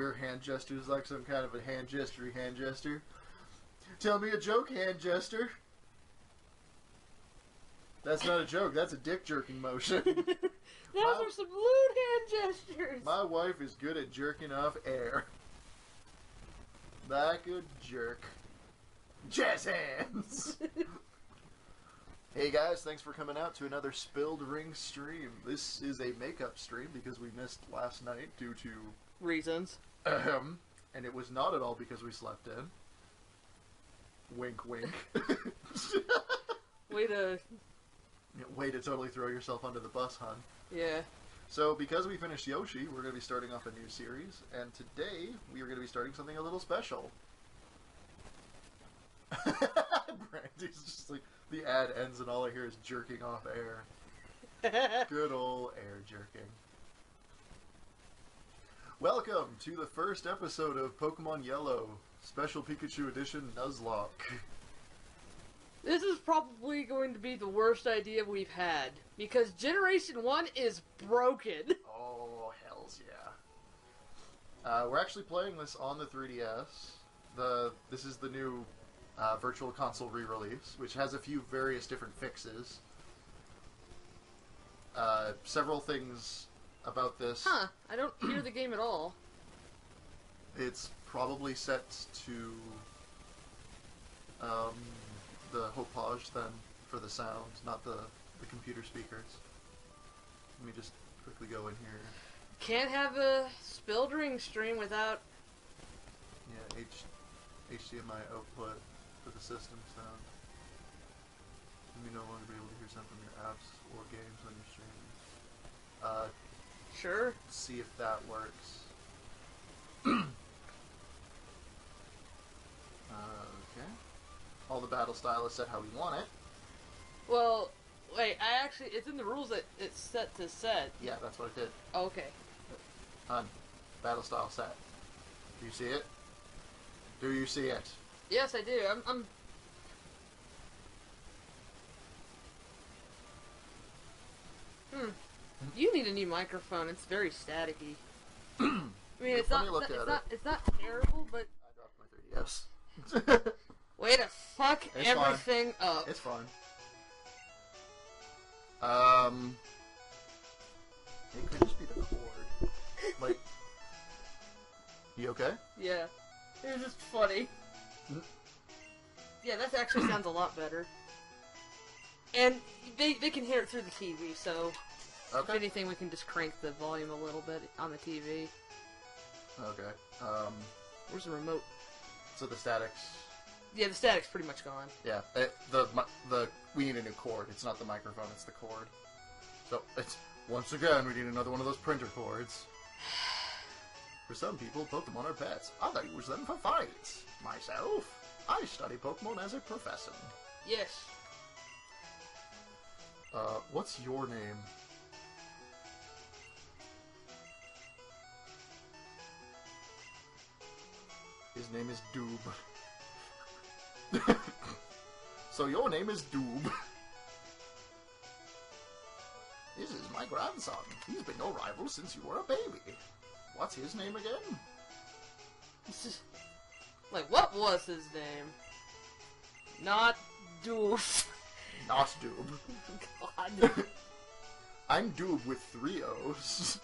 weird hand gestures like some kind of a hand gesture. Tell me a joke, hand gesture. That's not a joke, that's a dick jerking motion. Those are some lewd hand gestures. My wife is good at jerking off air. Like a jerk. Jazz hands! Hey guys, thanks for coming out to another Spilled Ring stream. This is a makeup stream because we missed last night due to... reasons. And it was not at all because we slept in. Wink, wink. Way to totally throw yourself under the bus, hon. Yeah. So, because we finished Yoshi, we're going to be starting off a new series, and today we are going to be starting something a little special. Brandy's just like, the ad ends and all I hear is jerking off air. Good old air jerking. Welcome to the first episode of Pokemon Yellow, Special Pikachu Edition Nuzlocke. This is probably going to be the worst idea we've had, because Generation 1 is broken. Oh, hells yeah. We're actually playing this on the 3DS. This is the new Virtual Console re-release, which has a few various different fixes. Several things about this. Huh, I don't hear the game at all. It's probably set to the Hopage then for the sound, not the computer speakers. Let me just quickly go in here. Can't have a Spilled Ring stream without... Yeah, HDMI output for the system sound. You may no longer be able to hear sound from your apps or games on your streams. Sure. See if that works. Okay. All the battle style is set how we want it. Well, wait, it's in the rules that it's set to set. Yeah, that's what it did. Oh, okay. Battle style set. Do you see it? Do you see it? Yes, I do. I'm... You need a new microphone. It's very staticky. I mean, it's not terrible, but... I dropped my 3DS. Way to fuck It's everything up. It's fine. It could just be the cord. Like, you okay? Yeah. It was just funny. Yeah, that actually sounds a lot better. And they can hear it through the TV, so... Okay. If anything, we can just crank the volume a little bit on the TV. Okay. Where's the remote? So the statics... Yeah, the static's pretty much gone. Yeah, we need a new cord. It's not the microphone, it's the cord. So, once again, we need another one of those printer cords. For some people, Pokemon are pets. Others use them for fights. Myself, I study Pokemon as a profession. Yes. What's your name? His name is DOOOB. So your name is DOOOB. This is my grandson. He's been your rival since you were a baby. What's his name again? Like, what was his name? Not Doof. Not DOOOB. God. I'm DOOOB with 3 O's.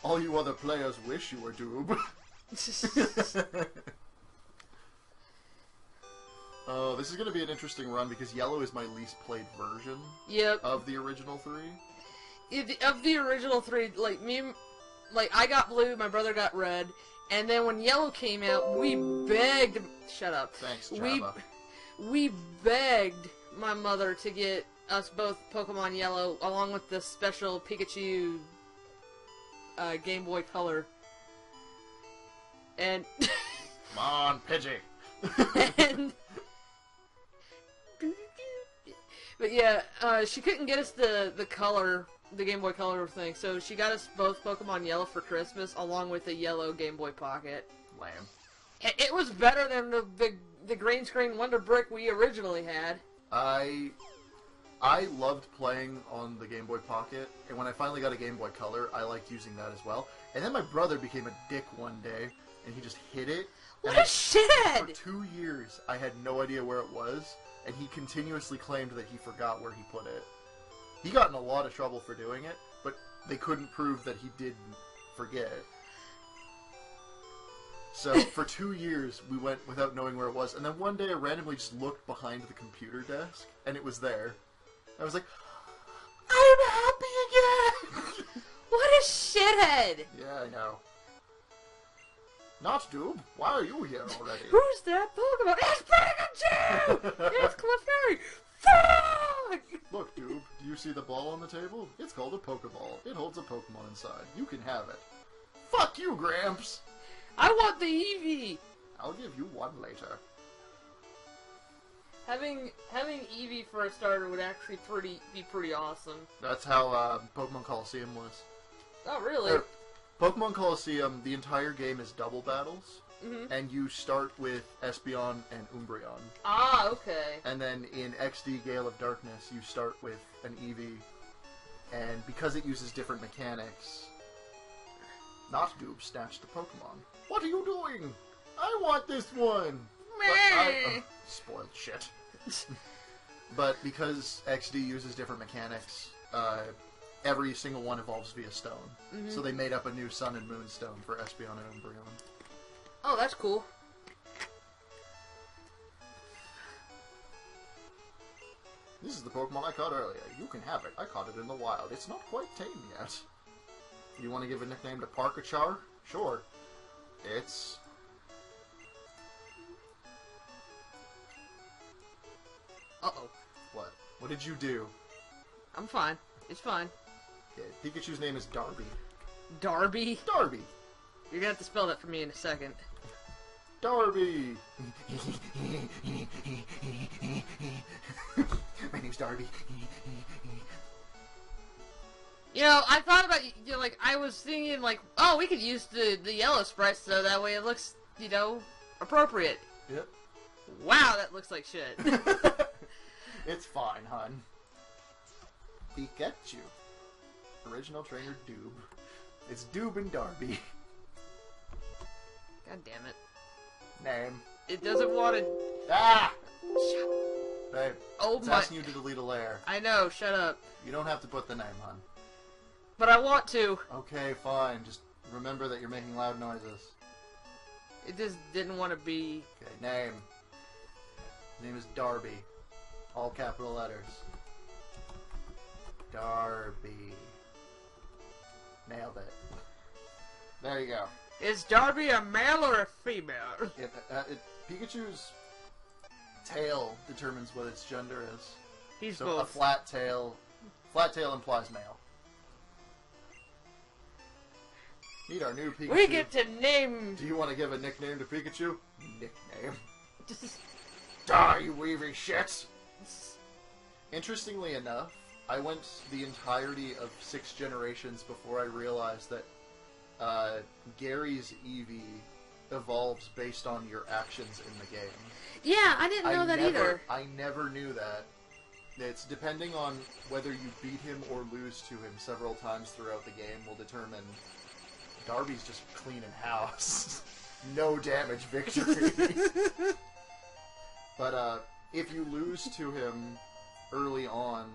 All you other players wish you were DOOOB. Oh, this is going to be an interesting run because Yellow is my least played version of the original 3. Of the original 3, I got Blue, my brother got Red, and then when Yellow came out, we begged... Shut up. Thanks, Java. We begged my mother to get us both Pokemon Yellow, along with the special Pikachu Game Boy Color. And... Come on, Pidgey! and... But yeah, she couldn't get us the color, the Game Boy Color thing, so she got us both Pokemon Yellow for Christmas, along with the yellow Game Boy Pocket. Lame. It was better than the green screen Wonder Brick we originally had. I I loved playing on the Game Boy Pocket, and when I finally got a Game Boy Color, I liked using that as well. And then my brother became a dick one day, and he just hid it. What a shithead! For 2 years, I had no idea where it was, and he continuously claimed that he forgot where he put it. He got in a lot of trouble for doing it, but they couldn't prove that he did forget. So, for 2 years, we went without knowing where it was, and then one day I randomly just looked behind the computer desk, and it was there. I was like, I'm happy again! What a shithead! Yeah, I know. Not Doob. Why are you here already? Who's that Pokemon? It's Pikachu! It's Clefairy! Fuck! Look, Doob, do you see the ball on the table? It's called a Pokeball. It holds a Pokemon inside. You can have it. Fuck you, Gramps! I want the Eevee! I'll give you one later. Having Eevee for a starter would actually be pretty awesome. That's how Pokemon Coliseum was. Oh, really? Pokemon Coliseum, the entire game is double battles, Mm-hmm. and you start with Espeon and Umbreon. Ah, okay. And then in XD Gale of Darkness, you start with an Eevee, and because it uses different mechanics, Not Doob snatched the Pokemon. What are you doing? I want this one! Spoiled shit. But because XD uses different mechanics, every single one evolves via stone. Mm-hmm. So they made up a new Sun and Moon stone for Espeon and Umbreon. Oh, that's cool. This is the Pokemon I caught earlier. You can have it. I caught it in the wild. It's not quite tame yet. You want to give a nickname to Parkachar? Sure. It's... Uh-oh. What? What did you do? I'm fine. It's fine. Yeah, Pikachu's name is Darby. Darby? Darby! You're gonna have to spell that for me in a second. Darby! My name's Darby. You know, I thought about, you know, like, I was thinking, like, oh, we could use the yellow sprites so that way it looks, you know, appropriate. Yep. Wow, that looks like shit. It's fine, hon. Pikachu. Original trainer Doob. It's Doob and Darby. God damn it. Name. It doesn't want to... Ah! Shut... Babe, Oh it's my... asking you to delete a layer. I know, shut up. You don't have to put the name, hon. But I want to. Okay, fine. Just remember that you're making loud noises. It just didn't want to be... Okay, name. His name is Darby. All capital letters. Darby. Nailed it. There you go. Is Darby a male or a female? Pikachu's tail determines what its gender is. He's so both. A flat tail implies male. Meet our new Pikachu. We get to name... Do you want to give a nickname to Pikachu? Nickname. Die, you weavy shit! Interestingly enough, I went the entirety of 6 generations before I realized that Gary's Eevee evolves based on your actions in the game. Yeah, I didn't know that either. I never knew that. It's depending on whether you beat him or lose to him several times throughout the game will determine. Darby's just cleaning house. No damage victory. But if you lose to him early on,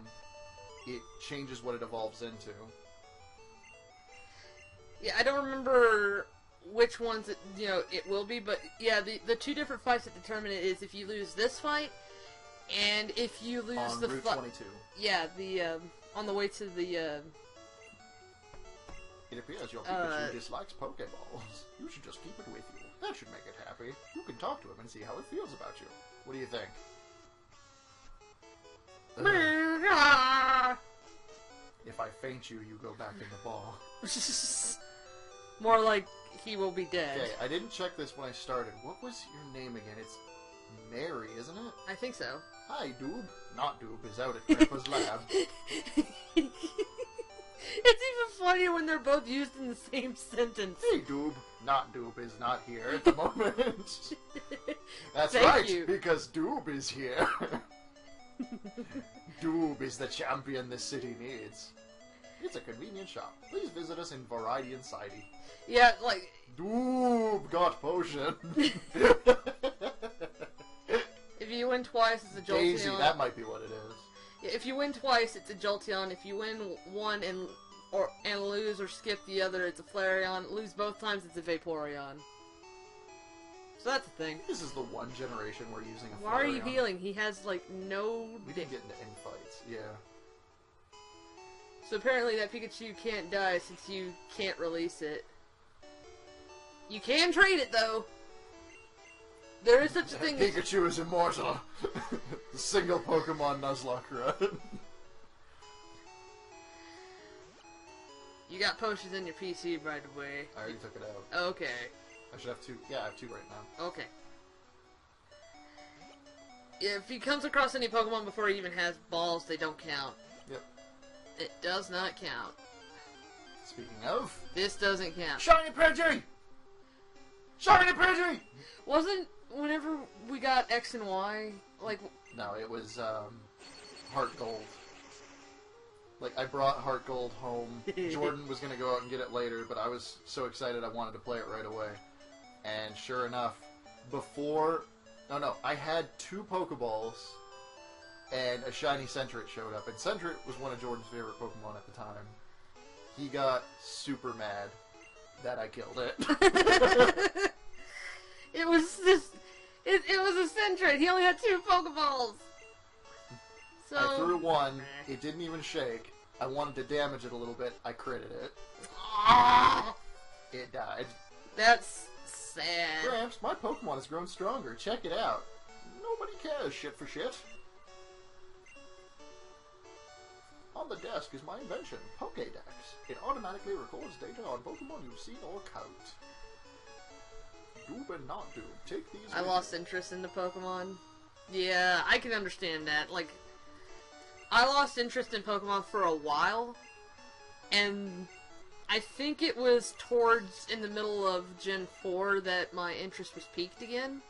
it changes what it evolves into. Yeah, I don't remember which ones it will be, but yeah, the 2 different fights that determine it is if you lose this fight, and if you lose on the Route 22. Yeah, the on the way to the It appears your Pikachu dislikes Pokeballs. You should just keep it with you. That should make it happy. You can talk to him and see how it feels about you. What do you think? If I faint you, you go back in the ball. More like he will be dead. Okay, I didn't check this when I started. What was your name again? It's Mary, isn't it? I think so. Hi, Doob. Not Doob is out at Grandpa's lab. It's even funnier when they're both used in the same sentence. Hey, Doob. Not Doob is not here at the moment. That's Thank right, you. because Doob is here. DOOOB is the champion this city needs. It's a convenient shop. Please visit us in Variety and Sidey. Yeah, like... DOOOB got potion. If you win twice, it's a Jolteon. Daisy, that might be what it is. If you win twice, it's a Jolteon. If you win one and lose or skip the other, it's a Flareon. Lose both times, it's a Vaporeon. So that's the thing. This is the one generation we're using a Flareon. Why are you healing? He has, like, no... We didn't get into any fights, yeah. So apparently that Pikachu can't die since you can't release it. You can trade it, though. There is such a thing as... Pikachu is immortal. The single Pokemon Nuzlocke run. You got potions in your PC, by the way. I already took it out. Okay. I should have 2. Yeah, I have 2 right now. Okay. If he comes across any Pokemon before he even has balls, they don't count. Yep. It does not count. Speaking of... This doesn't count. Shiny Pidgey! Shiny Pidgey! Wasn't whenever we got X and Y, like... No, it was, Heart Gold. Like, I brought Heart Gold home. Jordan was going to go out and get it later, but I was so excited I wanted to play it right away. And sure enough, before... No, I had 2 Pokeballs, and a shiny Sentret showed up. And Sentret was one of Jordan's favorite Pokemon at the time. He got super mad that I killed it. It was a Sentret. He only had 2 Pokeballs. So... I threw 1. It didn't even shake. I wanted to damage it a little bit. I critted it. It died. That's sad. Gramps, my Pokemon has grown stronger. Check it out. Nobody cares, shit for shit. On the desk is my invention, Pokédex. It automatically records data on Pokemon you've seen or caught. DOOOB and not DOOOB. Take these. I lost interest in the Pokemon. Yeah, I can understand that. Like, I lost interest in Pokemon for a while, and I think it was towards in the middle of Gen 4 that my interest was peaked again.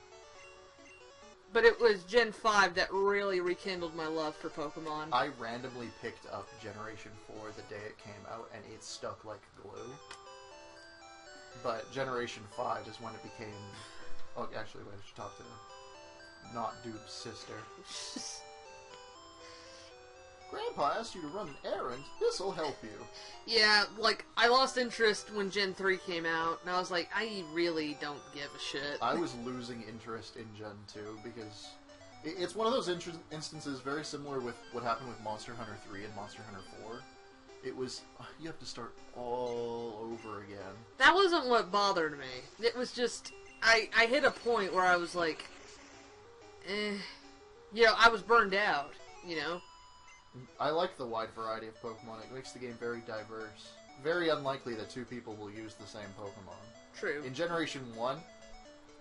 But it was Gen 5 that really rekindled my love for Pokemon. I randomly picked up Generation 4 the day it came out, and it stuck like glue. But Generation 5 is when it became... Oh, actually, wait, I should talk to not DOOOB's sister. Grandpa asked you to run an errand. This'll help you. Yeah, like, I lost interest when Gen 3 came out, and I was like, I really don't give a shit. I was losing interest in Gen 2 because it's one of those instances very similar with what happened with Monster Hunter 3 and Monster Hunter 4. It was, you have to start all over again. That wasn't what bothered me. It was just, I hit a point where I was like, you know, I was burned out, you know? I like the wide variety of Pokemon. It makes the game very diverse. Very unlikely that 2 people will use the same Pokemon. True. In Generation 1,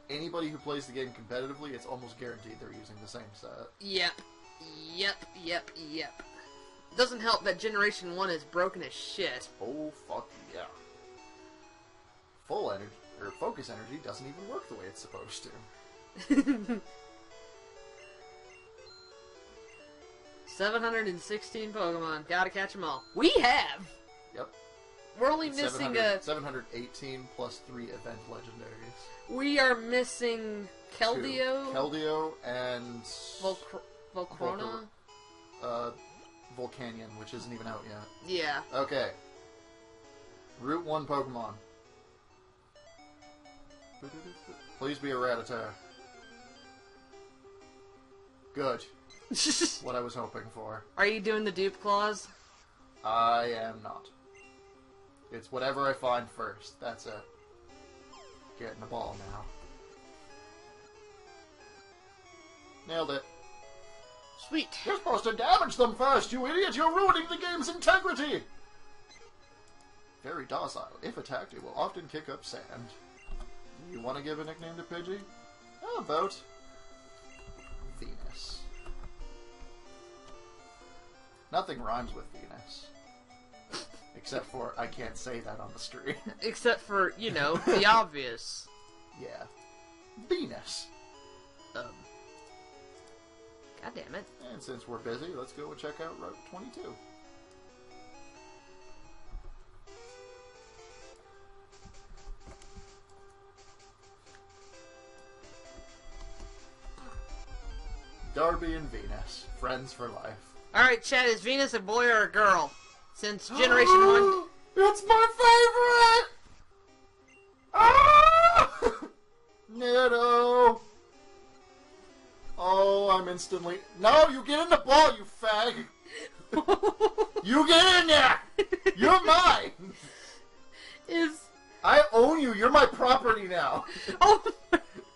anybody who plays the game competitively, it's almost guaranteed they're using the same set. Yep. Doesn't help that Generation 1 is broken as shit. Oh, fuck yeah. Full energy, or focus energy, doesn't even work the way it's supposed to. 716 Pokemon. Gotta catch them all. We have! Yep. We're only missing 718 plus 3 event legendaries. We are missing Keldeo. 2. Keldeo and... Volcrona? Volcanion, which isn't even out yet. Yeah. Okay. Route 1 Pokemon. Please be a Rattata. Good. What I was hoping for. Are you doing the dupe clause? I am not. It's whatever I find first. That's it. Getting the ball now. Nailed it. Sweet. You're supposed to damage them first, you idiot! You're ruining the game's integrity! Very docile. If attacked, it will often kick up sand. You want to give a nickname to Pidgey? How about... Venus. Nothing rhymes with Venus. Except for, I can't say that on the street. Except for, you know, the obvious. Yeah. Venus. God God damn it. And since we're busy, let's go and check out Route 22. Darby and Venus, friends for life. Alright, Chad, is Venus a boy or a girl? Since Generation 1... It's my favorite! Ah! Nitto! Oh, I'm instantly... No, you get in the ball, you fag! You get in there! You're mine! I own you, you're my property now! Oh,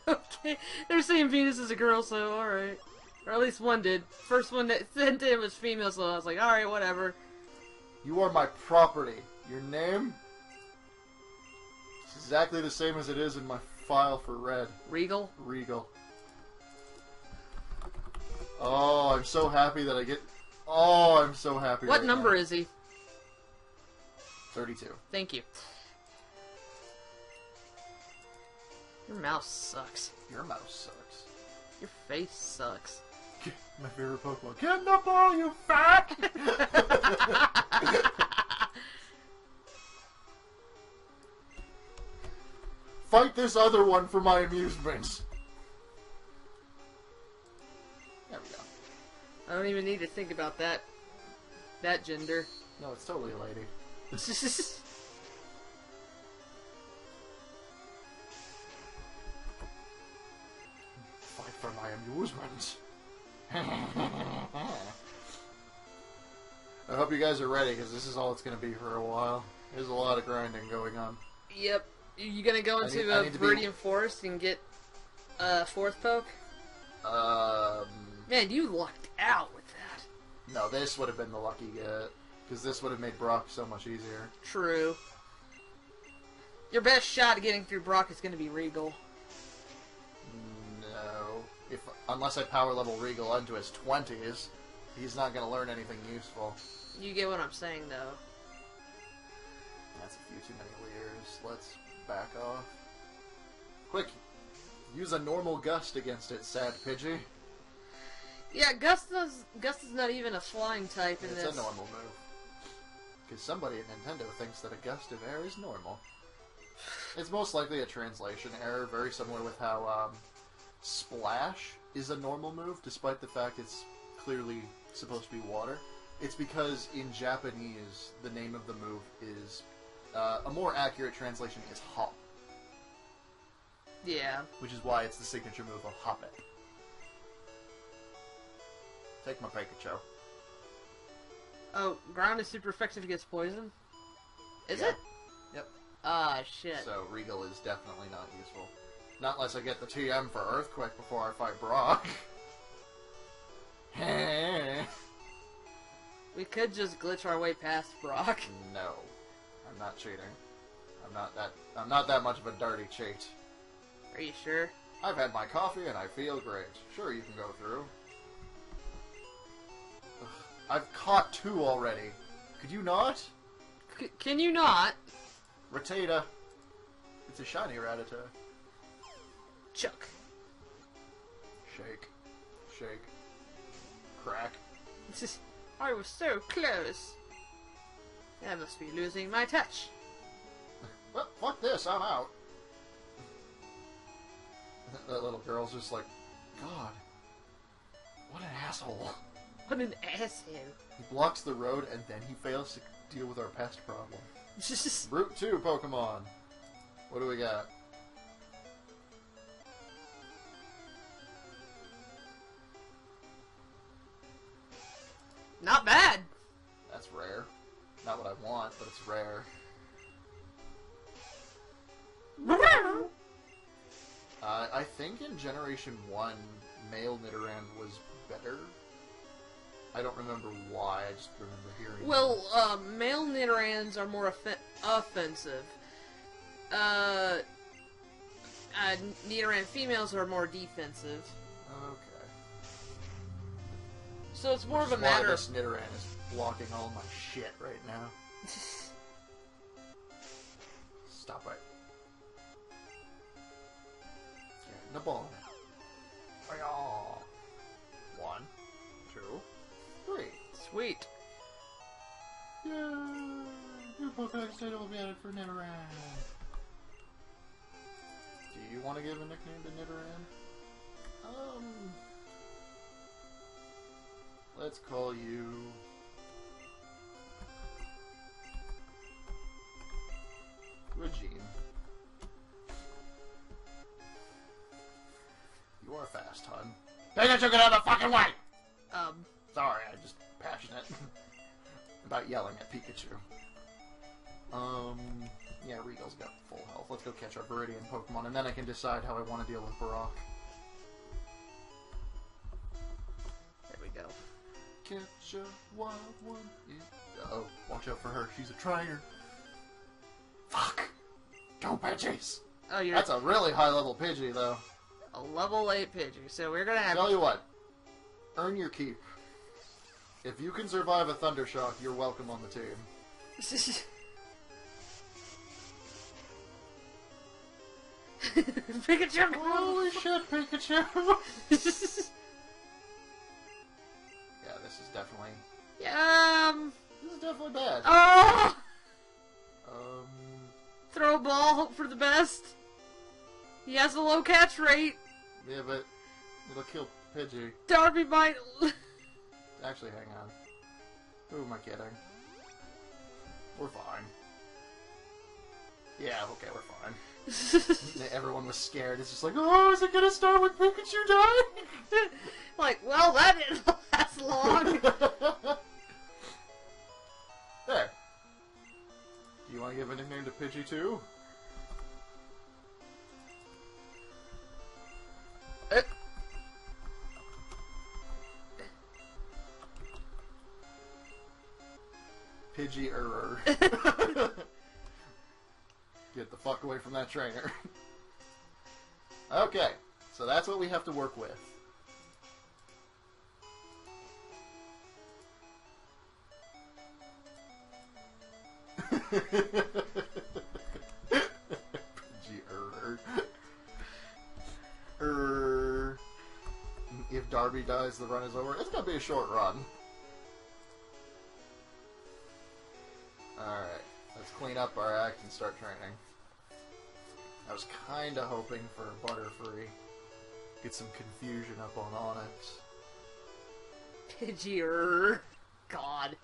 okay. They're saying Venus is a girl, so alright. Or at least one did. First one that sent in was female, so I was like, alright, whatever. You are my property. Your name? It's exactly the same as it is in my file for red. Regal? Regal. Oh, I'm so happy that I get... Oh, I'm so happy What right number now. is he? 32. Thank you. Your mouse sucks. Your mouse sucks. Your face sucks. My favorite Pokemon. Get in the ball, you fat! Fight this other one for my amusement. There we go. I don't even need to think about that gender. No, it's totally a lady. Fight for my amusement. I hope you guys are ready, because this is all it's going to be for a while. There's a lot of grinding going on. Yep. You gonna go into Viridian Forest and get fourth poke? Man, you lucked out with that. No, this would have been the lucky get, because this would have made Brock so much easier. True. Your best shot at getting through Brock is gonna be Regal. No. Unless I power level Regal into his 20s, he's not going to learn anything useful. You get what I'm saying, though. That's a few too many leers. Let's back off. Quick! Use a normal Gust against it, sad Pidgey. Yeah, Gust is not even a flying type in this. It's a normal move. Because somebody at Nintendo thinks that a Gust of Air is normal. It's most likely a translation error, very similar with how Splash is a normal move, despite the fact it's clearly supposed to be water. It's because in Japanese, the name of the move is... a more accurate translation is Hop. Yeah. Which is why it's the signature move of Hop It. Take my Pikachu. Oh, ground is super effective against poison? Is it? Yep. Ah, shit. So Regal is definitely not useful. Not unless I get the TM for Earthquake before I fight Brock. We could just glitch our way past Brock. No. I'm not cheating. I'm not that much of a dirty cheat. Are you sure? I've had my coffee and I feel great. Sure, you can go through. Ugh, I've caught 2 already. Could you not? Can you not? Rattata. It's a shiny Rattata. Chuck. Shake. Shake. Crack. I was so close. I must be losing my touch. Well, fuck this, I'm out. That little girl's just like, God, what an asshole. What an asshole. He blocks the road and then he fails to deal with our pest problem. Route 2 Pokemon. What do we got? Not bad. That's rare. Not what I want, but it's rare. I think in Generation 1, male Nidoran was better. I don't remember why, I just remember hearing Well, male Nidorans are more offensive. Nidoran females are more defensive. Okay. So it's more of a Which is why matter this of... Nidoran is blocking all my shit right now. Stop it. Get in the ball now. 1. 3. Sweet. Yay! New Pokedex data will be added for Nidoran. Do you want to give a nickname to Nidoran? Let's call you... Regine. You are fast, hun. Pikachu, get out of the fucking way! Sorry, I'm just passionate about yelling at Pikachu. Yeah, Regal's got full health. Let's go catch our Viridian Pokemon, and then I can decide how I want to deal with Brock. There we go. Catch a wild one. Uh-oh, watch out for her. She's a trainer. Fuck! Go Pidgeys! Oh, you're... That's a really high-level Pidgey, though. A level 8 Pidgey, so we're gonna have... Tell you what. Earn your keep. If you can survive a Thunder Shock, you're welcome on the team. Pikachu! Holy shit, Pikachu! Yeah, this is definitely... This is definitely bad. Oh! Throw a ball, hope for the best. He has a low catch rate. Yeah, but it'll kill Pidgey. Darby might... Actually, hang on. Who am I kidding? We're fine. Yeah, okay, we're fine. Everyone was scared. It's just like, oh, is it gonna start with Pikachu dying? Like, well, that didn't last long. There. Do you want to give a nickname to Pidgey too? Pidgey-er. Get the fuck away from that trainer. Okay, so that's what we have to work with. Pidgey-er. If Darby dies, the run is over. It's gonna be a short run. Alright, let's clean up our act and start training. I was kinda hoping for Butterfree. Get some confusion up on Onyx. Pidgeyer. God.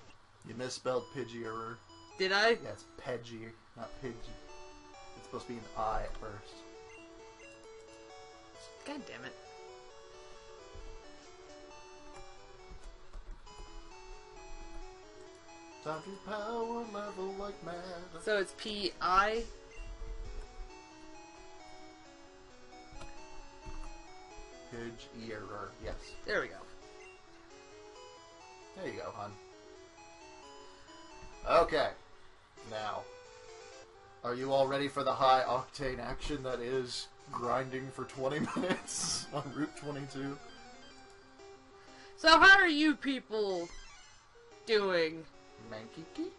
You misspelled Pidgeyer. Did I? Yeah, it's Pidgey, not Pidgey. It's supposed to be an I at first. God damn it. Time to power level like mad. So it's P-I? Pidgeyer, yes. There we go. There you go, hon. Okay. Now, are you all ready for the high-octane action that is grinding for 20 minutes on Route 22? So how are you people doing? Mankiki?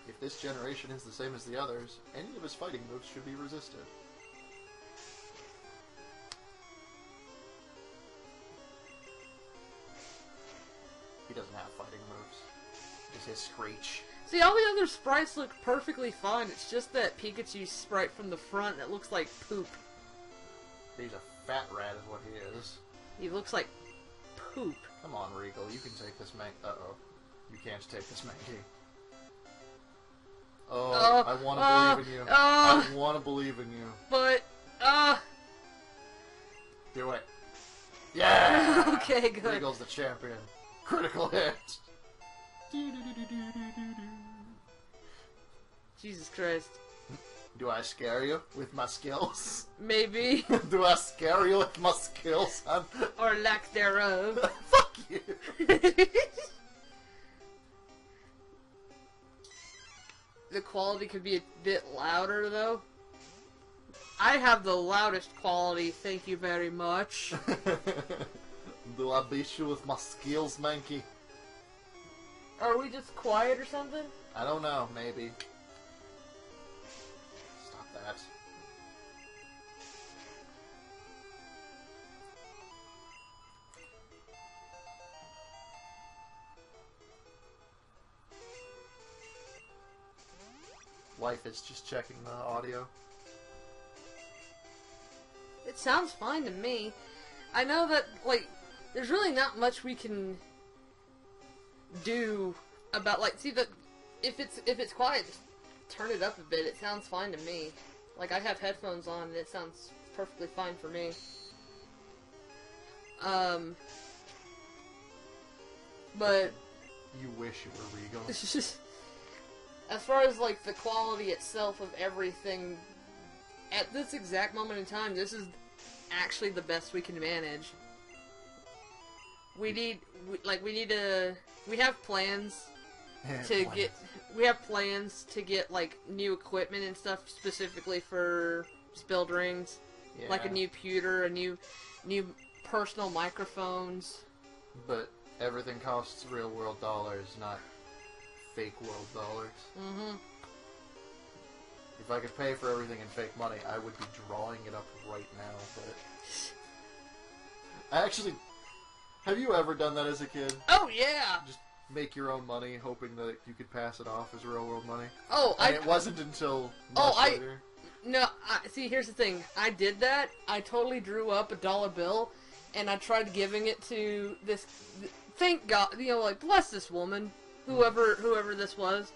If this generation is the same as the others, any of his fighting moves should be resisted. He doesn't have fighting moves. Just his Screech. See, all the other sprites look perfectly fine. It's just that Pikachu sprite from the front that looks like poop. He's a fat rat is what he is. He looks like poop. Come on, Regal, you can take this man. Uh-oh. You can't take this Mankey. Oh, I want to believe in you. I want to believe in you. But, Do it. Yeah! Okay, good. Regal's the champion. Critical hit. Jesus Christ. Do I scare you with my skills? Maybe. Do I scare you with my skills, son? Or lack thereof. Fuck you! The quality could be a bit louder, though. I have the loudest quality, thank you very much. Do I beat you with my skills, Mankey? Are we just quiet or something? I don't know, maybe. Stop that. wife is just checking the audio. It sounds fine to me. I know that, like, there's really not much we can do about, like, see, that if it's quiet, just turn it up a bit. It sounds fine to me. Like, I have headphones on, and it sounds perfectly fine for me. But you wish you were Regal. As far as, like, the quality itself of everything, at this exact moment in time, this is actually the best we can manage. We have plans to get, like, new equipment and stuff specifically for spilled rings. Yeah. Like a new pewter, new personal microphones. But everything costs real world dollars, not fake world dollars. Mm-hmm. If I could pay for everything in fake money, I would be drawing it up right now, but... Have you ever done that as a kid? Oh, yeah! Just make your own money, hoping that you could pass it off as real world money? Oh, and it wasn't until much later? No, see, here's the thing. I did that. I totally drew up a dollar bill, and I tried giving it to this... Thank God, you know, like, bless this woman, whoever this was.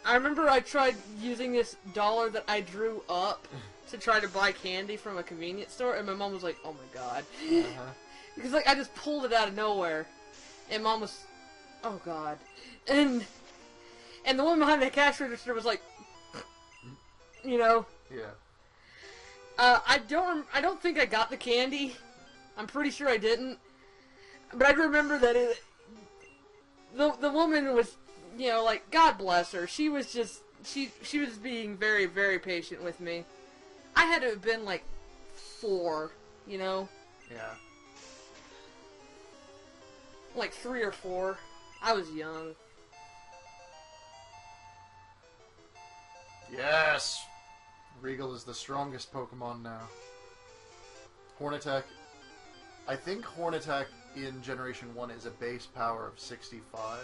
I remember I tried using this dollar that I drew up to try to buy candy from a convenience store, and my mom was like, oh my God. Because, like, I just pulled it out of nowhere, and Mom was, oh God. And the woman behind the cash register was like, you know. Yeah. I don't think I got the candy. I'm pretty sure I didn't. But I remember that the woman was, you know, like, God bless her. She was just, she was being very, very patient with me. I had to have been, like, 4, you know? Yeah. Like 3 or 4. I was young. Yes! Regal is the strongest Pokemon now. Hornattack. I think Hornattack in Generation 1 is a base power of 65.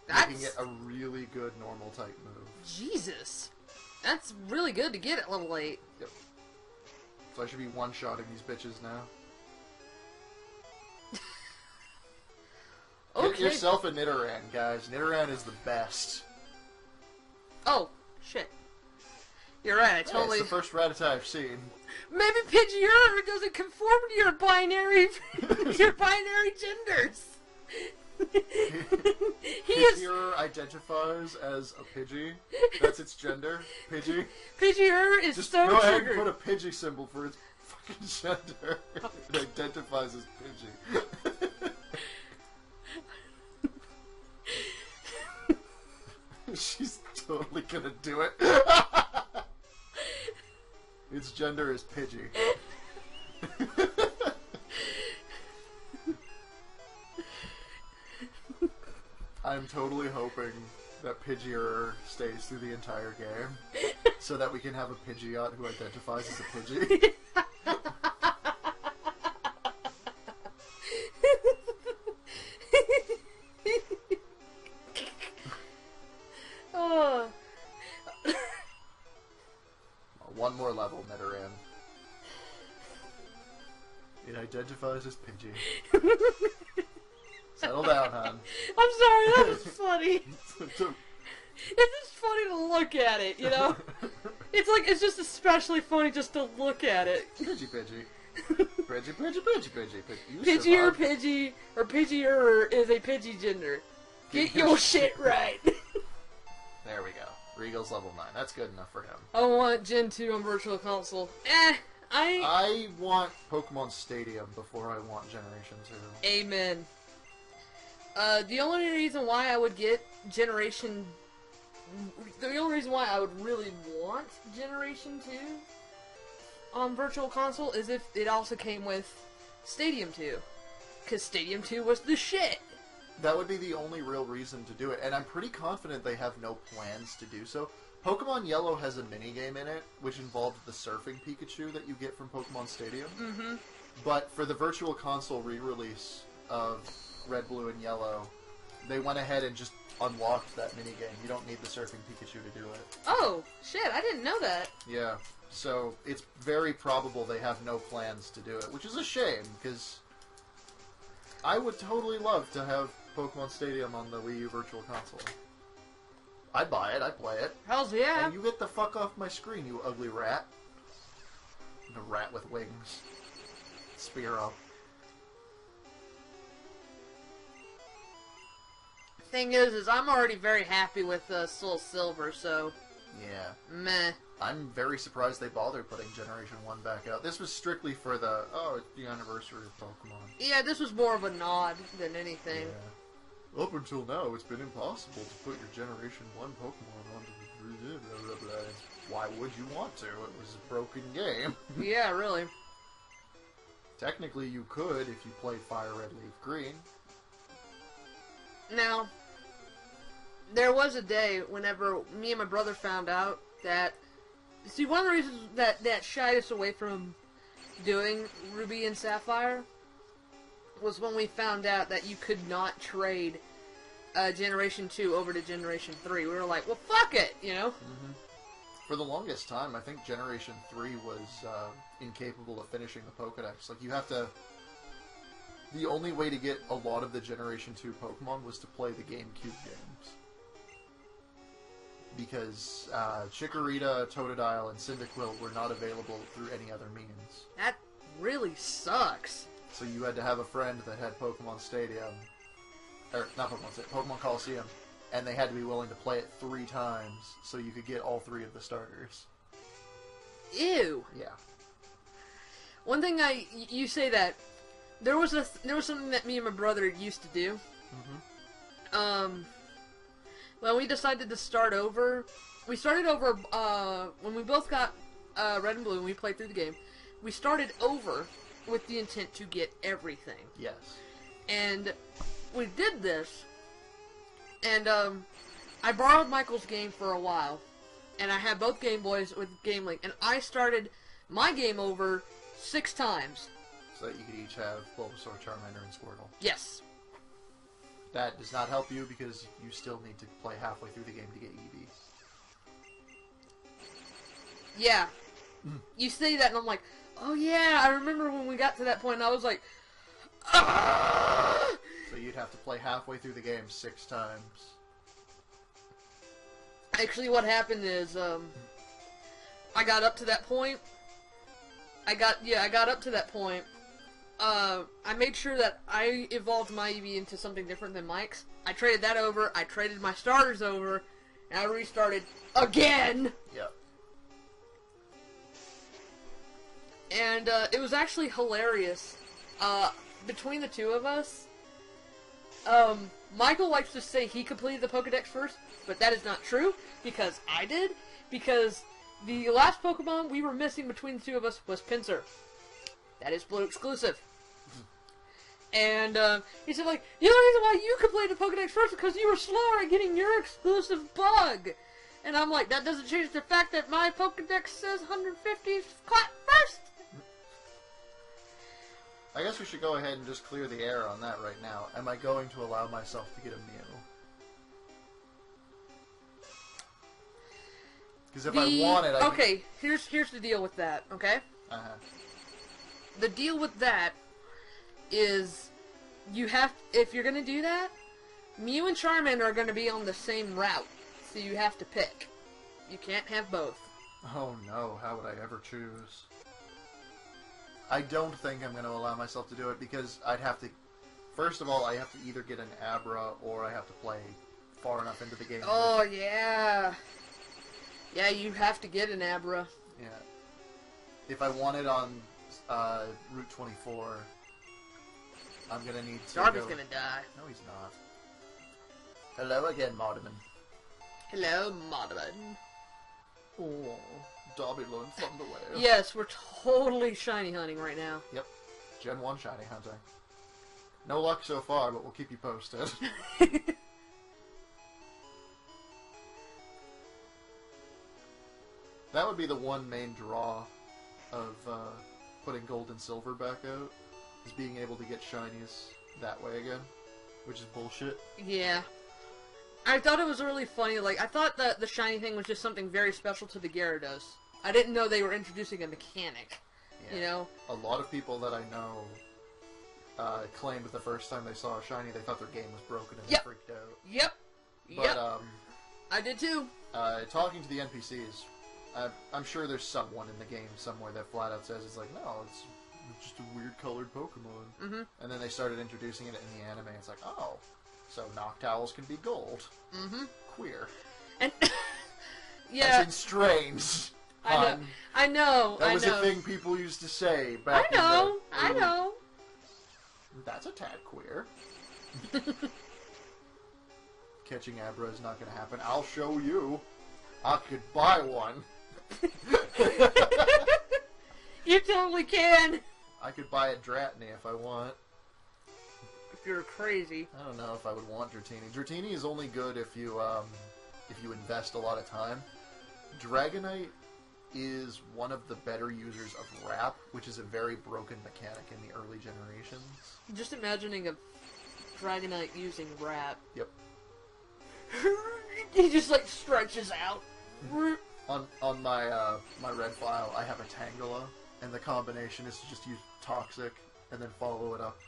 Making it a really good normal type move. Jesus! That's really good to get at level 8. Yep. So I should be one-shotting these bitches now. Okay. Get yourself a Nidoran, guys. Nidoran is the best. Oh, shit. You're right, I totally... It's the first Rattata I've seen. Maybe Pidgeotto doesn't conform to your binary... your binary genders. Pidgeotto identifies as a Pidgey. That's its gender. Pidgey. Pidgeotto is just so go ahead triggered. and put a Pidgey symbol for its fucking gender. It identifies as Pidgey. She's totally gonna do it. Its gender is Pidgey. I'm totally hoping that Pidgeotto stays through the entire game, so that we can have a Pidgeot who identifies as a Pidgey. One more level, Nidoran. It identifies as Pidgey. Settle down, hon. I'm sorry, that was funny. It's just funny to look at it, you know? It's just especially funny just to look at it. Pidgey, Pidgey. Pidgey, Pidgey, Pidgey, Pidgey. Pidgey or Pidgey, or Pidgeotto is a Pidgey gender. Get your shit right. There we go. Regal's level 9. That's good enough for him. I want Gen 2 on Virtual Console. I want Pokemon Stadium before I want Generation 2. Amen. The only reason why I would get Generation... The only reason why I would really want Generation 2 on Virtual Console is if it also came with Stadium 2. Because Stadium 2 was the shit! That would be the only real reason to do it, and I'm pretty confident they have no plans to do so. Pokemon Yellow has a minigame in it, which involved the surfing Pikachu that you get from Pokemon Stadium. Mm-hmm. But for the Virtual Console re-release of Red, Blue, and Yellow, they went ahead and just unlocked that minigame. You don't need the Surfing Pikachu to do it. Oh, shit, I didn't know that. Yeah, so it's very probable they have no plans to do it, which is a shame, because I would totally love to have Pokemon Stadium on the Wii U Virtual Console. I'd buy it, I'd play it. Hells yeah. And you get the fuck off my screen, you ugly rat. The rat with wings. Spearow. Thing is I'm already very happy with Soul Silver, so... Yeah. Meh. I'm very surprised they bothered putting Generation 1 back out. This was strictly for the, it's the anniversary of Pokemon. Yeah, this was more of a nod than anything. Yeah. Up until now, it's been impossible to put your Generation 1 Pokemon onto the... blah, blah, blah. Why would you want to? It was a broken game. Yeah, really. Technically, you could if you played Fire Red, Leaf Green. Now, there was a day whenever me and my brother found out that... See, one of the reasons that shied us away from doing Ruby and Sapphire was when we found out that you could not trade Generation 2 over to Generation 3. We were like, well, fuck it, you know? Mm-hmm. For the longest time, I think Generation 3 was incapable of finishing the Pokedex. Like, you have to... The only way to get a lot of the Generation 2 Pokemon was to play the GameCube games. Because Chikorita, Totodile, and Cyndaquil were not available through any other means. That really sucks. So you had to have a friend that had Pokemon Stadium, or not Pokemon Stadium, Pokemon Coliseum, and they had to be willing to play it 3 times so you could get all 3 of the starters. Ew. Yeah. One thing you say that there was something that me and my brother used to do. Mm-hmm. When we decided to start over, we started over when we both got Red and Blue and we played through the game. We started over with the intent to get everything. Yes. And we did this, and I borrowed Michael's game for a while, and I had both Game Boys with Game Link, and I started my game over 6 times. So that you could each have Bulbasaur, Charmander, and Squirtle. Yes. That does not help you because you still need to play halfway through the game to get Eevee. Yeah. You say that and I'm like, oh yeah, I remember when we got to that point and I was like, ah! So you'd have to play halfway through the game 6 times. Actually what happened is, I got up to that point. I got up to that point. I made sure that I evolved my Eevee into something different than Mike's. I traded that over, I traded my starters over, and I restarted again! Yep. And, it was actually hilarious. Between the two of us, Michael likes to say he completed the Pokedex first, but that is not true, because I did, because the last Pokemon we were missing between the two of us was Pinsir. That is Blue exclusive. And he said, like, the only reason why you completed the Pokedex first is because you were slower at getting your exclusive bug. And I'm like, that doesn't change the fact that my Pokedex says 150 first. I guess we should go ahead and just clear the air on that right now. Am I going to allow myself to get a Mew? Because if I want it, Okay, here's the deal with that, okay? Uh-huh. The deal with that is if you're going to do that, Mew and Charmander are going to be on the same route. So you have to pick. You can't have both. Oh no, how would I ever choose? I don't think I'm going to allow myself to do it because I'd have to... First of all, I have to either get an Abra or I have to play far enough into the game. Oh, yeah. Yeah, you have to get an Abra. Yeah. If I want it on Route 24, I'm going to need to Darby's going to die. No, he's not. Hello again, Mardiman. Hello, Mardiman. Oh, Darby learned from the way. Yes, we're totally shiny hunting right now. Yep. Gen 1 shiny hunting. No luck so far, but we'll keep you posted. That would be the one main draw of putting gold and silver back out, is being able to get shinies that way again. which is bullshit. Yeah. I thought it was really funny. Like, I thought that the shiny thing was just something very special to the Gyarados. I didn't know they were introducing a mechanic. Yeah. You know? A lot of people that I know claimed the first time they saw a shiny, they thought their game was broken and they freaked out. Yep. But, I did too. Talking to the NPCs, I'm sure there's someone in the game somewhere that flat out says, it's like, no, it's just a weird colored Pokemon. Mm-hmm. And then they started introducing it in the anime, it's like, oh, so Noctowls can be gold. Mm-hmm. Queer. And, yeah. That's strange. I know. That was a thing people used to say back I know. That's a tad queer. Catching Abra is not going to happen. I'll show you. I could buy one. You totally can. I could buy a Dratini if I want. If you're crazy. I don't know if I would want Dratini. Dratini is only good if you invest a lot of time. Dragonite is one of the better users of Wrap, which is a very broken mechanic in the early generations. Just imagining a Dragonite using Wrap. Yep. He just like stretches out. On my my red file, I have a Tangela, and the combination is to just use Toxic and then follow it up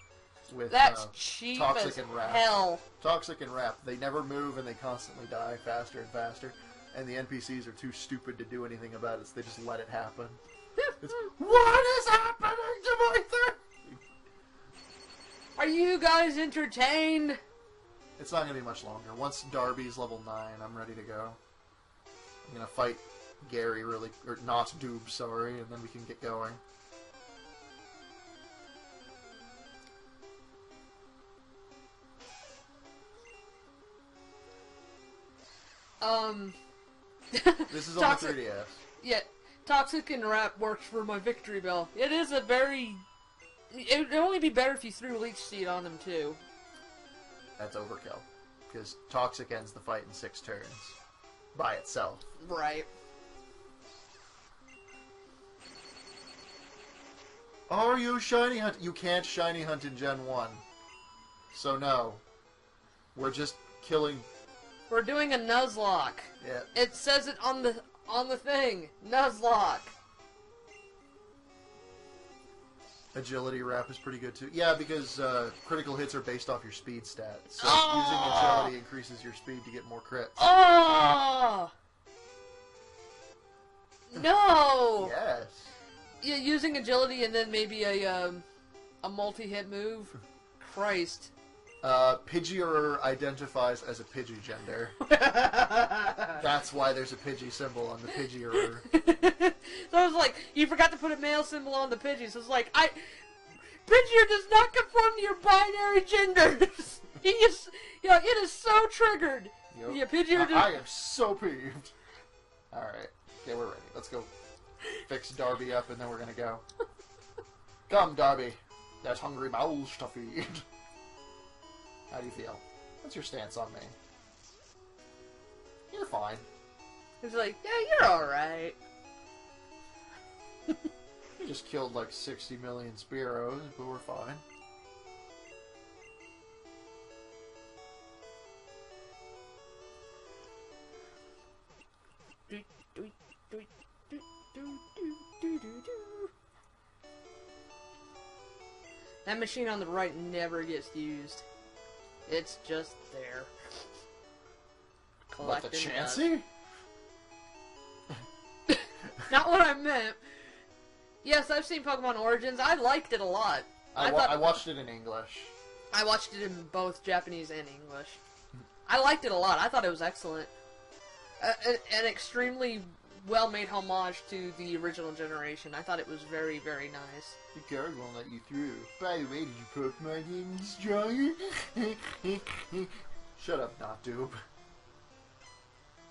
with cheap Toxic as and Wrap. hell. Toxic and Wrap. They never move and they constantly die faster and faster. And the NPCs are too stupid to do anything about it, so they just let it happen. It's, what is happening to my thing? Are you guys entertained? It's not going to be much longer. Once Darby's level 9, I'm ready to go. I'm going to fight Gary or not Doob, sorry, and then we can get going. This is on the 3DS. Yeah, Toxic and Wrap works for my Victory Bell. It is a very... It would only be better if you threw Leech Seed on them, too. That's overkill. Because Toxic ends the fight in 6 turns. By itself. Right. Are you Shiny Hunt? You can't Shiny Hunt in Gen 1. So no. We're just killing... We're doing a Nuzlocke. Yeah. It says it on the thing. Nuzlocke. Agility Wrap is pretty good too. Yeah, because critical hits are based off your speed stats. So Oh! using agility increases your speed to get more crits. Oh! No! Yes. Yeah, using agility and then maybe a multi-hit move. Christ. Pidgeotto identifies as a Pidgeygender. That's why there's a Pidgey symbol on the Pidgeotto. So I was like, you forgot to put a male symbol on the Pidgey. So it's like, Pidgeotto does not conform to your binary genders. It is so triggered. Yep. Yeah, Pidgeotto. I am so peeved. Alright. Okay, we're ready. Let's go fix Darby up and then we're gonna go. Come, Darby. There's hungry mouths to feed. How do you feel? What's your stance on me? You're fine. It's like, yeah, you're alright. We just killed like 60 million Spearows, but we're fine. That machine on the right never gets used. It's just there. What, the Collecting Chansey? Not what I meant. Yes, I've seen Pokemon Origins. I liked it a lot. I watched it in English. I watched it in both Japanese and English. I liked it a lot. I thought it was excellent. An extremely well-made homage to the original generation. I thought it was very, very nice. The guard won't let you through. By the way, did you poke my game stronger? Shut up, not Doob.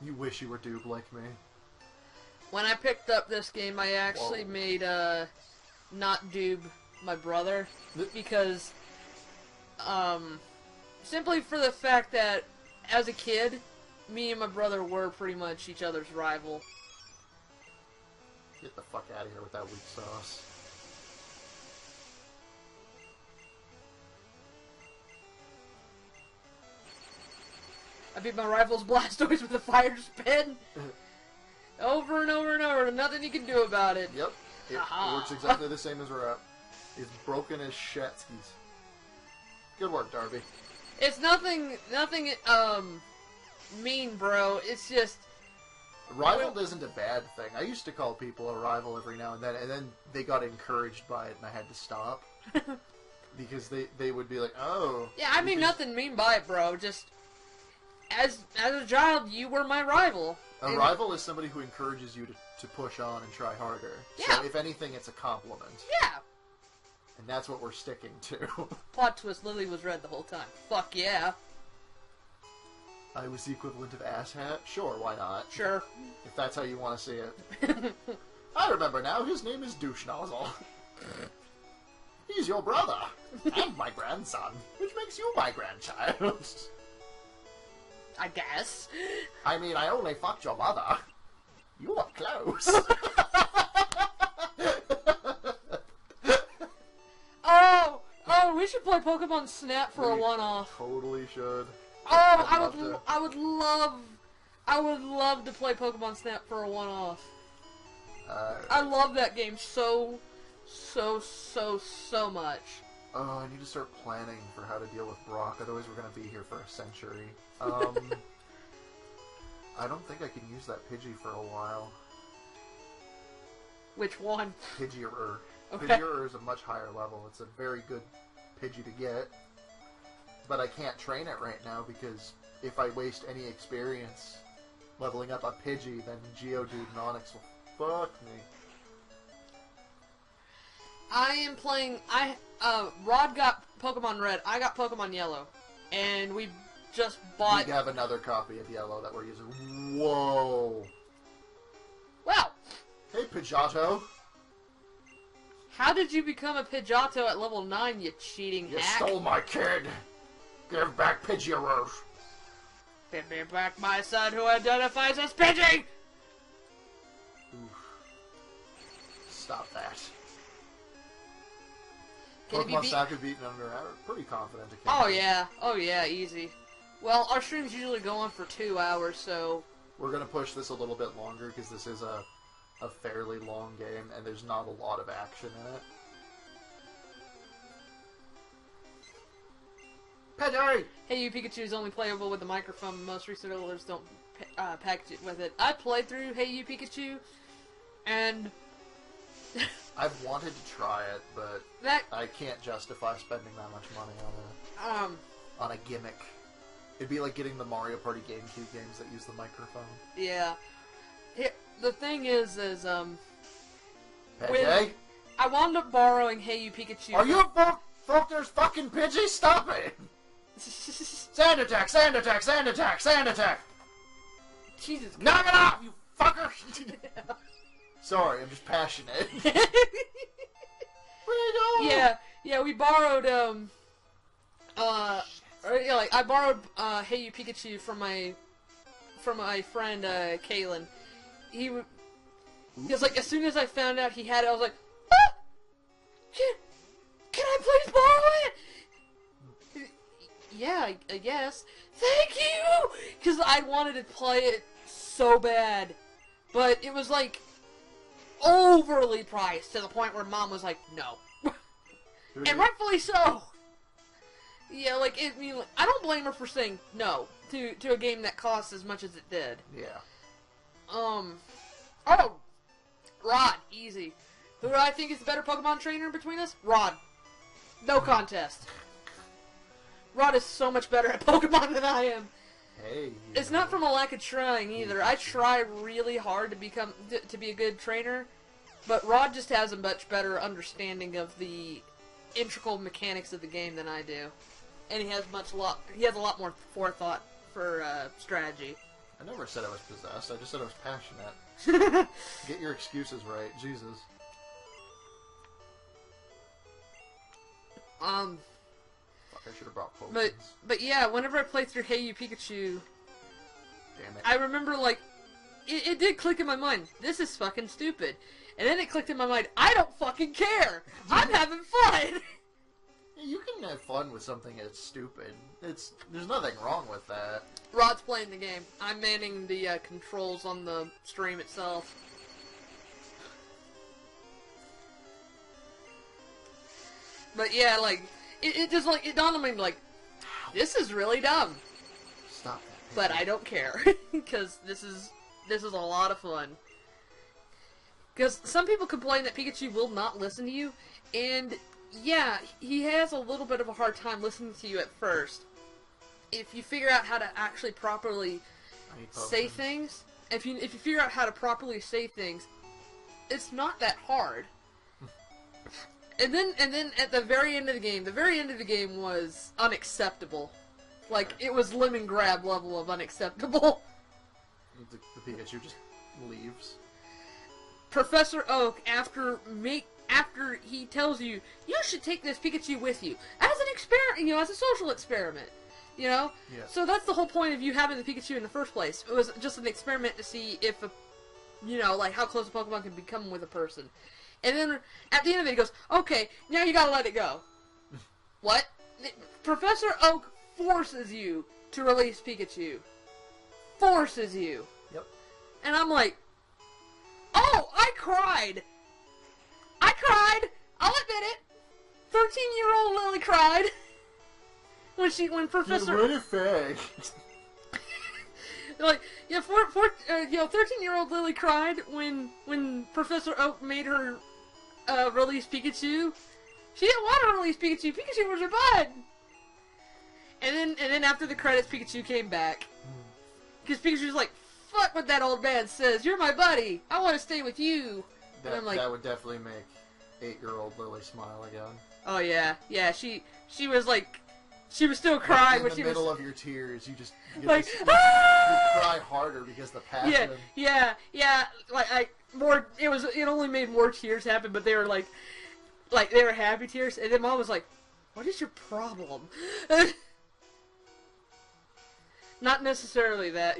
You wish you were Doob like me. When I picked up this game, I actually made not Doob my brother, because simply for the fact that as a kid, me and my brother were pretty much each other's rival. Get the fuck out of here with that weak sauce. I beat my rival's Blastoise with a fire spin. Over and over and over, and nothing you can do about it. Yep. It works exactly the same as we're at. It's broken as shatskis. Good work, Darby. It's nothing, mean, bro. It's just... Rival isn't a bad thing. I used to call people a rival every now and then they got encouraged by it, and I had to stop. Because they would be like, oh... Yeah, I mean nothing mean by it, bro. Just, as a child, you were my rival. A rival is somebody who encourages you to push on and try harder. Yeah. So if anything, it's a compliment. Yeah. And that's what we're sticking to. Plot twist, Lily was red the whole time. Fuck yeah. I was the equivalent of asshat? Sure, why not? Sure. If that's how you want to see it. I remember now, his name is Douche Nozzle. He's your brother. And my grandson. Which makes you my grandchild. I guess. I mean, I only fucked your mother. You were close. Oh, we should play Pokemon Snap for a one-off. Totally should. Oh, I would love to play Pokemon Snap for a one-off. I love that game so much. Oh, I need to start planning for how to deal with Brock, otherwise we're going to be here for a century. I don't think I can use that Pidgey for a while. Which one? Pidgeotto. Okay. Pidgeotto is a much higher level. It's a very good Pidgey to get. But I can't train it right now because if I waste any experience leveling up a Pidgey, then Geodude and Onix will fuck me. I am playing... Rod got Pokemon Red, I got Pokemon Yellow. And we just bought... We have another copy of Yellow that we're using. Whoa! Wow! Hey, Pidgeotto! How did you become a Pidgeotto at level 9, you cheating You hack? stole my kid! Give back Pidgeotto! Give me back my son who identifies as Pidgey! Oof. Stop that. Can it be Pokemon beat? Snap could beat in under hour. Pretty confident it can. Oh yeah, easy. Well, our streams usually go on for 2 hours, so... We're gonna push this a little bit longer because this is a fairly long game and there's not a lot of action in it. Pidgey! Hey, you Pikachu is only playable with the microphone. Most recent others don't package it with it. I played through Hey You Pikachu, and... I've wanted to try it, but I can't justify spending that much money on on a gimmick. It'd be like getting the Mario Party GameCube games that use the microphone. Yeah. The thing is Pidgey? I wound up borrowing Hey You Pikachu. Are you there's fucking Pidgey? Stop it! Sand attack! Sand attack! Sand attack! Sand attack! Jesus. Knock it off, you fucker! Sorry, I'm just passionate. Where you going? Yeah, we borrowed, I borrowed, Hey You Pikachu from my friend, Kalen. He was like, as soon as I found out he had it, I was like, ah! Can I please borrow it? Yeah, I guess. Thank you! Because I wanted to play it so bad. But it was like overly priced to the point where Mom was like, no. And rightfully so. Yeah, I don't blame her for saying no to a game that costs as much as it did. Yeah. Oh! Rod, easy. Who do I think is the better Pokemon trainer between us? Rod. No contest. Rod is so much better at Pokemon than I am. Hey. It's not from a lack of trying either. I try really hard to be a good trainer, but Rod just has a much better understanding of the integral mechanics of the game than I do, and he has a lot more forethought for strategy. I never said I was possessed. I just said I was passionate. Get your excuses right, Jesus. Fuck, I should have brought potions. But yeah, whenever I play through Hey You Pikachu, Damn it. I remember, it did click in my mind, this is fucking stupid. And then it clicked in my mind, I don't fucking care! I'm having fun! You can have fun with something that's stupid. There's nothing wrong with that. Rod's playing the game. I'm manning the controls on the stream itself. But yeah, like, it just, like, it dawned on me, like, this is really dumb. Stop that. But I don't care, because this is a lot of fun. Because some people complain that Pikachu will not listen to you, and yeah, he has a little bit of a hard time listening to you at first. If you figure out how to actually properly say things, if you figure out how to properly say things, it's not that hard. And then at the very end of the game was unacceptable. Like, it was lemon grab level of unacceptable. The Pikachu just leaves. Professor Oak, after he tells you, you should take this Pikachu with you as an experiment, as a social experiment, Yeah. So that's the whole point of you having the Pikachu in the first place. It was just an experiment to see if like how close a Pokemon can become with a person. And then at the end of it, he goes, "Okay, now you gotta let it go." What? Professor Oak forces you to release Pikachu. Forces you. Yep. And I'm like, oh, I cried. I'll admit it. 13-year-old Lily cried. When Professor... What a fag. Like, yeah, 13-year-old Lily cried when Professor Oak made her release Pikachu. She didn't want to release Pikachu. Pikachu was her bud. And then after the credits, Pikachu came back. Because Pikachu's like, fuck what that old man says. You're my buddy. I want to stay with you. And I'm like, that would definitely make 8-year-old Lily smile again. Oh yeah, yeah. She was like, she was still crying, like but she was... In the was middle of your tears, you just like, you cry harder because the passion. Yeah. Like it only made more tears happen, but they were like they were happy tears, and then Mom was like, "What is your problem?" Not necessarily that,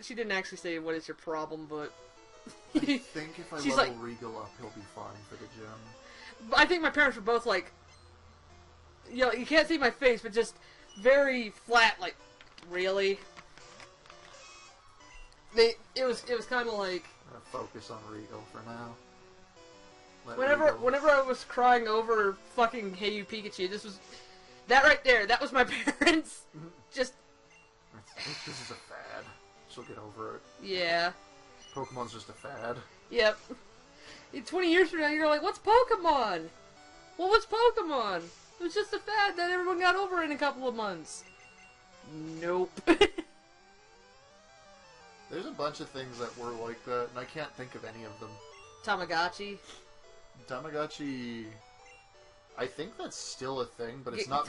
she didn't actually say, "What is your problem?" But I think if I level Regal up, he'll be fine for the gym. I think my parents were both like, you can't see my face, but just very flat, like, really? It was kind of like... I'm gonna focus on Regal for now. Whenever I was crying over fucking Hey You Pikachu, that right there, that was my parents. Just... This is a fad. She'll get over it. Yeah. Pokemon's just a fad. Yep. 20 years from now, you're like, what's Pokemon? Well, what's Pokemon? It was just a fad that everyone got over in a couple of months. Nope. There's a bunch of things that were like that, and I can't think of any of them. Tamagotchi. Tamagotchi... I think that's still a thing, but it's not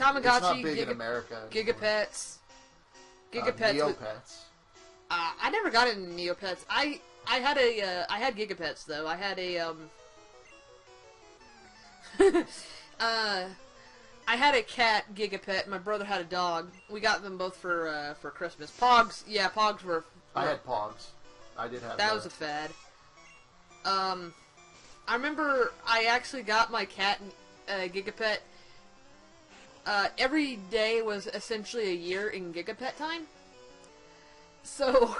big in America anymore. Gigapets. Neopets. I never got into Neopets. I had Gigapets though. I had I had a cat Gigapet. My brother had a dog. We got them both for Christmas. Pogs. Yeah, Pogs were. I had Pogs. I did have that. That was a fad. I remember I actually got my cat Gigapet. Every day was essentially a year in Gigapet time. So,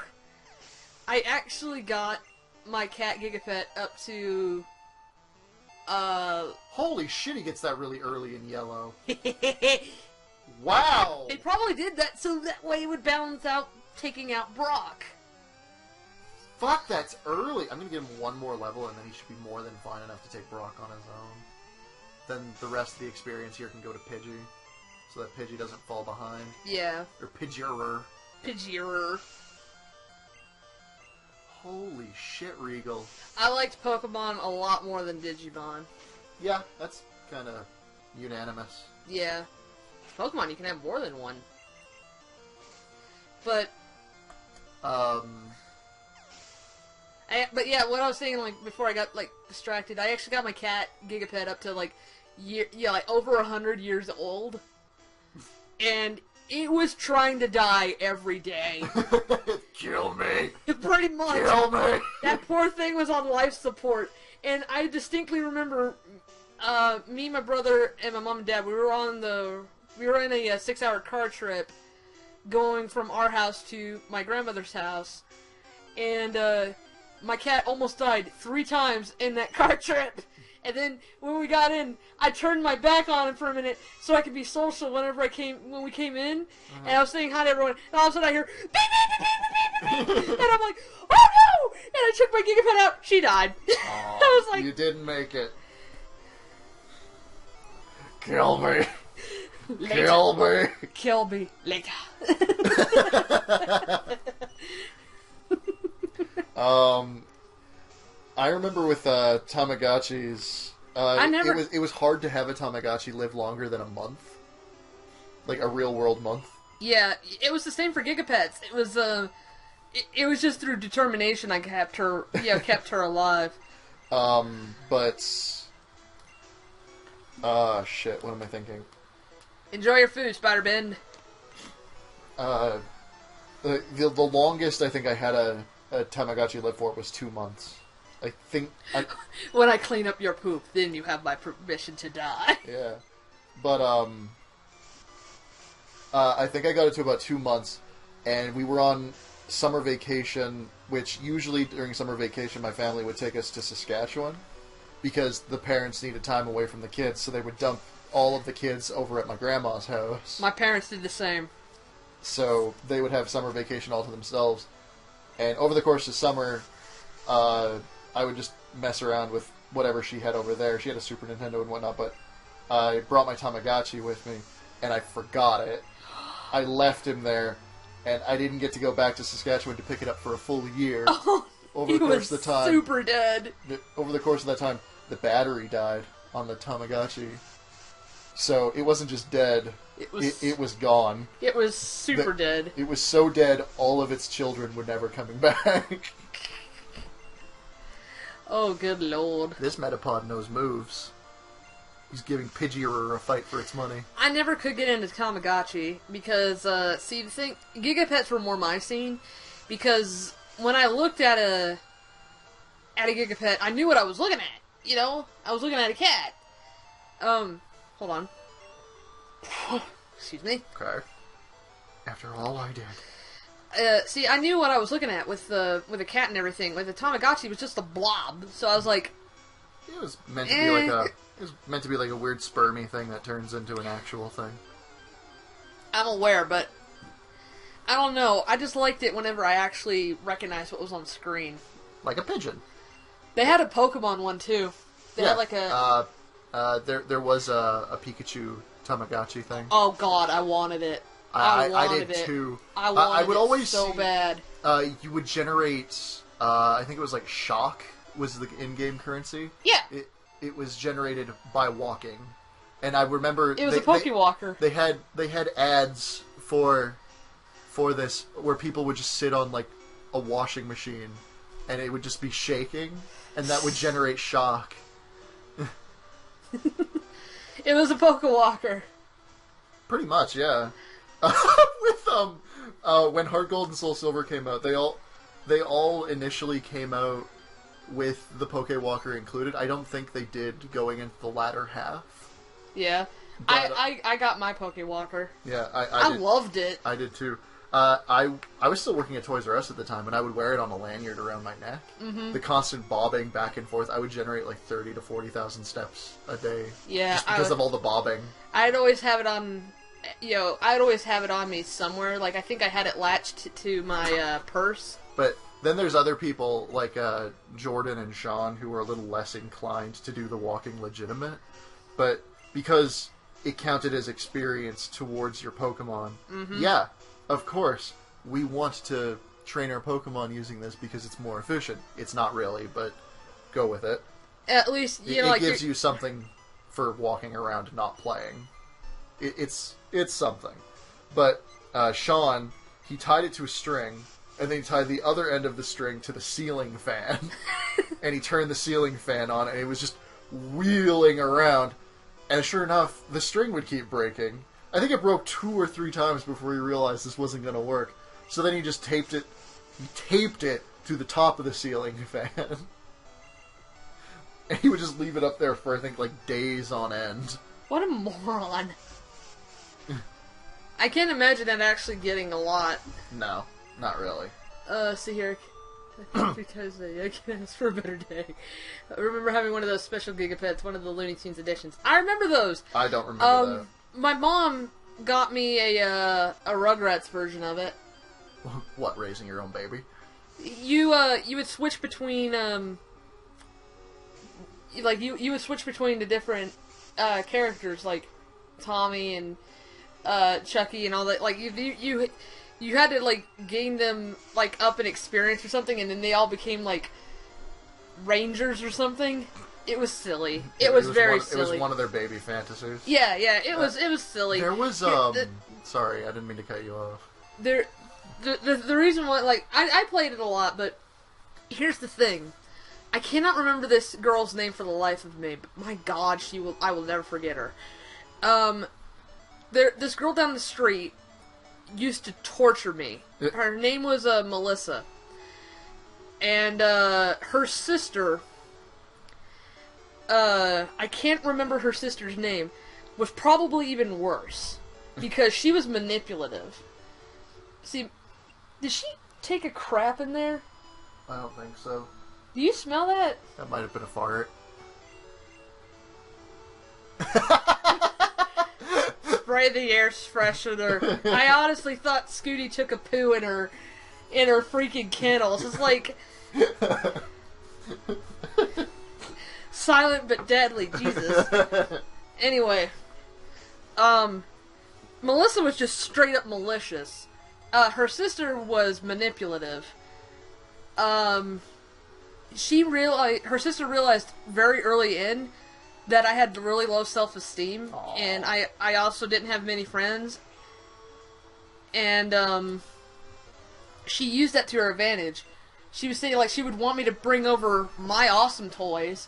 I actually got my cat Gigapet up to, Holy shit, he gets that really early in yellow. Wow! They probably did that so that way it would balance out taking out Brock. Fuck, that's early! I'm gonna give him one more level and then he should be more than fine enough to take Brock on his own. Then the rest of the experience here can go to Pidgey. So that Pidgey doesn't fall behind. Yeah. Or Pidgeorer. Pidgeorer. Holy shit, Regal. I liked Pokemon a lot more than Digimon. Yeah, that's kind of unanimous. Yeah. Pokemon, you can have more than one. But... But yeah, what I was saying, like, before I got, distracted, I actually got my cat Gigapet up to, over 100 years old. And it was trying to die every day. Kill me! Pretty much. Kill me! That poor thing was on life support. And I distinctly remember, me, my brother, and my mom and dad, we were in a 6-hour car trip going from our house to my grandmother's house, and my cat almost died 3 times in that car trip. And then when we got in, I turned my back on him for a minute so I could be social when we came in, and I was saying hi to everyone, and all of a sudden I hear beep, beep, beep, beep, beep, beep, and I'm like, oh no! And I took my gigapet out. She died. I was like, you didn't make it. Kill me. later. Kill me. Kill me later. I remember with Tamagotchis, it was hard to have a Tamagotchi live longer than a month, like a real world month. Yeah, it was the same for Gigapets. It was just through determination I kept her alive. Shit, what am I thinking? Enjoy your food, Spider-Ben. The longest I think I had a Tamagotchi live for was 2 months. I think when I clean up your poop, then you have my permission to die. Yeah, but I think I got it to about 2 months, and we were on summer vacation, which usually during summer vacation my family would take us to Saskatchewan because the parents needed time away from the kids, so they would dump all of the kids over at my grandma's house. My parents did the same. So they would have summer vacation all to themselves, and over the course of summer, I would just mess around with whatever she had over there. She had a Super Nintendo and whatnot, but I brought my Tamagotchi with me, and I forgot it. I left him there, and I didn't get to go back to Saskatchewan to pick it up for a full year. Oh, over the course of the time, super dead. Over the course of that time, the battery died on the Tamagotchi. So it wasn't just dead, it was gone. It was super dead. It was so dead, all of its children were never coming back. Oh, good lord. This Metapod knows moves. He's giving Pidgeotto a fight for its money. I never could get into Tamagotchi because, see, the thing, Gigapets were more my scene, because when I looked at a Gigapet, I knew what I was looking at, you know? I was looking at a cat. Hold on. Excuse me. Okay. After all I did. See, I knew what I was looking at with the cat and everything. With the Tamagotchi, it was just a blob. So I was like, it was meant to be like a. It was meant to be like a weird spermy thing that turns into an actual thing. I'm aware, but I don't know. I just liked it whenever I actually recognized what was on screen. Like a pigeon. They had a Pokemon one too. They had like a. There was a Pikachu Tamagotchi thing. Oh God, I wanted it. I did too. I wanted I would always so see, bad. You would generate. I think it was like shock was the in-game currency. Yeah. It was generated by walking, and I remember it was a Pokewalker. They had ads for this where people would just sit on like a washing machine, and it would just be shaking, and that would generate shock. It was a Pokewalker. Pretty much, yeah. With when Heart Gold and Soul Silver came out, they all initially came out with the Pokewalker included. I don't think they did going into the latter half. Yeah, but, I got my Pokewalker. Yeah, I loved it. I did too. I was still working at Toys R Us at the time, and I would wear it on a lanyard around my neck. Mm-hmm. The constant bobbing back and forth, I would generate like 30 to 40,000 steps a day. Yeah, just because of all the bobbing. I'd always have it on. I'd always have it on me somewhere. Like I think I had it latched to my purse. But then there's other people like Jordan and Sean who are a little less inclined to do the walking legitimate, but because it counted as experience towards your Pokemon. Mm-hmm. Yeah, of course, we want to train our Pokemon using this because it's more efficient. It's not really, but go with it. At least, it gives you something for walking around not playing. It's something. But Sean, he tied it to a string, and then he tied the other end of the string to the ceiling fan. And he turned the ceiling fan on, and it was just wheeling around. And sure enough, the string would keep breaking. I think it broke 2 or 3 times before he realized this wasn't going to work. So then he just taped it. He taped it to the top of the ceiling fan. And he would just leave it up there for, I think, like days on end. What a moron. I can't imagine that actually getting a lot. No, not really. See here. I think because I can ask for a better day. I remember having one of those special Gigapets, one of the Looney Tunes editions. I remember those. I don't remember that. My mom got me a Rugrats version of it. What, raising your own baby? You would switch between you would switch between the different characters like Tommy and Chucky and all that. Like you had to like gain them like up in experience or something, and then they all became like rangers or something. It was silly. It was very silly. It was one of their baby fantasies. Yeah, it was silly. There was sorry, I didn't mean to cut you off. The reason why, like, I played it a lot, but here's the thing. I cannot remember this girl's name for the life of me, but my God, I will never forget her. This girl down the street used to torture me. Her name was Melissa. And her sister, I can't remember her sister's name, was probably even worse. Because she was manipulative. See, did she take a crap in there? I don't think so. Do you smell that? That might have been a fart. Spray the air freshener. I honestly thought Scooty took a poo in her freaking kennels. It's like silent but deadly. Jesus. Anyway, Melissa was just straight up malicious. Her sister was manipulative. Her sister realized very early in that I had really low self-esteem, and I also didn't have many friends. And she used that to her advantage. She was saying like she would want me to bring over my awesome toys,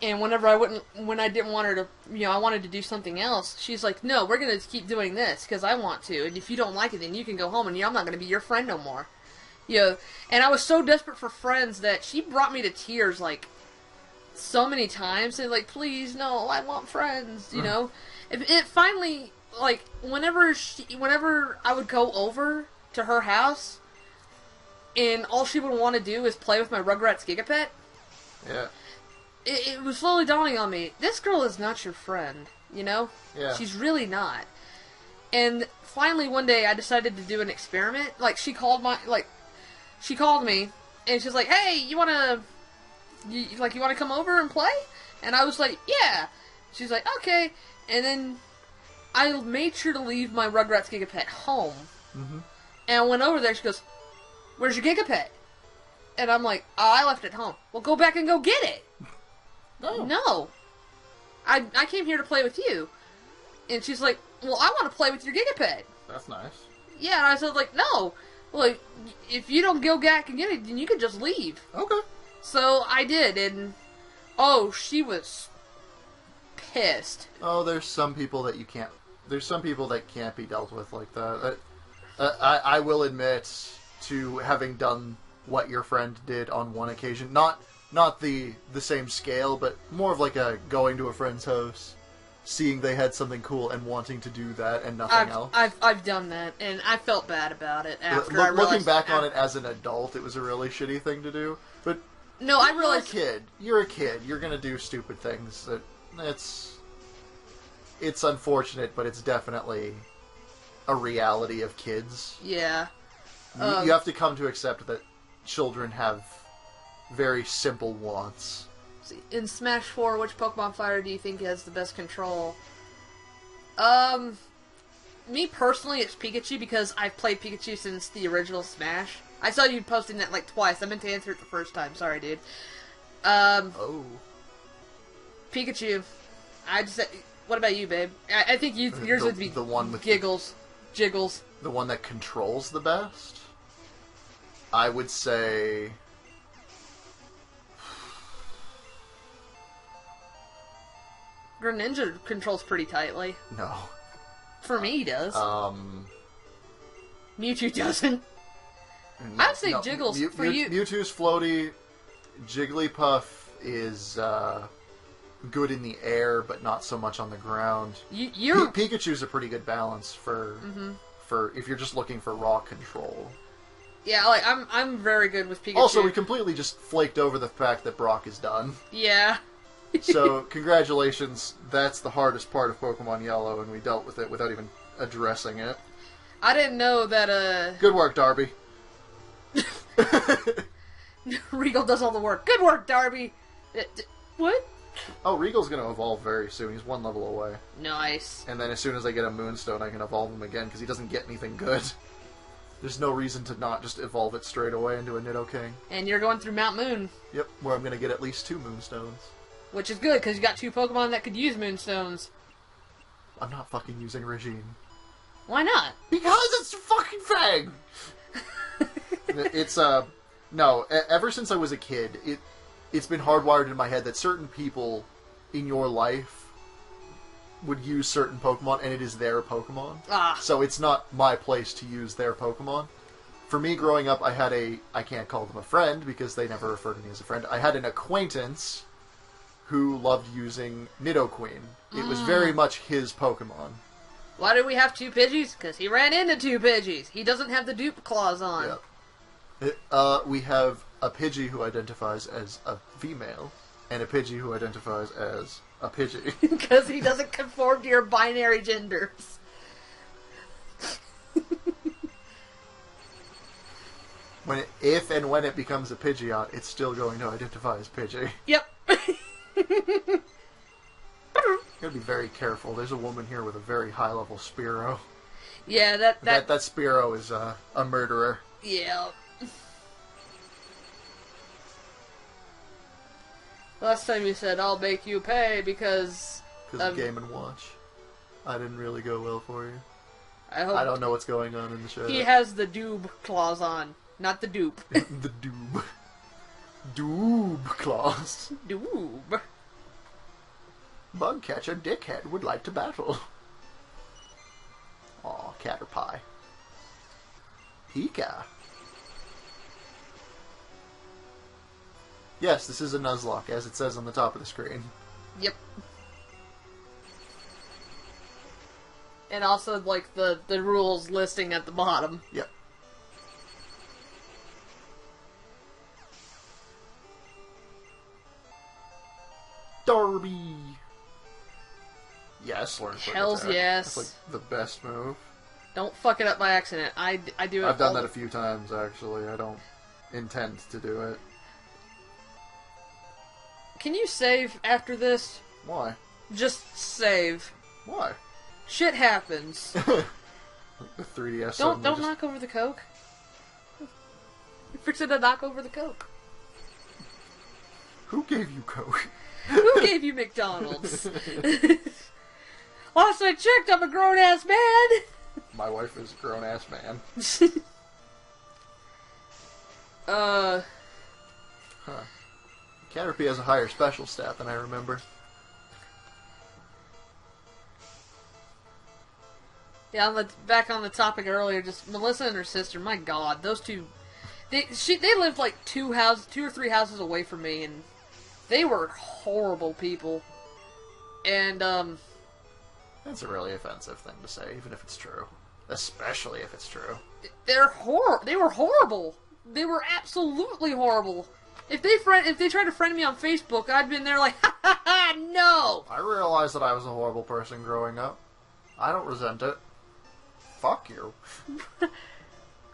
and when I didn't want her to, I wanted to do something else, she's like, no, we're going to keep doing this, because I want to, and if you don't like it, then you can go home, and I'm not going to be your friend no more. And I was so desperate for friends that she brought me to tears, like, so many times, and like, please, no, I want friends, It finally, like, whenever I would go over to her house, and all she would want to do is play with my Rugrats Gigapet. Yeah. It was slowly dawning on me, this girl is not your friend, Yeah. She's really not. And finally one day I decided to do an experiment. Like, she called me, and she's like, hey, you wanna come over and play? And I was like, yeah. She's like, okay. And then I made sure to leave my Rugrats Gigapet home. Mm-hmm. And I went over there, she goes, where's your Gigapet? And I'm like, I left it home. Well, go back and go get it. No. I came here to play with you. And she's like, well, I want to play with your Gigapet. That's nice. Yeah, and I said, like, no. Well, if you don't go back and get it, then you can just leave. Okay. So I did, and she was pissed. Oh, there's some people that can't be dealt with like that. I will admit to having done what your friend did on one occasion. Not the same scale, but more of like a going to a friend's house, seeing they had something cool and wanting to do that and nothing else. I've done that, and I felt bad about it after I realized. Looking back on it as an adult, it was a really shitty thing to do. But no, I realized you're a kid. You're gonna do stupid things. It's unfortunate, but it's definitely a reality of kids. Yeah. You have to come to accept that children have very simple wants. In Smash 4, which Pokemon fighter do you think has the best control? Me personally, it's Pikachu, because I've played Pikachu since the original Smash. I saw you posting that like twice. I meant to answer it the first time. Sorry, dude. Pikachu. What about you, babe? I think yours would be the one with Jiggles. The one that controls the best? I would say... Greninja controls pretty tightly. No. For me, he does. Mewtwo doesn't. No, I'd say Jiggles for you. Mewtwo's floaty. Jigglypuff is good in the air, but not so much on the ground. Pikachu's a pretty good balance for if you're just looking for raw control. Yeah, like I'm very good with Pikachu. Also, we completely just flaked over the fact that Brock is done. Yeah. So, congratulations. That's the hardest part of Pokemon Yellow, and we dealt with it without even addressing it. I didn't know that, Good work, Darby. Regal does all the work. Good work, Darby! What? Oh, Regal's going to evolve very soon. He's one level away. Nice. And then as soon as I get a Moonstone, I can evolve him again, because he doesn't get anything good. There's no reason to not just evolve it straight away into a Nidoking. And you're going through Mount Moon. Yep, where I'm going to get at least 2 Moonstones. Which is good, because you got 2 Pokemon that could use Moonstones. I'm not fucking using Regine. Why not? Because it's a fucking thing! It's, no, ever since I was a kid, it's been hardwired in my head that certain people in your life would use certain Pokemon, and it is their Pokemon. So it's not my place to use their Pokemon. For me, growing up, I had I can't call them a friend, because they never referred to me as a friend. I had an acquaintance who loved using Nidoqueen. It was very much his Pokemon. Why do we have 2 Pidgeys? Because he ran into 2 Pidgeys. He doesn't have the dupe claws on. Yep. We have a Pidgey who identifies as a female, and a Pidgey who identifies as a Pidgey. Because he doesn't conform to your binary genders. If and when it becomes a Pidgeot, it's still going to identify as Pidgey. Yep. Gotta be very careful. There's a woman here with a very high-level Spearow. Yeah, that Spearow is a murderer. Yeah. Last time you said, I'll make you pay because of Game & Watch. I didn't really go well for you. I don't know what's going on in the show. He has the doob claws on, not the dupe. The doob. Doob claws. Doob. Bugcatcher Dickhead would like to battle. Aw, Caterpie. Pika. Yes, this is a Nuzlocke, as it says on the top of the screen. Yep. And also, like, the rules listing at the bottom. Yep. Darby! Yes, learn quick Hells attack. yes. That's like the best move. Don't fuck it up by accident. I do it. I've done that a few times, actually. I don't intend to do it. Can you save after this? Why? Just save. Why? Shit happens. The 3DS. Don't knock over the Coke. You're fixing to knock over the Coke. Who gave you Coke? Who gave you McDonald's? Last I checked, I'm a grown-ass man. My wife is a grown-ass man. Huh. Caterpie has a higher special stat than I remember. Yeah, back on the topic earlier, just Melissa and her sister, my god, those two... They lived like 2 or 3 houses away from me, and they were horrible people. And, That's a really offensive thing to say, even if it's true. Especially if it's true. They were horrible. They were absolutely horrible. If they tried to friend me on Facebook, I'd been there like, ha ha ha, no! I realized that I was a horrible person growing up. I don't resent it. Fuck you.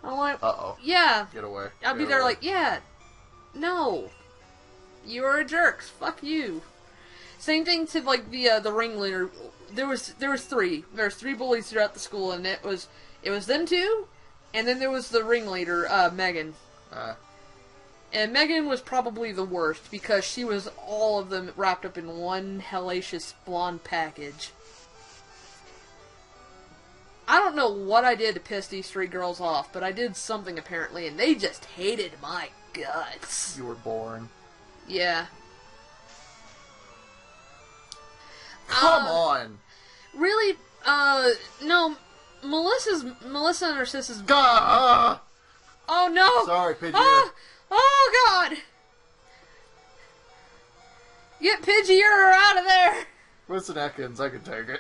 I'm like, uh-oh. Yeah. Get away. I'd be there like, yeah, no. You are a jerk. Fuck you. Same thing to like the ringleader. There was 3. There's 3 bullies throughout the school, and it was them 2, and then there was the ringleader, Megan. And Megan was probably the worst because she was all of them wrapped up in one hellacious blonde package. I don't know what I did to piss these 3 girls off, but I did something apparently, and they just hated my guts. You were born. Yeah. Come on! Really? No. Melissa and her sisters... Gah! Oh no! Sorry, Pidgey. Oh God! Get Pidgey or out of there! With an Ekans, I could take it.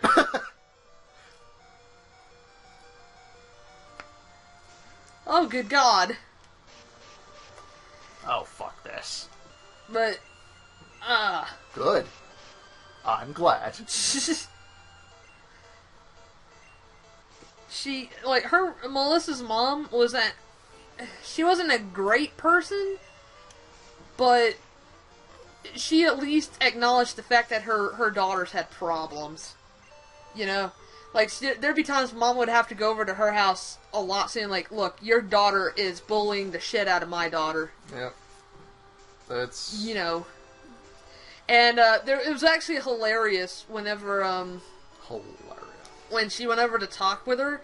Oh, good God. Oh, fuck this. But, Good. I'm glad. Melissa's mom she wasn't a great person, but she at least acknowledged the fact that her daughters had problems. You know? Like, there'd be times Mom would have to go over to her house a lot saying, like, look, your daughter is bullying the shit out of my daughter. Yep. That's... You know. And, it was actually hilarious whenever, hilarious. when she went over to talk with her.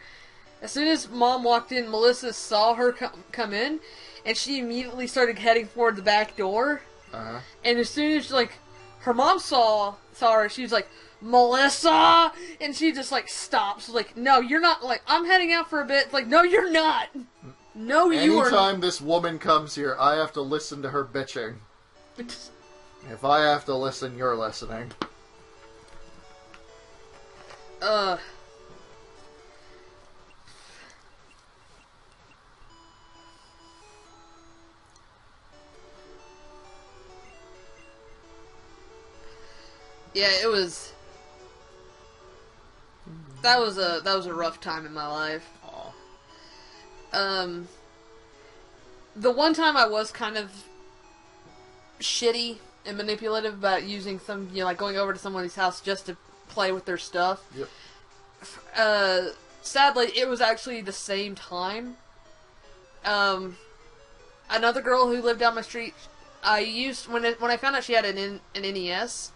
As soon as Mom walked in, Melissa saw her come in, and she immediately started heading toward the back door. Uh-huh. And as soon as, like, her mom saw her, she was like, Melissa! And she just, like, stops. Like, no, you're not, like, I'm heading out for a bit. Like, no, you're not! No, you are not. Anytime this woman comes here, I have to listen to her bitching. If I have to listen, you're listening. Yeah, it was... That was a rough time in my life. Aw. The one time I was kind of shitty and manipulative about using like going over to somebody's house just to play with their stuff. Yep. Sadly, it was actually the same time. Another girl who lived down my street, when I found out she had an NES,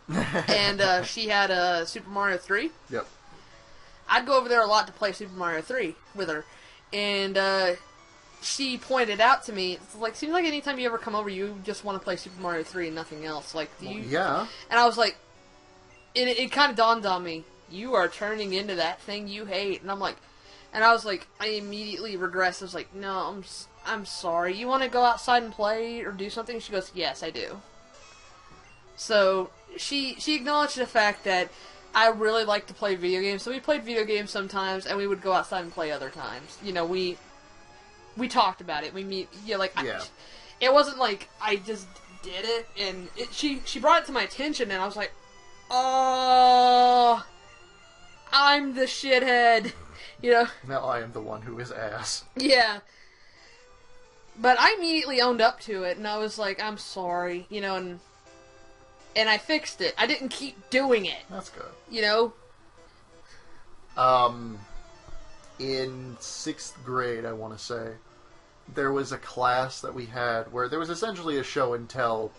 and she had a Super Mario 3. Yep. I'd go over there a lot to play Super Mario 3 with her, and she pointed out to me, it's like, seems like anytime you ever come over, you just want to play Super Mario 3 and nothing else. Like, do you? Well, yeah. And I was like, it kind of dawned on me, you are turning into that thing you hate. And I'm like, and I was like, I immediately regressed. I was like, no, I'm sorry. You want to go outside and play or do something? She goes, yes, I do. So she acknowledged the fact that I really like to play video games. So we played video games sometimes, and we would go outside and play other times. You know, we talked about it. We meet, it wasn't like I just did it, and she brought it to my attention, and I was like, oh, I'm the shithead, you know. Now I am the one who is ass. Yeah. But I immediately owned up to it, and I was like, I'm sorry, you know, and I fixed it. I didn't keep doing it. That's good. You know? In 6th grade, I want to say, there was a class that we had where there was essentially a show and tell,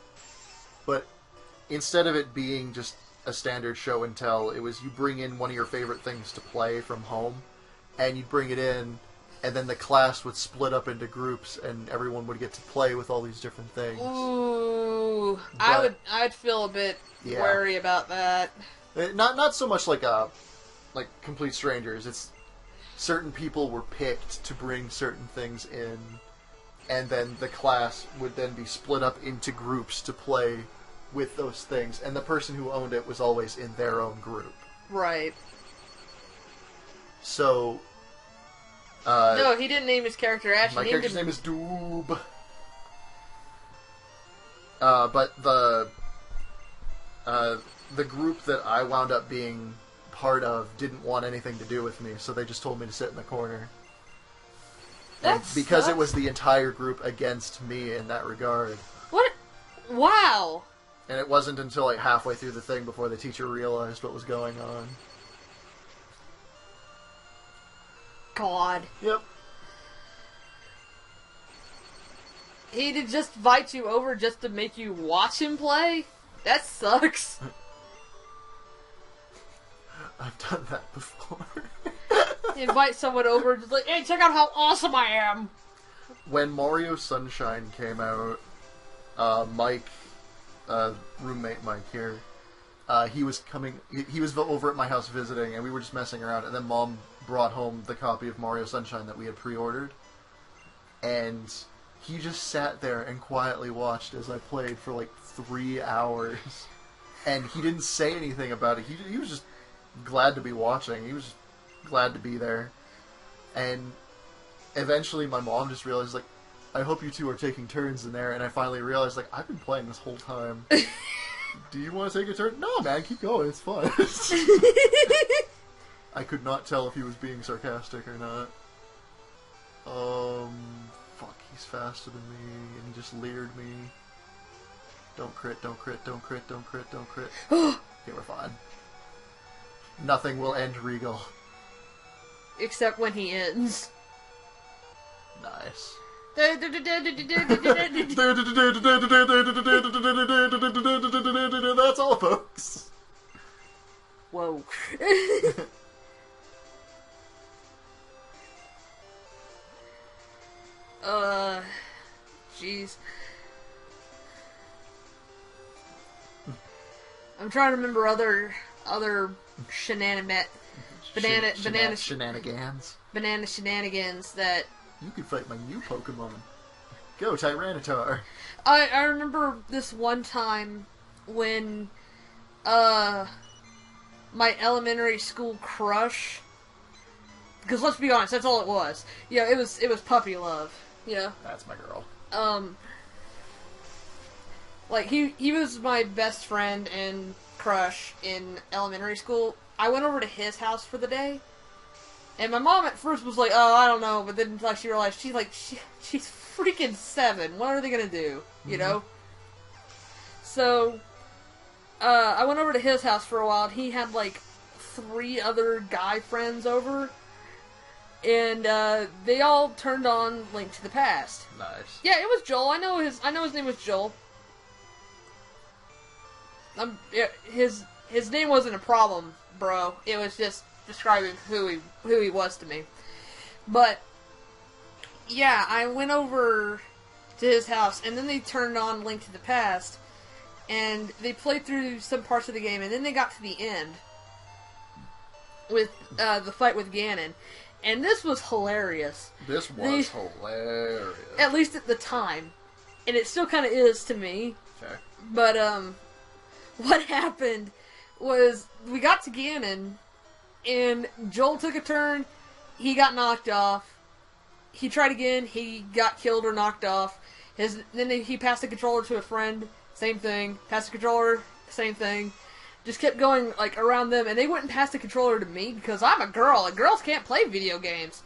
but instead of it being just a standard show and tell, it was you bring in one of your favorite things to play from home, and you'd bring it in, and then the class would split up into groups, and everyone would get to play with all these different things. Ooh, But, I'd feel a bit wary about that. Not so much like complete strangers. It's certain people were picked to bring certain things in, and then the class would then be split up into groups to play with those things, and the person who owned it was always in their own group. Right. So... no, he didn't name his character Ash. My character's name is DOOOB. But the group that I wound up being part of didn't want anything to do with me, so they just told me to sit in the corner. Because it was the entire group against me in that regard. What? Wow. And it wasn't until like halfway through the thing before the teacher realized what was going on. God. Yep. He did just invite you over just to make you watch him play? That sucks. I've done that before. Invite someone over, just like, hey, check out how awesome I am! When Mario Sunshine came out, Mike, roommate Mike here, he was over at my house visiting, and we were just messing around, and then Mom brought home the copy of Mario Sunshine that we had pre-ordered, and he just sat there and quietly watched as I played for like 3 hours. And he didn't say anything about it. He was just glad to be watching. He was just glad to be there. And eventually my mom just realized, like, I hope you two are taking turns in there. And I finally realized, like, I've been playing this whole time. Do you want to take a turn? No, man, keep going. It's fun. I could not tell if he was being sarcastic or not. Fuck, he's faster than me, and he just leered me. Don't crit, don't crit, don't crit, don't crit, don't crit. Okay, we're fine. Nothing will end Regal. Except when he ends. Nice. That's all, folks. Whoa. Jeez. I'm trying to remember other shenanigans. Banana shenanigans that... You could fight my new Pokemon. Go, Tyranitar. I remember this one time when, my elementary school crush... Because let's be honest, that's all it was. Yeah, it was puppy love. Yeah. That's my girl. Like, he was my best friend and crush in elementary school. I went over to his house for the day, and my mom at first was like, oh, I don't know, but then like she realized, she's freaking 7. What are they gonna do? You know? So, I went over to his house for a while, and he had like 3 other guy friends over, and they all turned on Link to the Past. Nice. Yeah, it was Joel. I know his name was Joel. Yeah, his name wasn't a problem, bro. It was just describing who he was to me. But yeah, I went over to his house, and then they turned on Link to the Past, and they played through some parts of the game, and then they got to the end with the fight with Ganon, and this was hilarious. This was hilarious. At least at the time, and it still kind of is to me. Fair. But what happened was we got to Ganon, and Joel took a turn. He got knocked off. He tried again. He got killed or knocked off. Then he passed the controller to a friend. Same thing. Passed the controller. Same thing. Just kept going like around them, and they wouldn't pass the controller to me because I'm a girl, and girls can't play video games.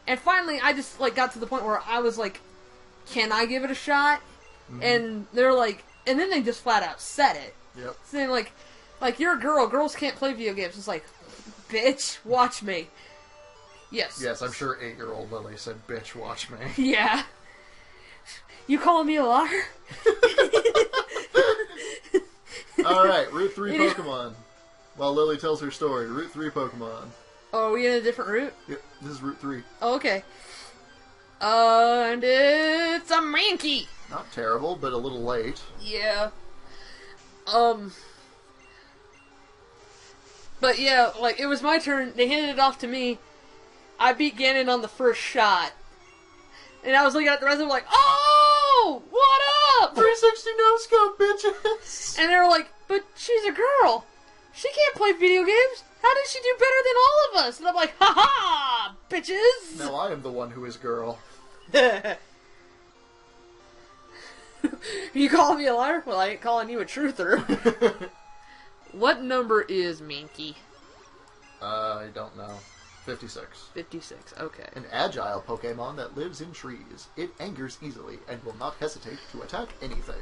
And finally, I just like got to the point where I was like, "Can I give it a shot?" Mm-hmm. And they're like, and then they just flat out said it. Yep. So they're like you're a girl. Girls can't play video games. It's like, bitch, watch me. Yes. Yes, I'm sure 8-year-old Lily said, "Bitch, watch me." Yeah. You calling me a liar? Alright, Route 3 Pokemon. While Lily tells her story, Route 3 Pokemon. Oh, are we in a different route? Yep, this is Route 3. Oh, okay. And it's a Mankey. Not terrible, but a little late. Yeah. But yeah, like, it was my turn. They handed it off to me. I beat Ganon on the first shot. And I was looking at the rest of them like, oh! What up? 360 no-scope, bitches! And they were like, but she's a girl. She can't play video games. How did she do better than all of us? And I'm like, ha-ha! Bitches! Now I am the one who is girl. You calling me a liar? Well, I ain't calling you a truther. What number is Mankey? I don't know. 56. 56, okay. An agile Pokemon that lives in trees. It angers easily and will not hesitate to attack anything.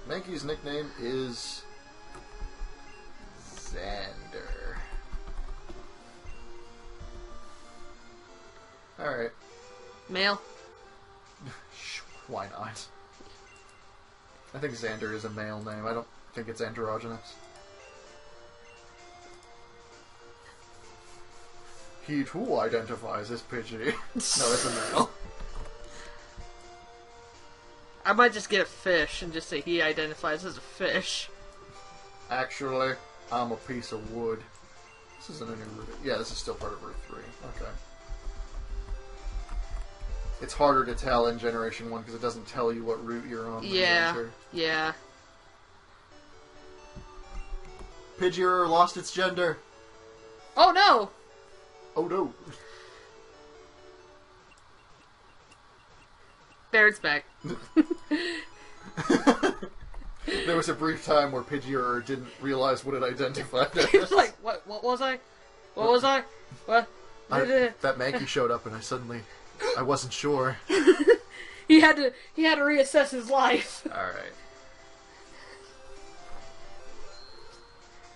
Mankey's nickname is Xander. Alright. Male? Why not? I think Xander is a male name. I don't think it's androgynous. He too identifies as Pidgey. No, it's a male. I might just get a fish and just say he identifies as a fish. Actually, I'm a piece of wood. This isn't a new route. Yeah, this is still part of Route 3. Okay. It's harder to tell in Generation 1 because it doesn't tell you what route you're on. Yeah. Yeah. Pidgeotto lost its gender. Oh no! Oh no. There, it's back. There was a brief time where Pidgeotto didn't realize what it identified as. He was like, what was I? What was I? What? That Mankey showed up and I wasn't sure. He had to reassess his life. Alright.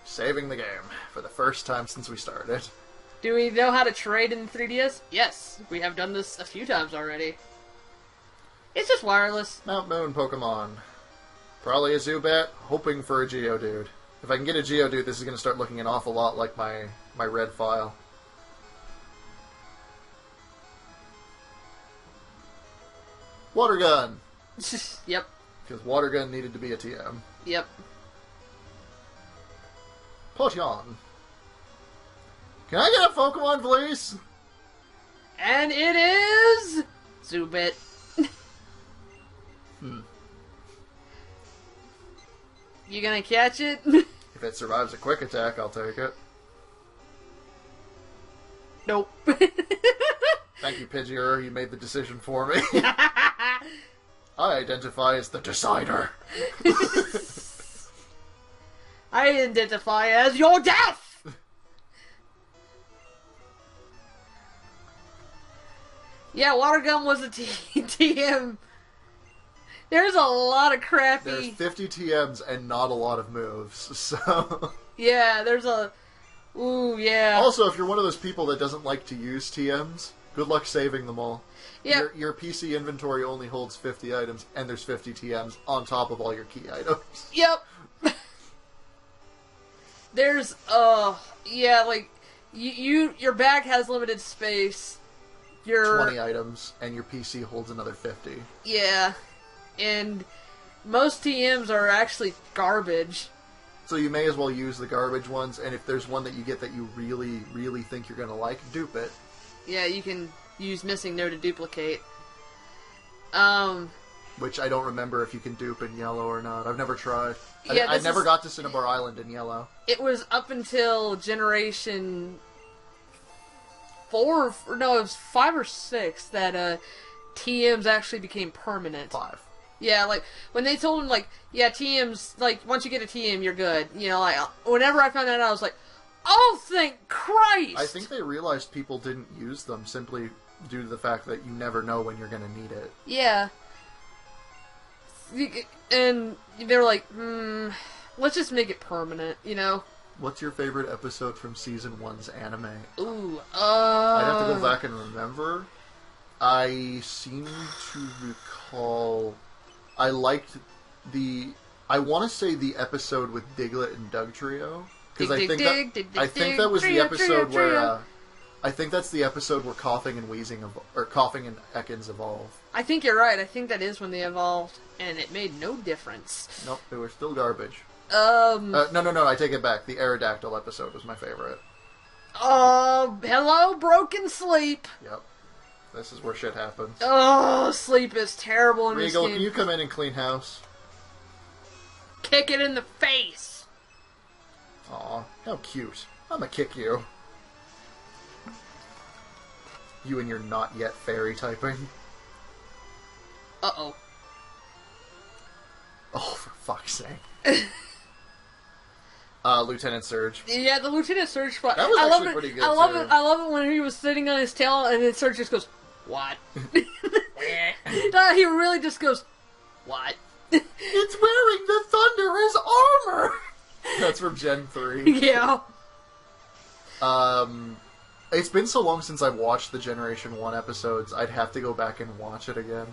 Saving the game for the first time since we started. Do we know how to trade in 3DS? Yes, we have done this a few times already. It's just wireless. Mount Moon Pokemon. Probably a Zubat, hoping for a Geodude. If I can get a Geodude, this is going to start looking an awful lot like my red file. Water Gun! Yep. Because Water Gun needed to be a TM. Yep. Potion. Can I get a Pokemon, please? And it is... Zubat. You gonna catch it? If it survives a quick attack, I'll take it. Nope. Thank you, Pidgeotto. You made the decision for me. I identify as the Decider. I identify as your death! Yeah, Water Gun was a TM. There's a lot of crappy... There's 50 TMs and not a lot of moves, so... Yeah, there's a... Ooh, yeah. Also, if you're one of those people that doesn't like to use TMs, good luck saving them all. Yeah. Your PC inventory only holds 50 items, and there's 50 TMs on top of all your key items. Yep. There's, yeah, like, your bag has limited space. 20 items, and your PC holds another 50. Yeah. And most TMs are actually garbage. So you may as well use the garbage ones, and if there's one that you get that you really, really think you're going to like, dupe it. Yeah, you can use Missing No to duplicate. Which I don't remember if you can dupe in yellow or not. I've never tried. Yeah, I never got to Cinnabar Island in yellow. It was up until Generation 4, no, it was 5 or 6 that TMs actually became permanent. 5. Yeah, like, when they told him, like, yeah, TMs, like, once you get a TM, you're good. You know, like, whenever I found that out, I was like, oh, thank Christ! I think they realized people didn't use them simply due to the fact that you never know when you're going to need it. Yeah. And they were like, let's just make it permanent, you know? What's your favorite episode from Season 1's anime? Ooh, I'd have to go back and remember. I seem to recall... I liked I want to say the episode with Diglett and Dugtrio. Because I think that was the episode where... I think that's the episode where Coughing and Wheezing... or Coughing and Ekans evolve. I think you're right. I think that is when they evolved. And it made no difference. Nope, they were still garbage. No, I take it back. The Aerodactyl episode was my favorite. Hello, Broken Sleep. Yep. This is where shit happens. Oh, Sleep is terrible in this game. Regal, can you come in and clean house? Kick it in the face. Aw, how cute. I'm gonna kick you. You and your not yet fairy typing. Uh-oh. Oh, for fuck's sake. Lieutenant Surge. Yeah, the Lieutenant Surge fight. That was actually pretty good, I love it when he was sitting on his tail and then Surge just goes, what? No, he really just goes, what? It's wearing the Thunderous armor! That's from Gen 3. Yeah. It's been so long since I've watched the Generation 1 episodes, I'd have to go back and watch it again.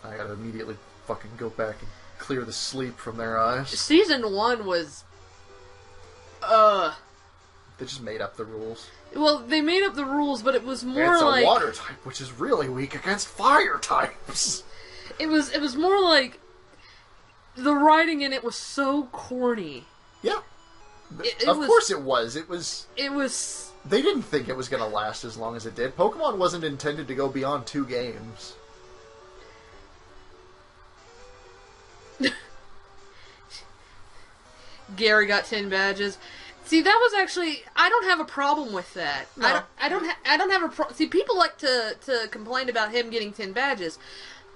I gotta immediately fucking go back and clear the sleep from their eyes. Season 1 was... They just made up the rules. Well, they made up the rules, but it was more it's like... It's a water type, which is really weak against fire types. It was more like... The writing in it was so corny. Yeah. Of course it was. It was... It was... They didn't think it was going to last as long as it did. Pokemon wasn't intended to go beyond 2 games. Gary got 10 badges. See, that was actually... I don't have a problem with that. No. I don't have a problem... See, people like to complain about him getting 10 badges,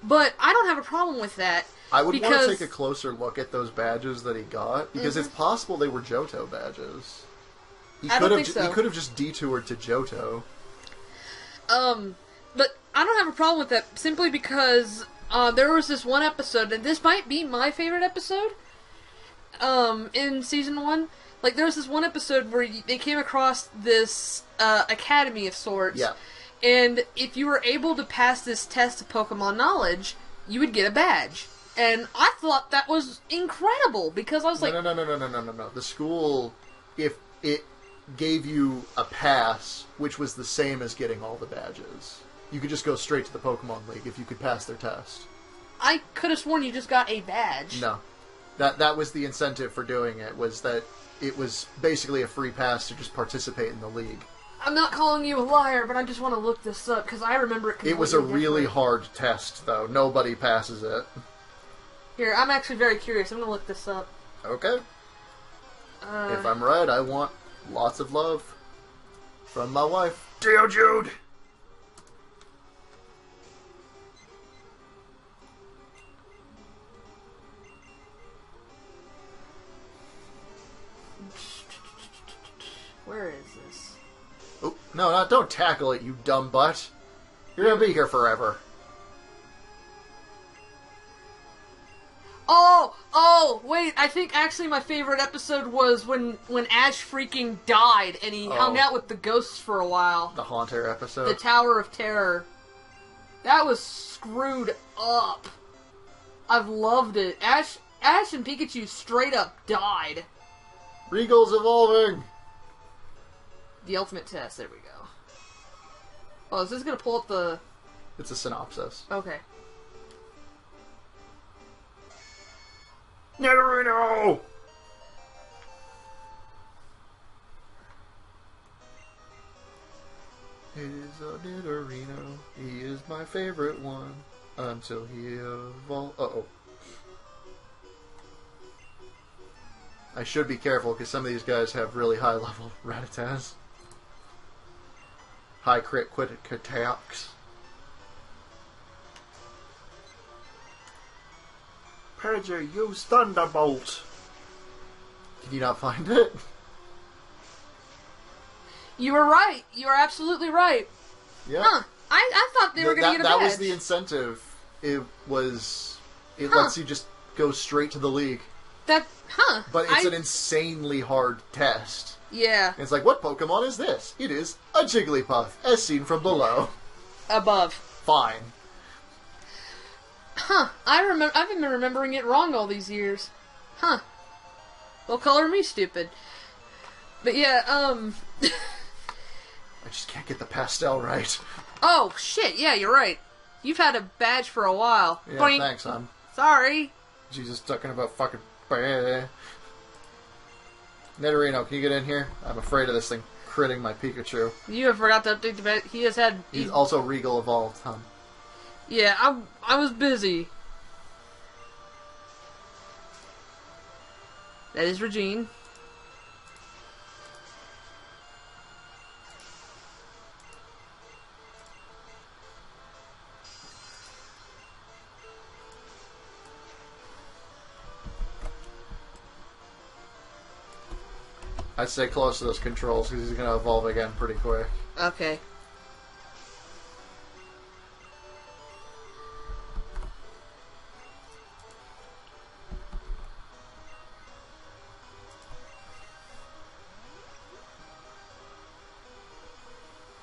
but I don't have a problem with that. I would want to take a closer look at those badges that he got, because it's possible they were Johto badges. He I don't think so. He could have just detoured to Johto. But I don't have a problem with that, simply because there was this one episode, and this might be my favorite episode, in Season 1. Like, there was this one episode where they came across this academy of sorts, Yeah. and if you were able to pass this test of Pokemon knowledge, you would get a badge. And I thought that was incredible, because I was like... No. The school, if it gave you a pass, which was the same as getting all the badges, you could just go straight to the Pokemon League if you could pass their test. I could have sworn you just got a badge. No. That was the incentive for doing it, was that it was basically a free pass to just participate in the league. I'm not calling you a liar, but I just want to look this up, because I remember it completely It was a really different. hard test, though. Nobody passes it. Here, I'm actually very curious. I'm going to look this up. Okay. If I'm right, I want lots of love from my wife. Dear Jude! Where is this? Oh, no, don't tackle it, you dumb butt. You're gonna be here forever. Oh, wait, I think actually my favorite episode was when Ash freaking died and he hung out with the ghosts for a while. The Haunter episode. The Tower of Terror. That was screwed up. I've loved it. Ash and Pikachu straight up died. Regal's evolving! The ultimate test, there we go. Oh, is this gonna pull up the... It's a synopsis. Okay. Nidorino! It is a Nidorino. He is my favorite one. Until he evolves. Uh-oh. I should be careful, because some of these guys have really high level Rattatas. High crit attacks. Pidgey, use Thunderbolt! Can you not find it? You were right. You are absolutely right. Yeah. Huh. I thought they were going to get a badge. That was the incentive. It lets you just go straight to the league. But it's an insanely hard test. Yeah. And it's like, what Pokemon is this? It is a Jigglypuff, as seen from below. Above. Fine. Huh. I've been remembering it wrong all these years. Huh. Well, color me stupid. But yeah, I just can't get the pastel right. Oh, shit, yeah, you're right. You've had a badge for a while. Yeah, Boink. thanks, hon. Sorry. Jesus, talking about fucking... Nidorino, can you get in here? I'm afraid of this thing critting my Pikachu. You have forgot to update the badge. He has had... He's also Regal evolved, huh? Yeah, I was busy. That is Regine. I'd stay close to those controls because he's going to evolve again pretty quick. Okay.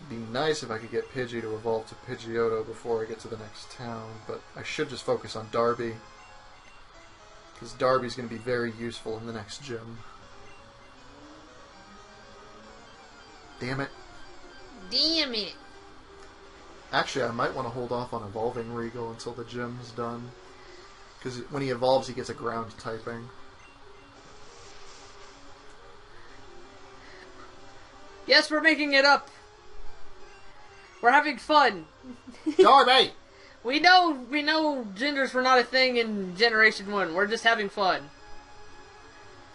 It'd be nice if I could get Pidgey to evolve to Pidgeotto before I get to the next town, but I should just focus on Darby. Because Darby's going to be very useful in the next gym. Damn it. Damn it. Actually, I might want to hold off on evolving Regal until the gym's done. Because when he evolves, he gets a ground typing. Yes, we're making it up. We're having fun. Darby! We know genders were not a thing in Generation 1. We're just having fun.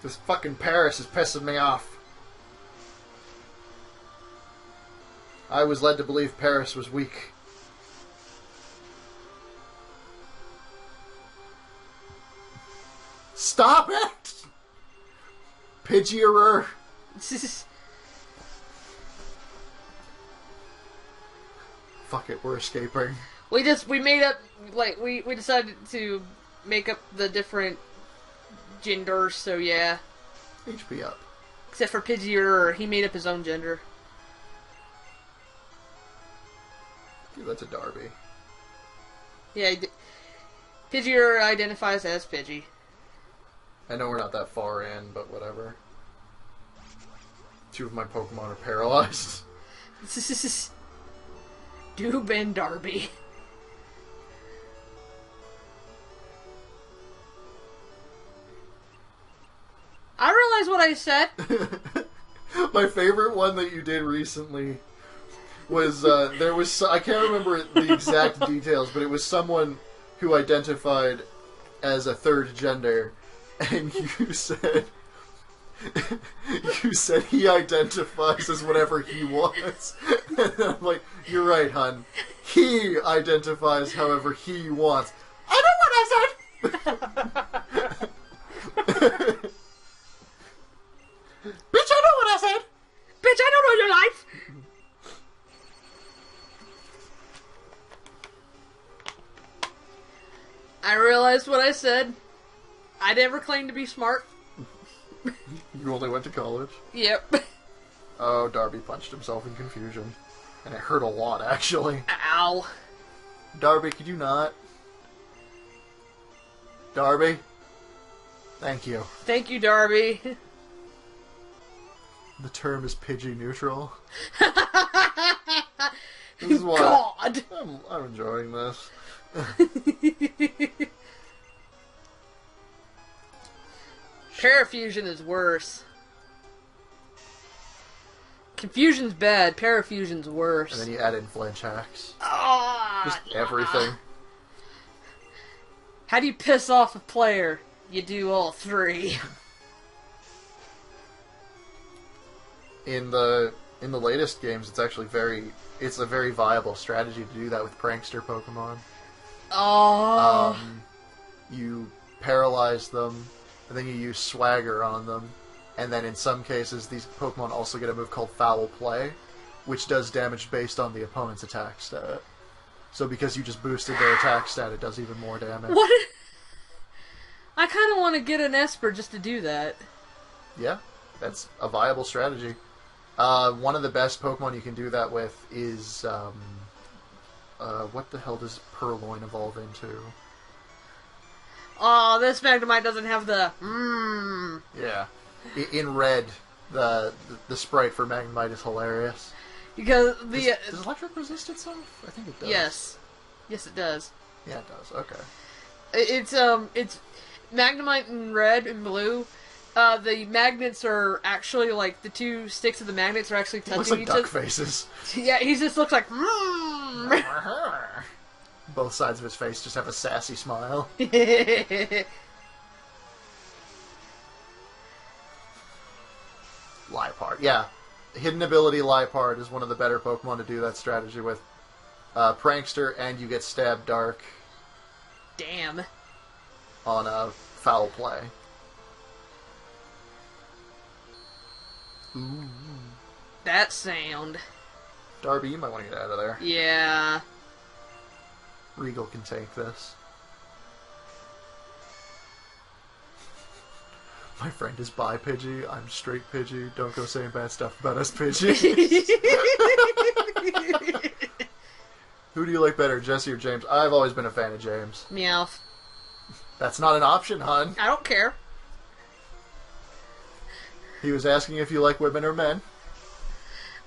This fucking Paris is pissing me off. I was led to believe Paris was weak. Stop it! Pidgeerer. Fuck it, we're escaping. We made up, like, we decided to make up the different genders, so yeah. HP up. Except for Pidgeotto, he made up his own gender. Dude, that's a Darby. Yeah, Pidgeotto identifies as Pidgey. I know we're not that far in, but whatever. 2 of my Pokemon are paralyzed. DOOOB and DARBY. I realize what I said. My favorite one that you did recently was, there was, I can't remember the exact details, but it was someone who identified as a third gender, and you said he identifies as whatever he wants. And I'm like, you're right, hun. He identifies however he wants. I know what I said! Bitch, I know what I said! Bitch, I don't know your life! I realized what I said. I never claimed to be smart. You only went to college? Yep. Oh, Darby punched himself in confusion. And it hurt a lot, actually. Ow. Darby, could you not? Darby? Thank you. Thank you, Darby. The term is Pidgey neutral. This is why God. I'm enjoying this. Parafusion is worse. Confusion's bad. Parafusion's worse. And then you add in flinch hacks. Just Everything. How do you piss off a player? You do all 3. In the latest games, it's actually it's a very viable strategy to do that with prankster Pokemon. Oh. You paralyze them, and then you use Swagger on them, and then in some cases these Pokemon also get a move called Foul Play, which does damage based on the opponent's attack stat. So because you just boosted their attack stat, it does even more damage. What? I kind of want to get an Esper just to do that. Yeah, that's a viable strategy. One of the best Pokemon you can do that with is, what the hell does Purloin evolve into? Oh, this Magnemite doesn't have the Yeah. In red, the sprite for Magnemite is hilarious. Because Does electric resist itself? I think it does. Yes. Yes, it does. Yeah, it does. Okay. It's Magnemite in red and blue. The magnets are actually, like, the 2 sticks of the magnets are actually touching Looks like each other. duck faces. Yeah, he just looks like Both sides of his face just have a sassy smile. Liepard. Yeah. Hidden ability Liepard is one of the better Pokemon to do that strategy with. Prankster, and you get Stab Dark. Damn. On a Foul Play. Ooh. That sound. Darby, you might want to get out of there. Yeah. Regal can take this. My friend is bi Pidgey. I'm straight Pidgey. Don't go saying bad stuff about us Pidgey. Who do you like better, Jesse or James? I've always been a fan of James. Meowth. That's not an option, hon. I don't care. He was asking if you like women or men.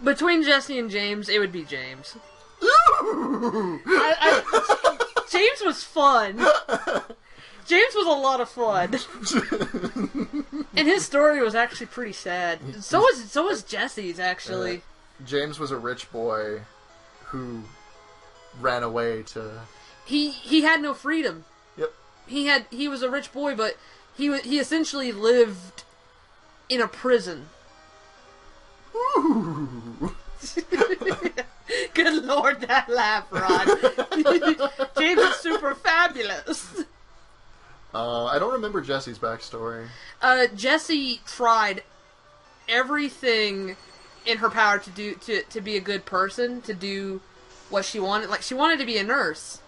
Between Jesse and James, it would be James. Ooh! James was fun. James was a lot of fun. And his story was actually pretty sad. So was Jesse's, actually. James was a rich boy who ran away to... He had no freedom. Yep. He was a rich boy, but he essentially lived in a prison. Ooh. Good Lord, that laugh, Rod. James is super fabulous. I don't remember Jesse's backstory. Jessie tried everything in her power to be a good person, to do what she wanted. Like, she wanted to be a nurse,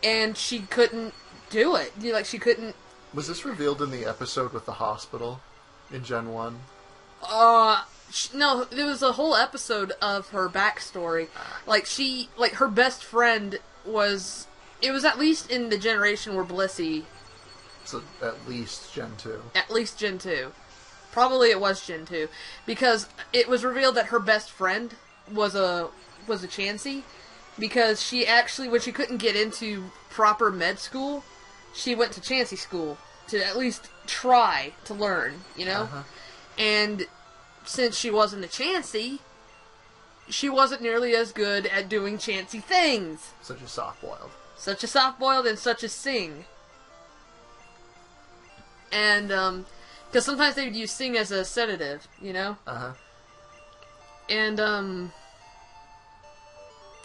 and she couldn't do it. She couldn't... Was this revealed in the episode with the hospital in Gen 1? No, there was a whole episode of her backstory. Her best friend was... It was at least in the generation where Blissey... So, at least Gen 2. At least Gen 2. Probably it was Gen 2. Because it was revealed that her best friend was a Chansey. Because she actually, when she couldn't get into proper med school, she went to Chansey school to at least try to learn, you know? Uh-huh. And since she wasn't a Chansey, she wasn't nearly as good at doing Chansey things. Such a soft-boiled. Such a soft-boiled and such a sing. And, because sometimes they would use sing as a sedative, you know? Uh-huh. And,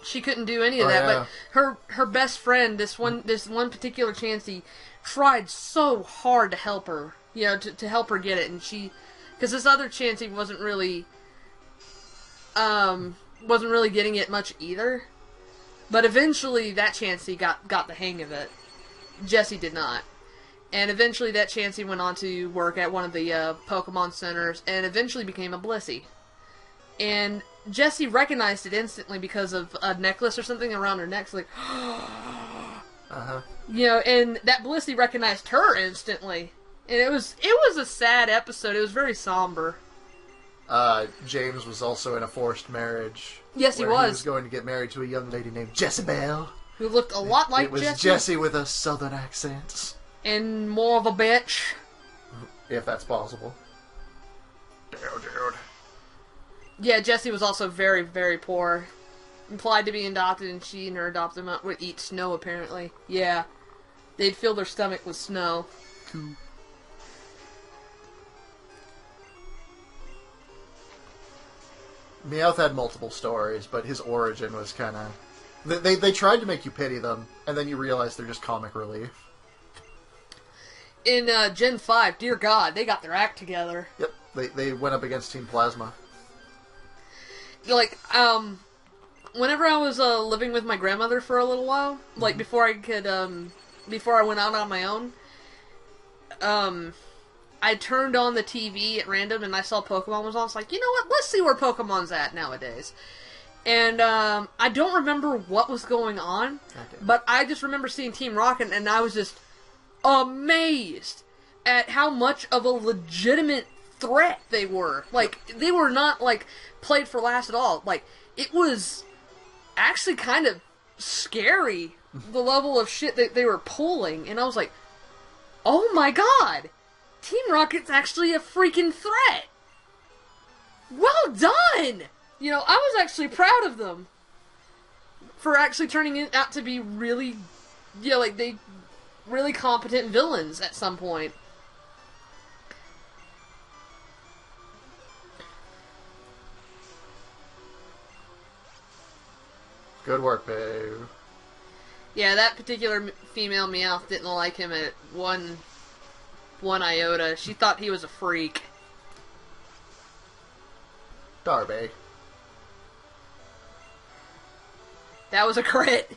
she couldn't do any of that, yeah. but her best friend, this one particular Chansey, tried so hard to help her, you know, to help her get it, and because this other Chansey wasn't really getting it much either, but eventually that Chansey got the hang of it. Jessie did not. And eventually that Chansey went on to work at one of the Pokemon centers, and eventually became a Blissey. And Jessie recognized it instantly because of a necklace or something around her neck. Like, uh-huh. You know, and that Blissey recognized her instantly. And it was a sad episode. It was very somber. James was also in a forced marriage. Yes, he was. was. He was going to get married to a young lady named Jezebel. Who looked a lot like Jessie. It was Jessie with a southern accent. And more of a bitch. If that's possible. Dude. Yeah, Jessie was also very, very poor. Implied to be adopted, and she and her adopted mom would eat snow, apparently. Yeah. They'd fill their stomach with snow. Cool. Meowth had multiple stories, but his origin was kind of... They tried to make you pity them, and then you realize they're just comic relief. In Gen 5, dear God, they got their act together. Yep, they went up against Team Plasma. Like, whenever I was living with my grandmother for a little while, like before I went out on my own, I turned on the TV at random and I saw Pokemon was on. It's like, you know what? Let's see where Pokemon's at nowadays. And I don't remember what was going on, but I just remember seeing Team Rocket, and I was just amazed at how much of a legitimate threat they were. Like, they were not, like, played for laughs at all. Like, it was actually kind of scary, the level of shit that they were pulling. And I was like, oh my God! Team Rocket's actually a freaking threat! Well done! You know, I was actually proud of them for actually turning it out to be really, yeah, like, they really competent villains at some point. Good work, babe. Yeah, that particular female Meowth didn't like him at one iota. She thought he was a freak. Darby. That was a crit.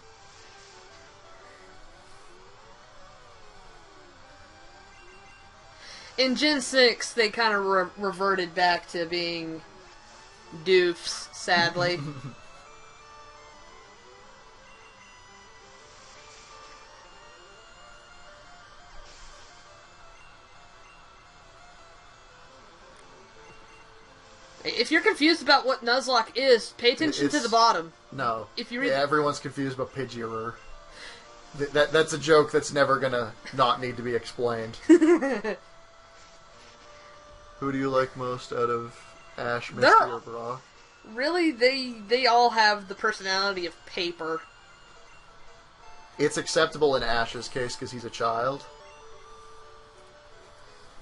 In Gen 6, they kind of reverted back to being doofs, sadly. If you're confused about what Nuzlocke is, pay attention to the bottom. No. If you read everyone's confused about Pidgeotto. That's a joke that's never gonna not need to be explained. Who do you like most out of Ash, Misty, or Brock? Really, they all have the personality of paper. It's acceptable in Ash's case because he's a child.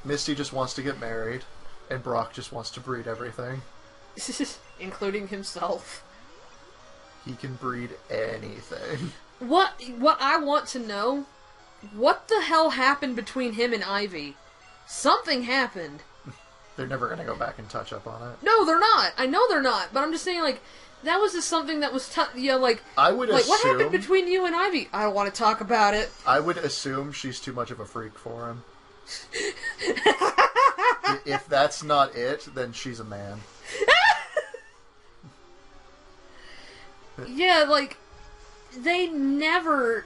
Misty just wants to get married, and Brock just wants to breed everything. Including himself. He can breed anything. What I want to know, what the hell happened between him and Ivy? Something happened. They're never going to go back and touch up on it. No, they're not. I know they're not. But I'm just saying, like, that was just something that was, I would assume... what happened between you and Ivy? I don't want to talk about it. I would assume she's too much of a freak for him. If that's not it, then she's a man. Yeah, like, they never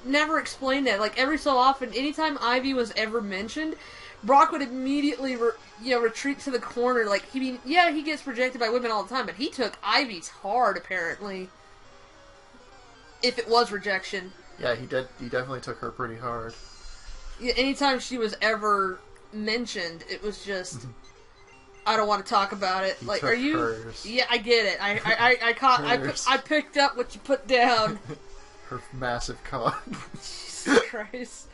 explained that. Like, every so often, anytime Ivy was ever mentioned, Brock would immediately, retreat to the corner. Like, he gets rejected by women all the time, but he took Ivy's hard, apparently. If it was rejection. Yeah, he did. He definitely took her pretty hard. Yeah, anytime she was ever mentioned, it was just, I don't want to talk about it. He like, took are you? Hers. Yeah, I get it. I picked up what you put down. Her massive cock. Jesus Christ.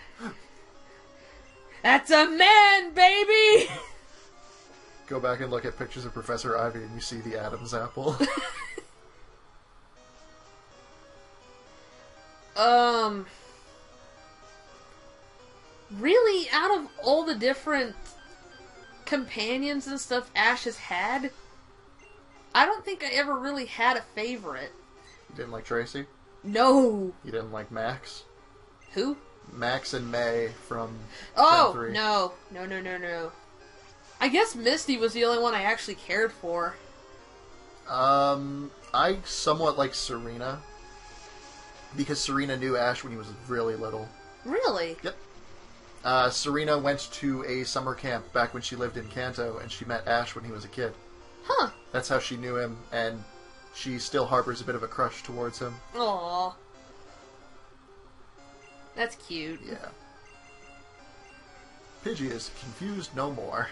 That's a man, baby! Go back and look at pictures of Professor Ivy and you see the Adam's apple. Really, out of all the different companions and stuff Ash has had, I don't think I ever really had a favorite. You didn't like Tracy? No. You didn't like Max? Who? Max and May from Oh, Gen 3. no. I guess Misty was the only one I actually cared for. I somewhat like Serena. Because Serena knew Ash when he was really little. Really? Yep. Serena went to a summer camp back when she lived in Kanto, and she met Ash when he was a kid. Huh. That's how she knew him, and she still harbors a bit of a crush towards him. Aww. That's cute. Yeah. Pidgey is confused no more.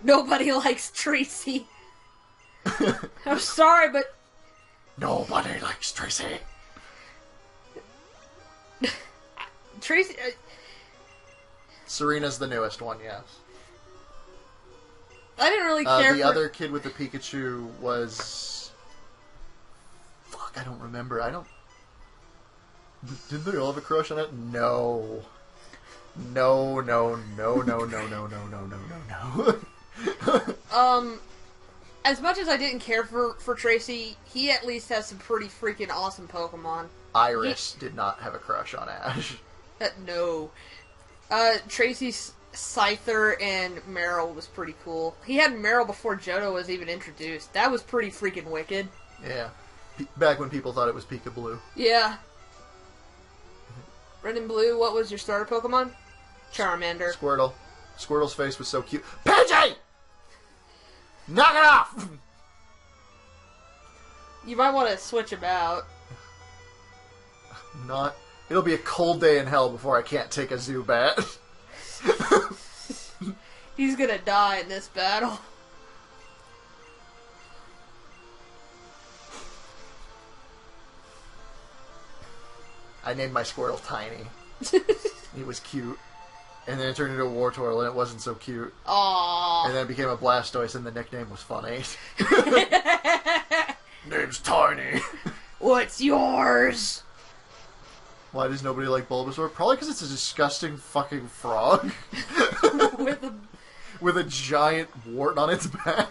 Nobody likes Tracy. I'm sorry, but... Nobody likes Tracy. Tracy... Serena's the newest one, yes. I didn't really care the for... other kid with the Pikachu was... Fuck, I don't remember. Did they all have a crush on it? No. No. As much as I didn't care for Tracy, he at least has some pretty freaking awesome Pokemon. Iris did not have a crush on Ash. No. Tracy's Scyther and Meryl was pretty cool. He had Meryl before Johto was even introduced. That was pretty freaking wicked. Yeah. Back when people thought it was Pika Blue. Yeah. Red and Blue, what was your starter Pokemon? Charmander. Squirtle. Squirtle's face was so cute. Pidgey! Knock it off! You might want to switch about. Not... It'll be a cold day in hell before I can't take a Zubat. He's gonna die in this battle. I named my Squirtle Tiny. He was cute. And then it turned into a Wartortle, and it wasn't so cute. Aww. And then it became a Blastoise, and the nickname was funny. Name's Tiny. What's yours? Why does nobody like Bulbasaur? Probably because it's a disgusting fucking frog. With a giant wart on its back.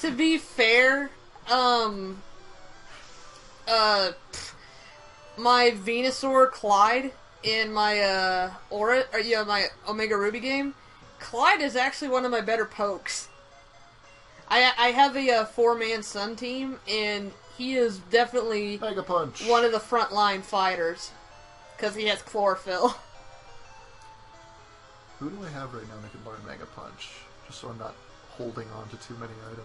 To be fair, my Venusaur Clyde in my my Omega Ruby game, Clyde is actually one of my better pokes. I have a 4-man Sun team, and he is definitely Mega Punch. One of the frontline fighters. Because he has chlorophyll. Who do I have right now that can learn Mega Punch? Just so I'm not holding on to too many items.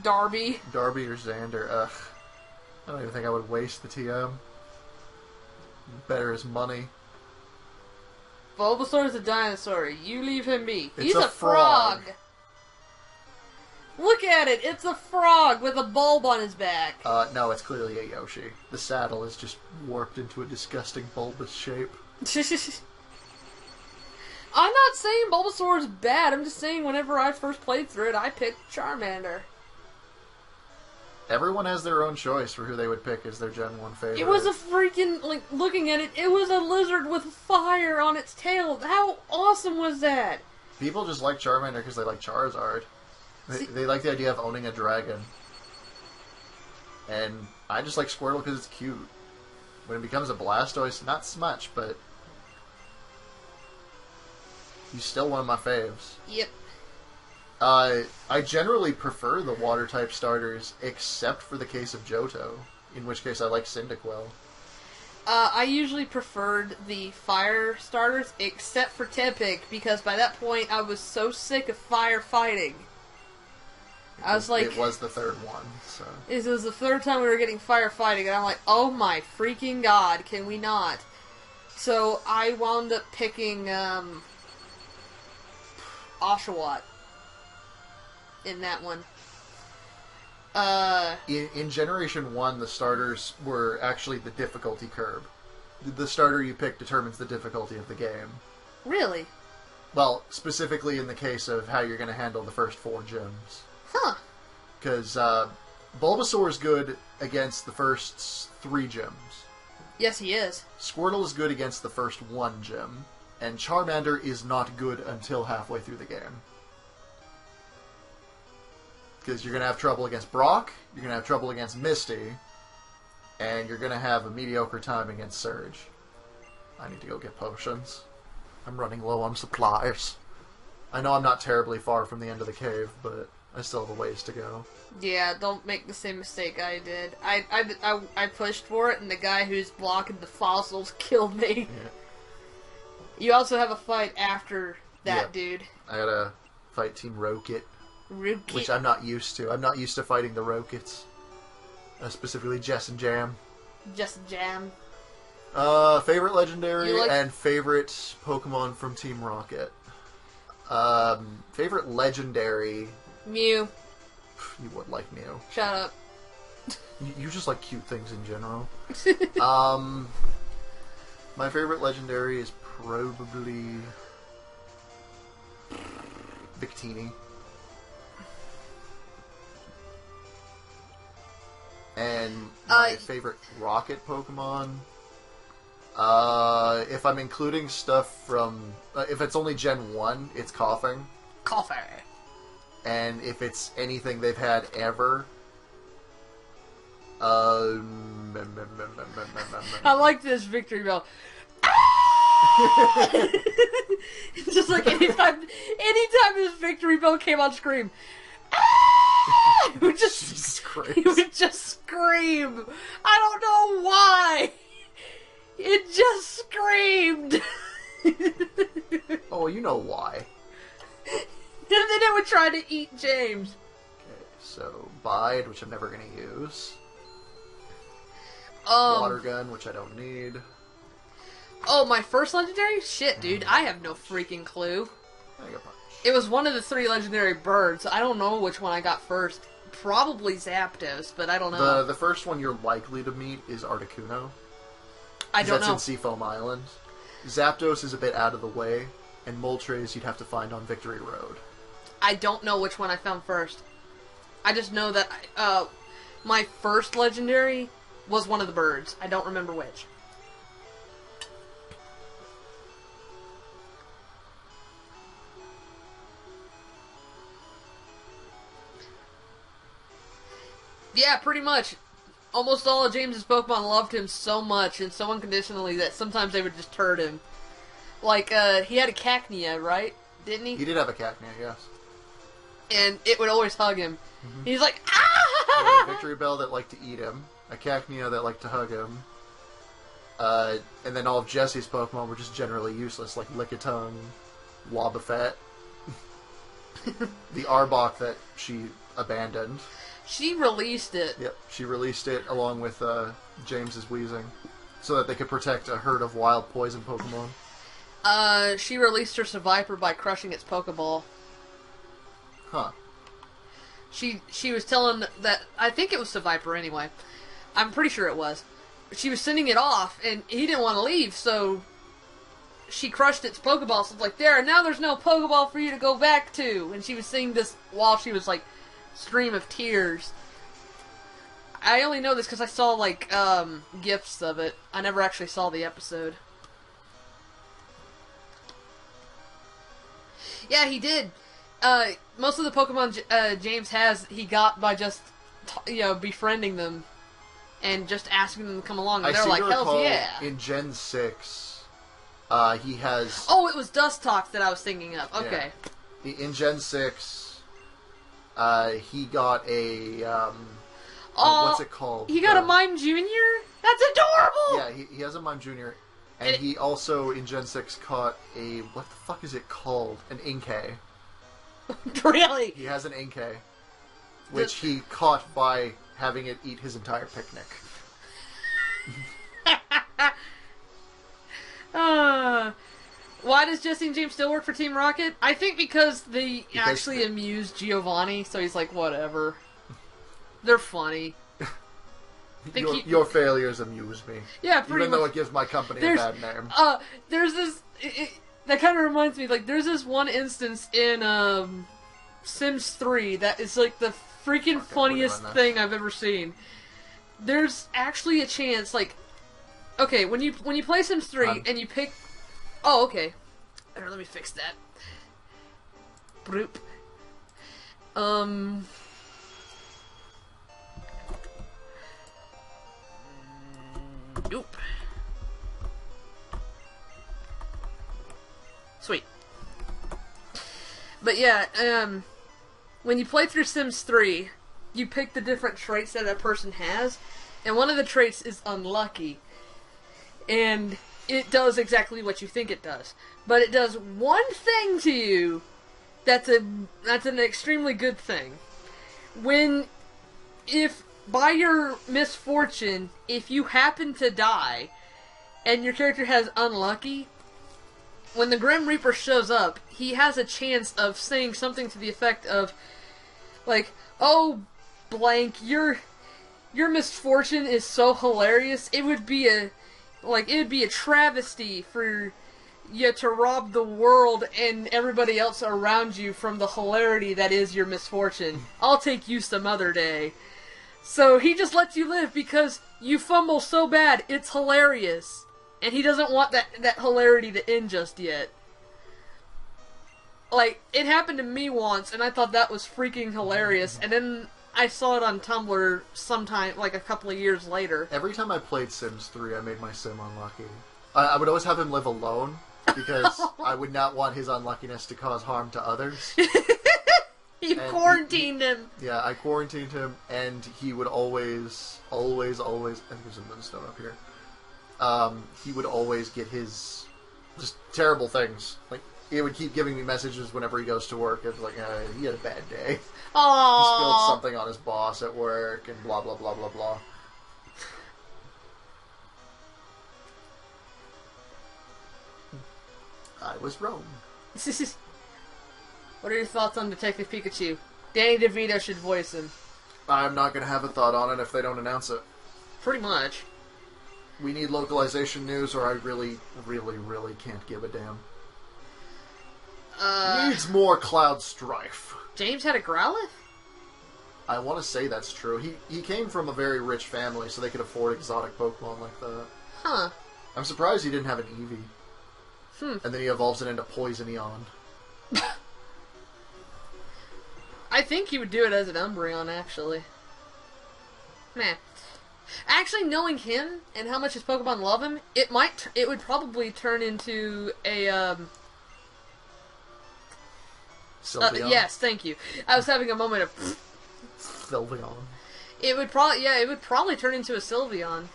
Darby. Darby or Xander. Ugh. I don't even think I would waste the TM. Better is money. Bulbasaur's a dinosaur. You leave him be. It's He's a a frog. frog. Look at it. It's a frog with a bulb on his back. No, it's clearly a Yoshi. The saddle is just warped into a disgusting bulbous shape. I'm not saying Bulbasaur's bad. I'm just saying whenever I first played through it, I picked Charmander. Everyone has their own choice for who they would pick as their Gen 1 favorite. It was a freaking, like, looking at it, it was a lizard with fire on its tail. How awesome was that? People just like Charmander because they like Charizard. They like the idea of owning a dragon. And I just like Squirtle because it's cute. When it becomes a Blastoise, not so much, but he's still one of my faves. Yep. I generally prefer the water-type starters, except for the case of Johto, in which case I like Cyndaquil. I usually preferred the fire starters, except for Tepig, because by that point I was so sick of fire fighting. I was like... It was the third one, so... It was the third time we were getting fire fighting, and I'm like, oh my freaking god, can we not? So I wound up picking, Oshawott in that one. In Generation 1, the starters were actually the difficulty curve. The starter you pick determines the difficulty of the game. Really? Well, specifically in the case of how you're going to handle the first 4 gyms. Huh. Because Bulbasaur is good against the first 3 gyms. Yes, he is. Squirtle is good against the first 1 gym. And Charmander is not good until halfway through the game. Because you're going to have trouble against Brock, you're going to have trouble against Misty, and you're going to have a mediocre time against Surge. I need to go get potions. I'm running low on supplies. I know I'm not terribly far from the end of the cave, but I still have a ways to go. Yeah, don't make the same mistake I did. I pushed for it, and the guy who's blocking the fossils killed me. Yeah. You also have a fight after that, dude. I gotta fight Team Rocket. Which I'm not used to. I'm not used to fighting the Rockets. Specifically Jess and Jam. Jess and Jam. Favorite legendary and favorite Pokemon from Team Rocket. Favorite legendary... Mew. You would like Mew. Shut up. You just like cute things in general. My favorite legendary is probably... Victini. And my favorite Rocket Pokemon, if I'm including stuff from... if it's only Gen 1, it's Coughing. Coughing. And if it's anything they've had ever... I like this victory bell. Just like anytime this victory bell came on screen. He would just scream. I don't know why. It just screamed. Oh, you know why. And then it would try to eat James. Okay, so Bide, which I'm never going to use. Water Gun, which I don't need. Oh, my first legendary? Shit, dude. I have no freaking clue. Mega Punch. It was one of the 3 legendary birds. I don't know which one I got first. Probably Zapdos, but I don't know. The first one you're likely to meet is Articuno. I don't know. That's in Seafoam Island. Zapdos is a bit out of the way, and Moltres you'd have to find on Victory Road. I don't know which one I found first. I just know that my first legendary was one of the birds. I don't remember which. Yeah, pretty much. Almost all of James's Pokemon loved him so much and so unconditionally that sometimes they would just turd him. Like, he had a Cacnea, right? Didn't he? He did have a Cacnea, yes. And it would always hug him. Mm-hmm. He's like, He had ah! a Victory Bell that liked to eat him, a Cacnea that liked to hug him, and then all of Jessie's Pokemon were just generally useless, like Lickitung, Wobbuffet, the Arbok that she abandoned. She released it. Yep, she released it along with James's wheezing, so that they could protect a herd of wild poison Pokemon. She released her Seviper by crushing its Pokeball. Huh. She was telling that, I think it was Seviper anyway. I'm pretty sure it was. She was sending it off, and he didn't want to leave, so she crushed its Pokeball. So it's like, there, now there's no Pokeball for you to go back to. And she was singing this while she was, like, stream of tears. I only know this because I saw, like, gifs of it. I never actually saw the episode. Yeah, he did. Most of the Pokemon James has, he got by just, befriending them and just asking them to come along. And they're like, hell yeah. In Gen 6, he has... Oh, it was Dust Talk that I was thinking of. Okay. Yeah. In Gen 6, he got a... what's it called? He got a Mime Junior? That's adorable! Yeah, he has a Mime Junior. And he also, in Gen 6, caught a... What the fuck is it called? An Inkay. Really? He has an Inkay, which he caught by having it eat his entire picnic. Why does Jesse and James still work for Team Rocket? I think because they actually amuse Giovanni, so he's like, whatever. They're funny. Your failures amuse me. Yeah, pretty Even much. though it gives my company a bad name. There's this... that kind of reminds me, like, there's this one instance in Sims 3 that is, like, the freaking funniest thing I've ever seen. There's actually a chance, like... Okay, when you play Sims 3 and you pick... Oh, okay. Here, let me fix that. Broop. Nope. Sweet. But yeah, when you play through Sims 3, you pick the different traits that a person has, and one of the traits is unlucky. And it does exactly what you think it does. But it does one thing to you that's an extremely good thing. If by your misfortune, if you happen to die, and your character has unlucky, when the Grim Reaper shows up, he has a chance of saying something to the effect of, like, oh, blank, your misfortune is so hilarious, it would be a travesty for you to rob the world and everybody else around you from the hilarity that is your misfortune. I'll take you some other day. So he just lets you live because you fumble so bad, it's hilarious. And he doesn't want that hilarity to end just yet. Like, it happened to me once, and I thought that was freaking hilarious, and then I saw it on Tumblr sometime, like a couple of years later. Every time I played Sims 3, I made my sim unlucky. I would always have him live alone, because I would not want his unluckiness to cause harm to others. You quarantined him. Yeah, I quarantined him, and he would always, I think there's a moonstone up here. He would always get his just terrible things. Like, he would keep giving me messages whenever he goes to work. It was like, he had a bad day. Aww. He spilled something on his boss at work, and blah, blah, blah, blah, blah. I was wrong. What are your thoughts on Detective Pikachu? Danny DeVito should voice him. I'm not going to have a thought on it if they don't announce it. Pretty much. We need localization news, or I really, really, really can't give a damn. Needs more Cloud Strife. James had a Growlithe? I want to say that's true. He came from a very rich family, so they could afford exotic Pokemon like that. Huh. I'm surprised he didn't have an Eevee. And then he evolves it into Poisonyon. I think he would do it as an Umbreon, actually. Meh. Actually, knowing him and how much his Pokemon love him, it would probably turn into a Sylveon. Yes, thank you. I was having a moment of Sylveon. It would probably turn into a Sylveon.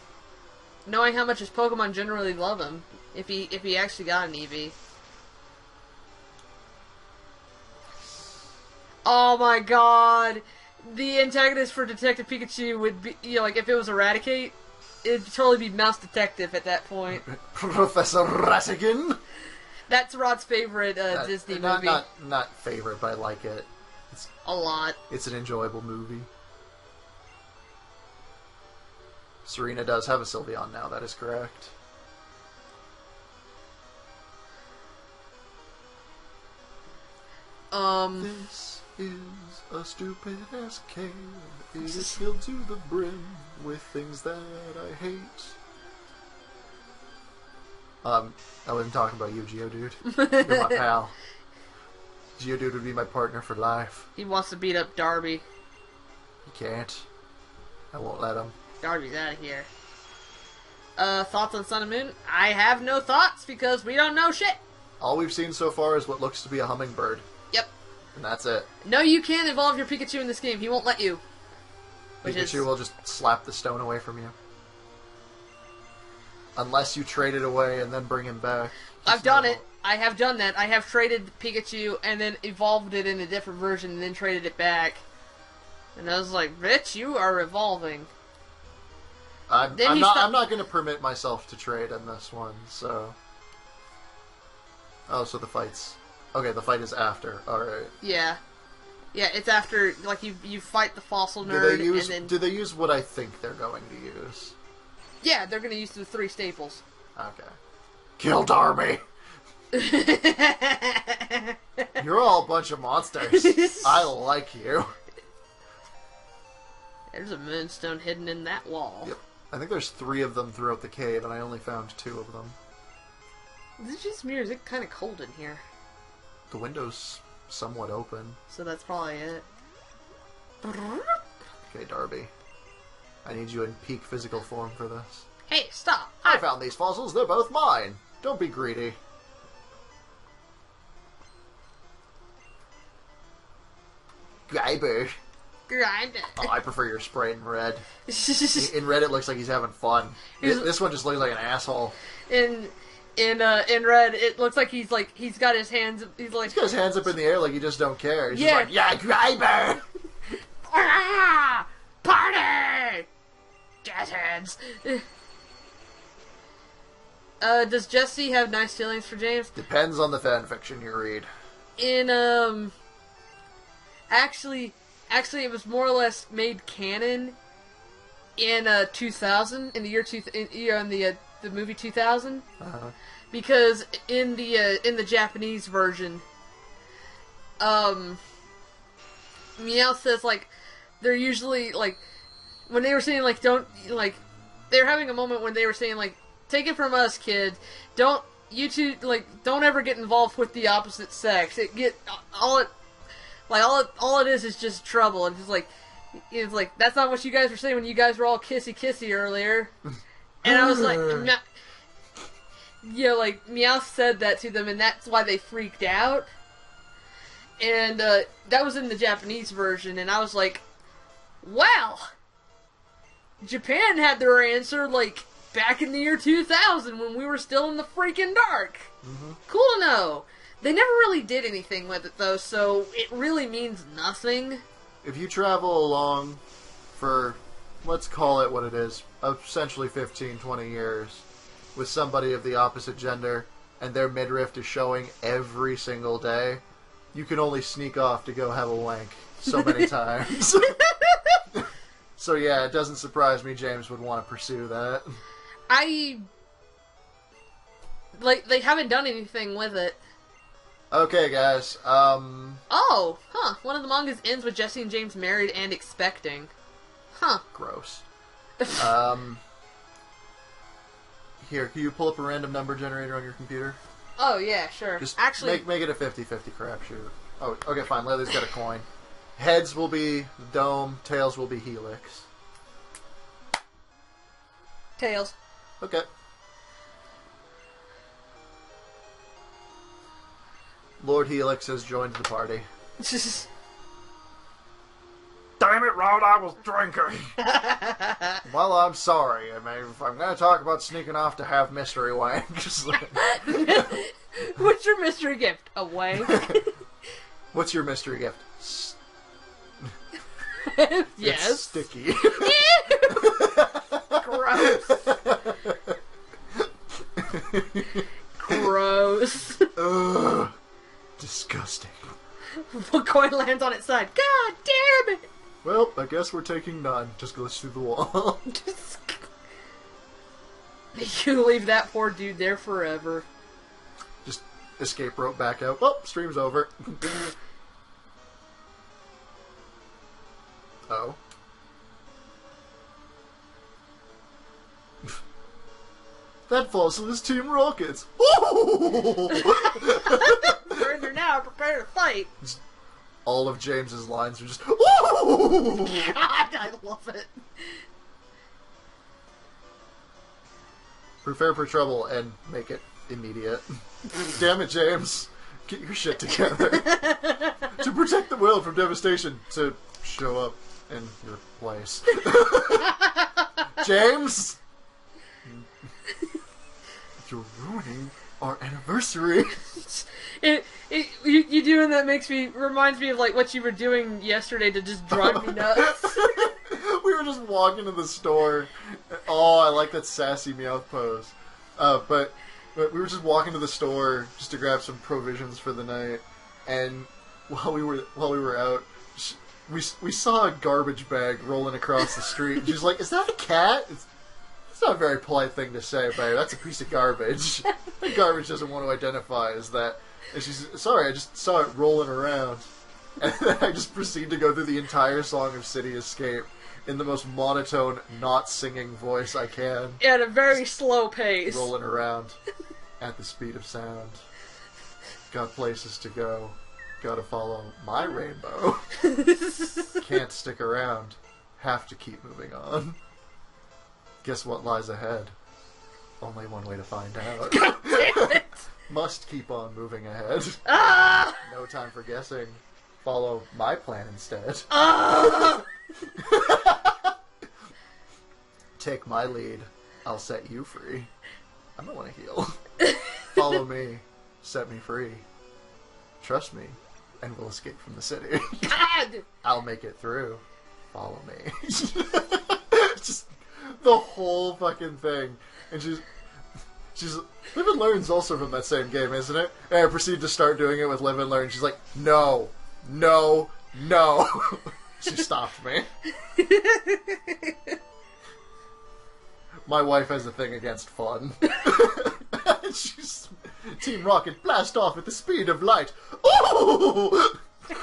Knowing how much his Pokemon generally love him, if he actually got an Eevee. Oh my god! the antagonist for Detective Pikachu would be, you know, like, if it was Eradicate, it'd totally be Mouse Detective at that point. Professor Ratigan? That's Rod's favorite Disney movie. Not favorite, but I like it. It's a lot. It's an enjoyable movie. Serena does have a Sylveon now, that is correct. This is a stupid-ass cave. It is filled to the brim with things that I hate. I wasn't talking about you, Geodude. You're my pal. Geodude would be my partner for life. He wants to beat up Darby. He can't. I won't let him. Darby's out of here. Thoughts on Sun and Moon? I have no thoughts because we don't know shit. All we've seen so far is what looks to be a hummingbird. Yep. And that's it. No, you can't evolve your Pikachu in this game. He won't let you. Pikachu will just slap the stone away from you. Unless you trade it away and then bring him back. I've done it. I have done that. I have traded Pikachu and then evolved it in a different version and then traded it back. And I was like, bitch, you are evolving. I'm not going to permit myself to trade in this one, so... Oh, so the fight's... Okay, the fight is after. Alright. Yeah. Yeah, it's after, like, you fight the fossil nerd, and then... Do they use what I think they're going to use? Yeah, they're going to use the 3 staples. Okay. Kill Darby! You're all a bunch of monsters. I like you. There's a moonstone hidden in that wall. Yep. I think there's 3 of them throughout the cave, and I only found 2 of them. This just mirrors it kind of cold in here. The window's somewhat open. So that's probably it. Okay, Darby. I need you in peak physical form for this. Hey, stop! I found these fossils. They're both mine. Don't be greedy. Griber. Oh, I prefer your spray in red. In red, it looks like he's having fun. This one just looks like an asshole. In red, it looks like he's got his hands. He's got his hands up in the air like he just don't care. He's just like, yeah, Griber. Ah, party! Jazz hands. Does Jesse have nice feelings for James? Depends on the fanfiction you read. Actually, it was more or less made canon in 2000, in the year the movie 2000, because in the Japanese version, Meow says like they're usually like when they were saying like don't like they were having a moment when they were saying like take it from us kids, don't you two like don't ever get involved with the opposite sex. All it is just trouble. And it's like that's not what you guys were saying when you guys were all kissy earlier. And I was like, like Meowth said that to them, and that's why they freaked out. And that was in the Japanese version, and I was like, well, Japan had their answer like back in the year 2000 when we were still in the freaking dark. Mm-hmm. Cool to know. They never really did anything with it, though, so it really means nothing. If you travel along for, let's call it what it is, essentially 15, 20 years, with somebody of the opposite gender, and their midriff is showing every single day, you can only sneak off to go have a wank so many times. So yeah, it doesn't surprise me James would want to pursue that. They haven't done anything with it. Okay, guys. One of the mangas ends with Jesse and James married and expecting. Huh. Gross. Here, can you pull up a random number generator on your computer? Oh, yeah, sure. Just actually make it a 50-50 crapshoot. Oh, okay, fine. Lily's got a coin. Heads will be Dome, tails will be Helix. Tails. Okay. Lord Helix has joined the party. Damn it, Rod, I was drinking. Well, I'm sorry. I mean, if I'm going to talk about sneaking off to have mystery wanks. What's your mystery gift? A wank? What's your mystery gift? Yes. It's sticky. Gross. Gross. Ugh. Disgusting. The coin lands on its side. God damn it! Well, I guess we're taking none. Just glitch through the wall. You leave that poor dude there forever. Just escape rope back out. Oh, stream's over. Oh. That falls to this Team Rockets. Surrender now, prepare to fight. All of James's lines are just. God, I love it. Prepare for trouble and make it immediate. Damn it, James. Get your shit together. To protect the world from devastation, to show up in your place. James! You're ruining our anniversary. You doing that reminds me of like what you were doing yesterday to just drive me nuts. We were just walking to the store. Oh, I like that sassy Meowth pose. But we were just walking to the store just to grab some provisions for the night, and while we were out, we saw a garbage bag rolling across the street. And she's like, "Is that a cat?" It's not a very polite thing to say, babe. That's a piece of garbage. Garbage doesn't want to identify as that. And she's sorry, I just saw it rolling around. And then I just proceed to go through the entire song of City Escape in the most monotone, not singing voice I can. At a very slow pace. Rolling around at the speed of sound. Got places to go. Gotta follow my rainbow. Can't stick around. Have to keep moving on. Guess what lies ahead? Only one way to find out. God damn it! Must keep on moving ahead. Ah! No time for guessing. Follow my plan instead. Ah! Take my lead. I'll set you free. I don't want to heal. Follow me. Set me free. Trust me, and we'll escape from the city. God! I'll make it through. Follow me. Just the whole fucking thing. And she's Live and Learn's also from that same game, isn't it? And I proceed to start doing it with Live and Learn. She's like, no. She stopped me. My wife has a thing against fun. She's Team Rocket blast off at the speed of light. Oh!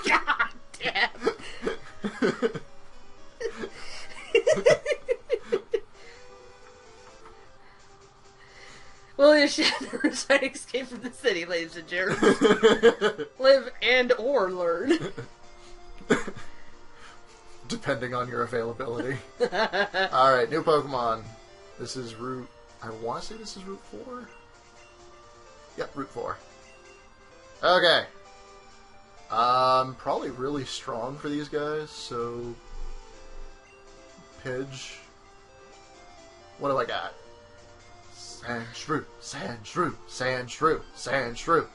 God damn. William Shatner's escape from the city, ladies and gentlemen. Live and or learn. Depending on your availability. Alright, new Pokemon. This is Route... I want to say this is Route 4? Yep, Route 4. Okay. Probably really strong for these guys, so... Pidge. What do I got? Sandshrew, Sandshrew, Sandshrew, Sandshrew.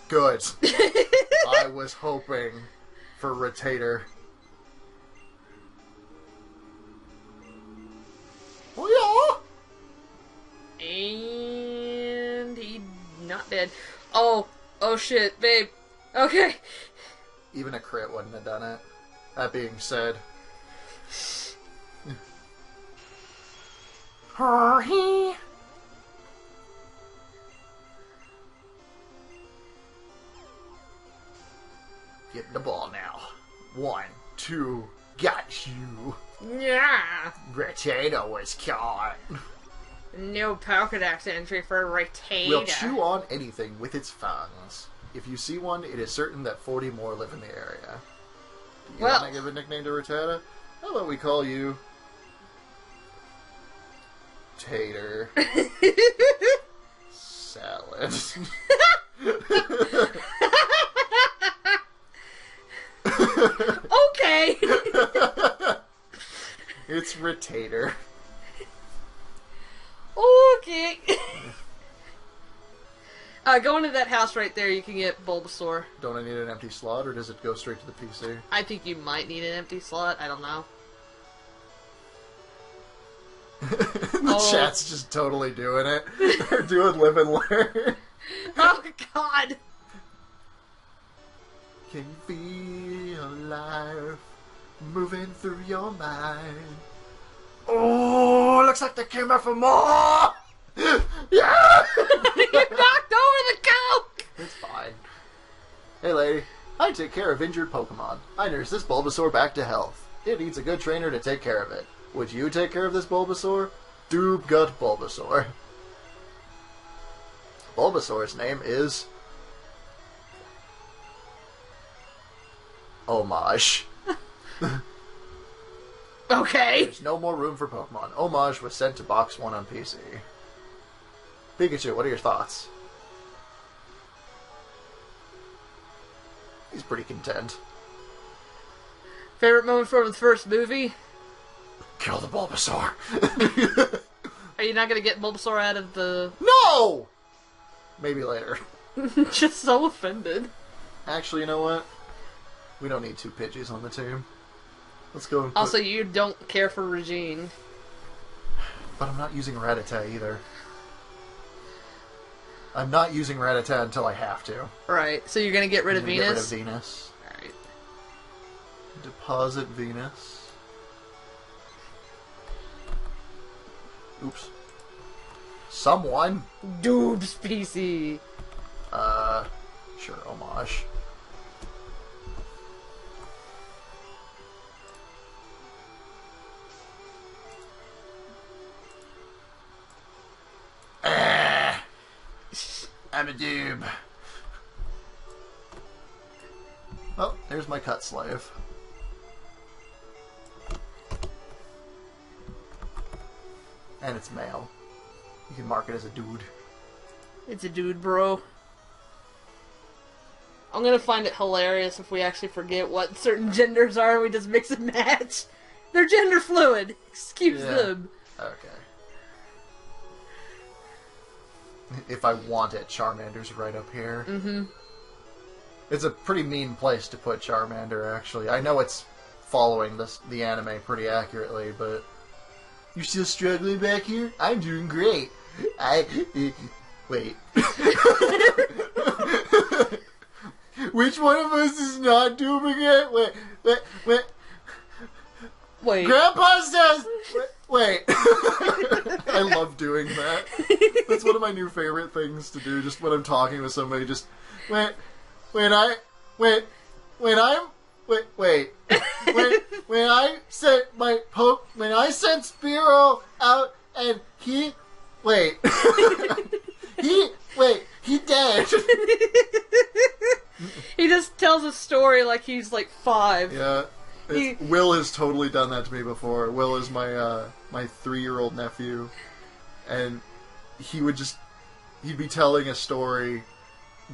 Good. I was hoping for Rotator. Oh yeah! And he not dead. Oh shit, babe. Okay. Even a crit wouldn't have done it. That being said... Hurry! Get the ball now. 1, 2, got you. Yeah. Rotator was caught. No Pokedex entry for Rotator. Will chew on anything with its fangs. If you see one, it is certain that 40 more live in the area. Do you want to give a nickname to Rotator? How about we call you... Tater. Salad. Okay. It's Rotator. Okay. Go into that house right there, you can get Bulbasaur. Don't I need an empty slot, or does it go straight to the PC? I think you might need an empty slot, I don't know. The chat's just totally doing it. They're doing live and learn. Oh, God! Can you feel life moving through your mind? Oh, looks like they came back for more! Yeah! You knocked over the Coke! It's fine. Hey, lady. I take care of injured Pokemon. I nurse this Bulbasaur back to health. It needs a good trainer to take care of it. Would you take care of this Bulbasaur? DOOOB got Bulbasaur. Bulbasaur's name is... Homage. Okay. There's no more room for Pokemon. Homage was sent to Box 1 on PC. Pikachu, what are your thoughts? He's pretty content. Favorite moment from the first movie? Kill the Bulbasaur. Are you not gonna get Bulbasaur out of the... No! Maybe later. Just so offended. Actually, you know what? We don't need two Pidgeys on the team. Let's go and put... Also, you don't care for Regine. But I'm not using Rattata either. I'm not using Rattata until I have to. Right, so you're gonna get rid of Venus? Get rid of Venus. Alright. Deposit Venus. Oops. Someone. Doob's PC. Sure, Homage. I'm a doob. Well, there's my cut slave. And it's male. You can mark it as a dude. It's a dude, bro. I'm gonna find it hilarious if we actually forget what certain genders are and we just mix and match. They're gender fluid. Excuse them. Okay. If I want it, Charmander's right up here. Mm-hmm. It's a pretty mean place to put Charmander, actually. I know it's following the anime pretty accurately, but... You're still struggling back here? I'm doing great. Wait. Which one of us is not doing it? Wait. Grandpa says... Wait. I love doing that. That's one of my new favorite things to do, just when I'm talking with somebody, just... When I sent when I sent Spearow out and he dead. He just tells a story like he's like 5. Yeah. Will has totally done that to me before. Will is my 3-year-old nephew, and he'd be telling a story,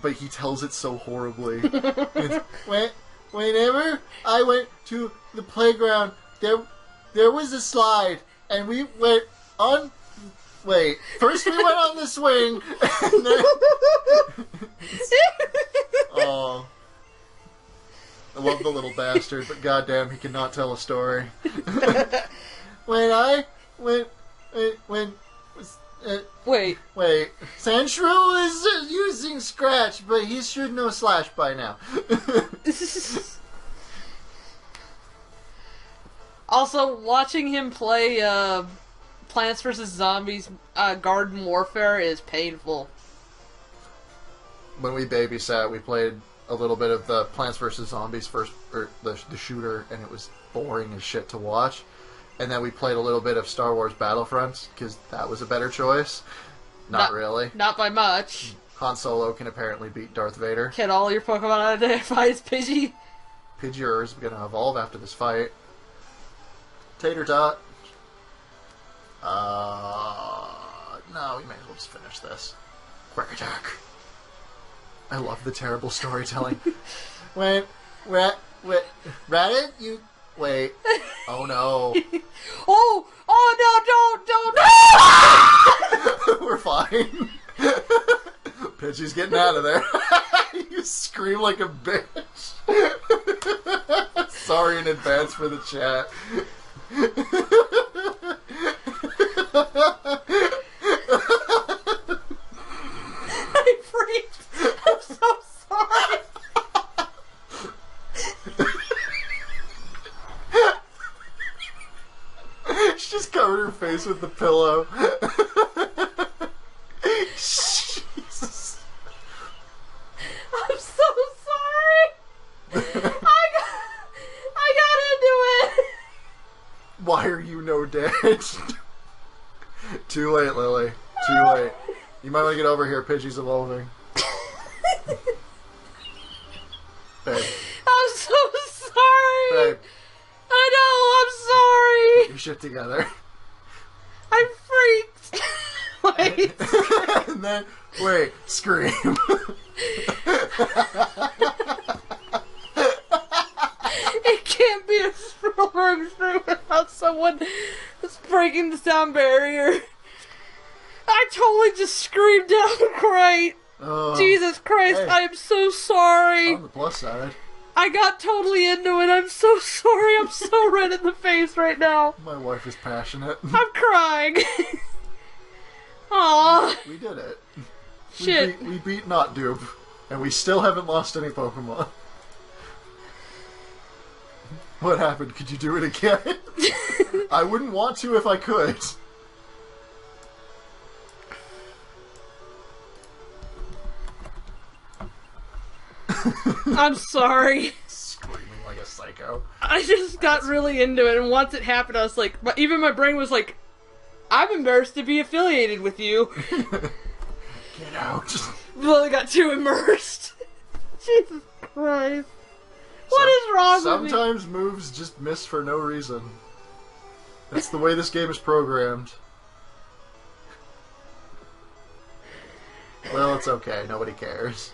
but he tells it so horribly. Whenever I went to the playground, there was a slide, and we went on. Wait, first we went on the swing, and then oh. I love the little bastard, but goddamn, he cannot tell a story. Wait. Sandshrew is using Scratch, but he should know Slash by now. Also, watching him play Plants vs. Zombies Garden Warfare is painful. When we babysat, we played a little bit of the Plants vs. Zombies the shooter, and it was boring as shit to watch. And then we played a little bit of Star Wars Battlefront, because that was a better choice. Not really. Not by much. Han Solo can apparently beat Darth Vader. Can all your Pokemon identify as Pidgey? Pidgeotto is going to evolve after this fight. Tater Tot. No, we may as well just finish this. Quick attack. I love the terrible storytelling. Wait, Rabbit, you... Wait. Oh no. Oh no, don't! We're fine. Pidgey's getting out of there. You scream like a bitch. Sorry in advance for the chat. I freaked. I'm so sorry. She just covered her face with the pillow. Jesus. I'm so sorry. I got into it. Why are you no dead? Too late, Lily. Too late. You might want to get over here. Pidgey's evolving. Babe. I'm so sorry. Babe. I know, I'm sorry. Get your shit together. I'm freaked. Wait. And then, wait, scream. It can't be a thriller extreme without someone that's breaking the sound barrier. I totally just screamed outright. Jesus Christ, hey. I am so sorry. On the plus side, I got totally into it. I'm so sorry. I'm so red in the face right now. my wife is passionate. I'm crying. Aww. We did it. Shit. We beat not DOOOB, and we still haven't lost any Pokemon. What happened? Could you do it again? I wouldn't want to if I could. I'm sorry. Screaming like a psycho. I just got really into it, and once it happened, I was like, even my brain was like, I'm embarrassed to be affiliated with you. Get out. Well, I got too immersed. Jesus Christ. What is wrong with me? Sometimes moves just miss for no reason. That's the way this game is programmed. Well, it's okay. Nobody cares.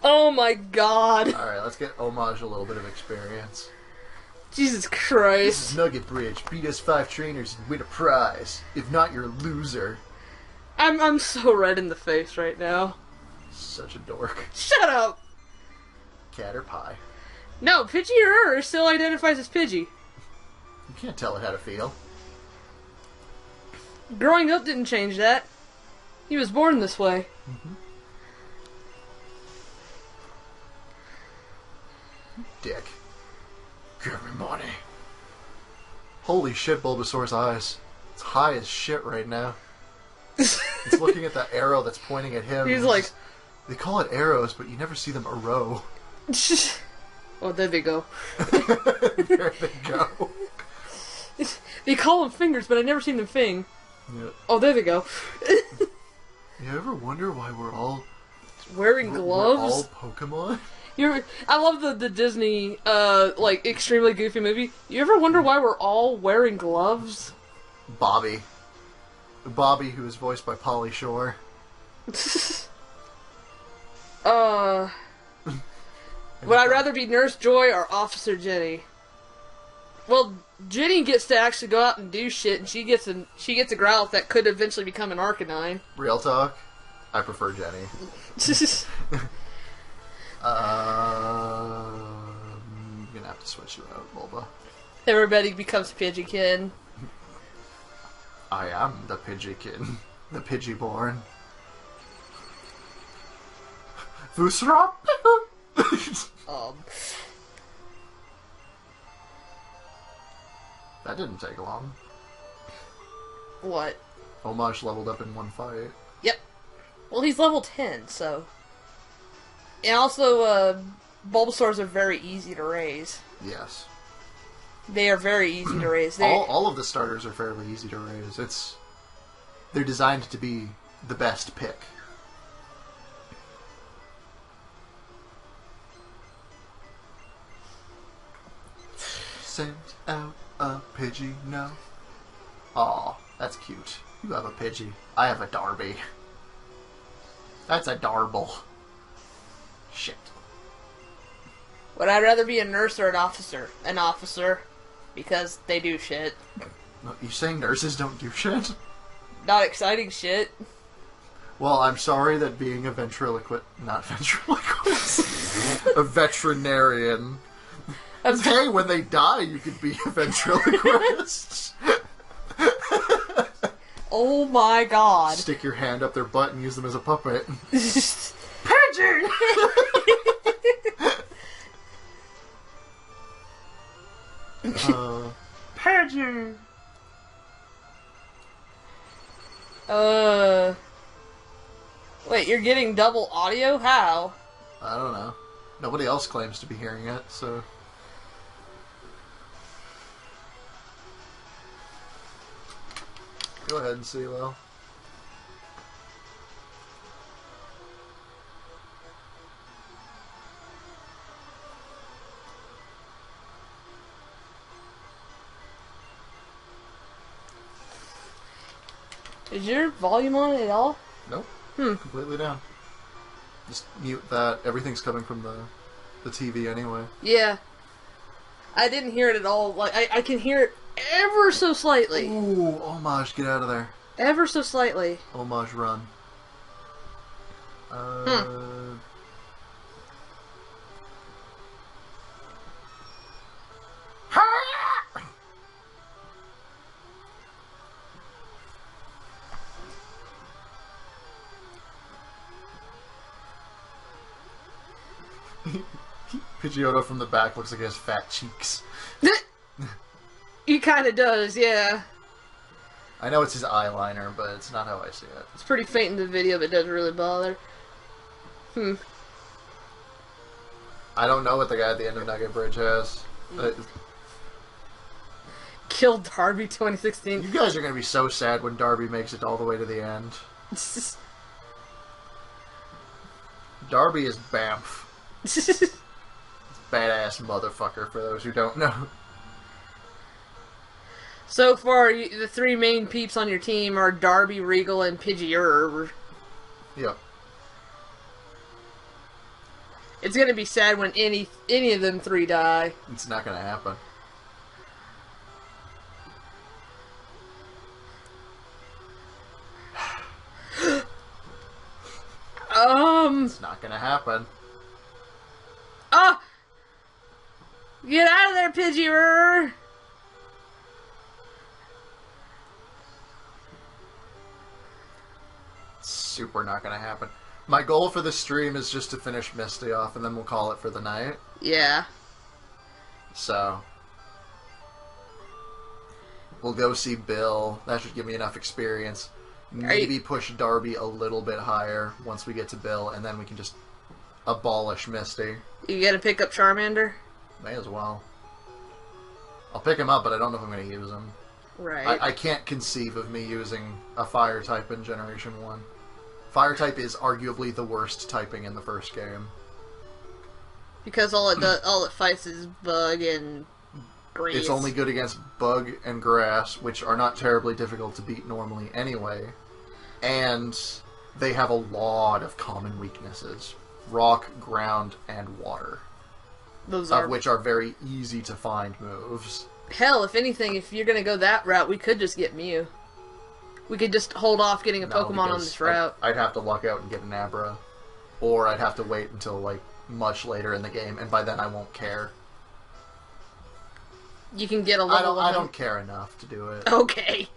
Oh my god. Alright, let's get Homage a little bit of experience. Jesus This Christ. is Nugget Bridge. Beat us 5 trainers and win a prize. If not, you're a loser. I'm so red in the face right now. Such a dork. Shut up! Cat or pie? No, Pidgey or still identifies as Pidgey. You can't tell it how to feel. Growing up didn't change that. He was born this way. Mm-hmm. Dick. Give me money. Holy shit, Bulbasaur's eyes. It's high as shit right now. It's looking at the arrow that's pointing at him. He's like... They call it arrows, but you never see them a row. Oh, there they go. There they go. They call them fingers, but I never seen them fing. Yeah. Oh, there they go. You ever wonder why we're all... Wearing gloves? We're all Pokemon? I love the Disney, like, extremely goofy movie. You ever wonder why we're all wearing gloves? Bobby. Bobby, who is voiced by Pauly Shore. Would I rather be Nurse Joy or Officer Jenny? Well, Jenny gets to actually go out and do shit, and she gets a Growlithe that could eventually become an Arcanine. Real talk, I prefer Jenny. I'm gonna have to switch you out, Bulba. Everybody becomes Pidgeykid. I am the Pidgeykid. The Pidgeyborn. Vusra? That didn't take long. What? Homage leveled up in one fight. Yep. Well, he's level 10, so... And also, Bulbasaurs are very easy to raise. Yes. They are very easy to raise. All of the starters are fairly easy to raise. They're designed to be the best pick. Sent out a Pidgey now. Aw, that's cute. You have a Pidgey. I have a Darby. That's a Darble. Shit. Would I rather be a nurse or an officer? An officer. Because they do shit. You saying nurses don't do shit? not exciting shit. Well, I'm sorry that being a not ventriloquist, a veterinarian. Hey, when they die, you could be a ventriloquist. Oh my god. Stick your hand up their butt and use them as a puppet. Pigeon! Pigeon! Wait, you're getting double audio? How? I don't know. Nobody else claims to be hearing it, so... Go ahead and see, Lil. Is your volume on at all? Nope. Completely down. Just mute that. Everything's coming from the TV anyway. Yeah. I didn't hear it at all. Like, I can hear it ever so slightly. Ooh, Homage, get out of there. Ever so slightly. Homage, run. Pidgeotto from the back looks like he has fat cheeks. He kind of does, yeah. I know it's his eyeliner, but it's not how I see it. It's pretty faint in the video, but it doesn't really bother. I don't know what the guy at the end of Nugget Bridge has. Killed Darby 2016. You guys are going to be so sad when Darby makes it all the way to the end. Darby is Bamf. Badass motherfucker, for those who don't know. So far, the three main peeps on your team are Darby, Regal, and Pidgeotto. Yep. It's gonna be sad when any of them three die. It's not gonna happen. It's not gonna happen. Ah! Get out of there, Pidgeotto! Super not gonna happen. My goal for this stream is just to finish Misty off, and then we'll call it for the night. Yeah. So... we'll go see Bill. That should give me enough experience. Maybe push Darby a little bit higher once we get to Bill, and then we can just abolish Misty. You gonna pick up Charmander? May as well. I'll pick him up, but I don't know if I'm going to use him. Right. I can't conceive of me using a fire type in Generation 1. Fire type is arguably the worst typing in the first game. Because all it fights is bug and breeze. It's only good against bug and grass, which are not terribly difficult to beat normally anyway. And they have a lot of common weaknesses. Rock, ground, and water. Those are... which are very easy to find moves. Hell, if anything, if you're gonna go that route, we could just get Mew. We could just hold off getting a Pokemon on this route. I'd have to luck out and get an Abra. Or I'd have to wait until, like, much later in the game, and by then I won't care. You can get a level I don't care enough to do it. Okay.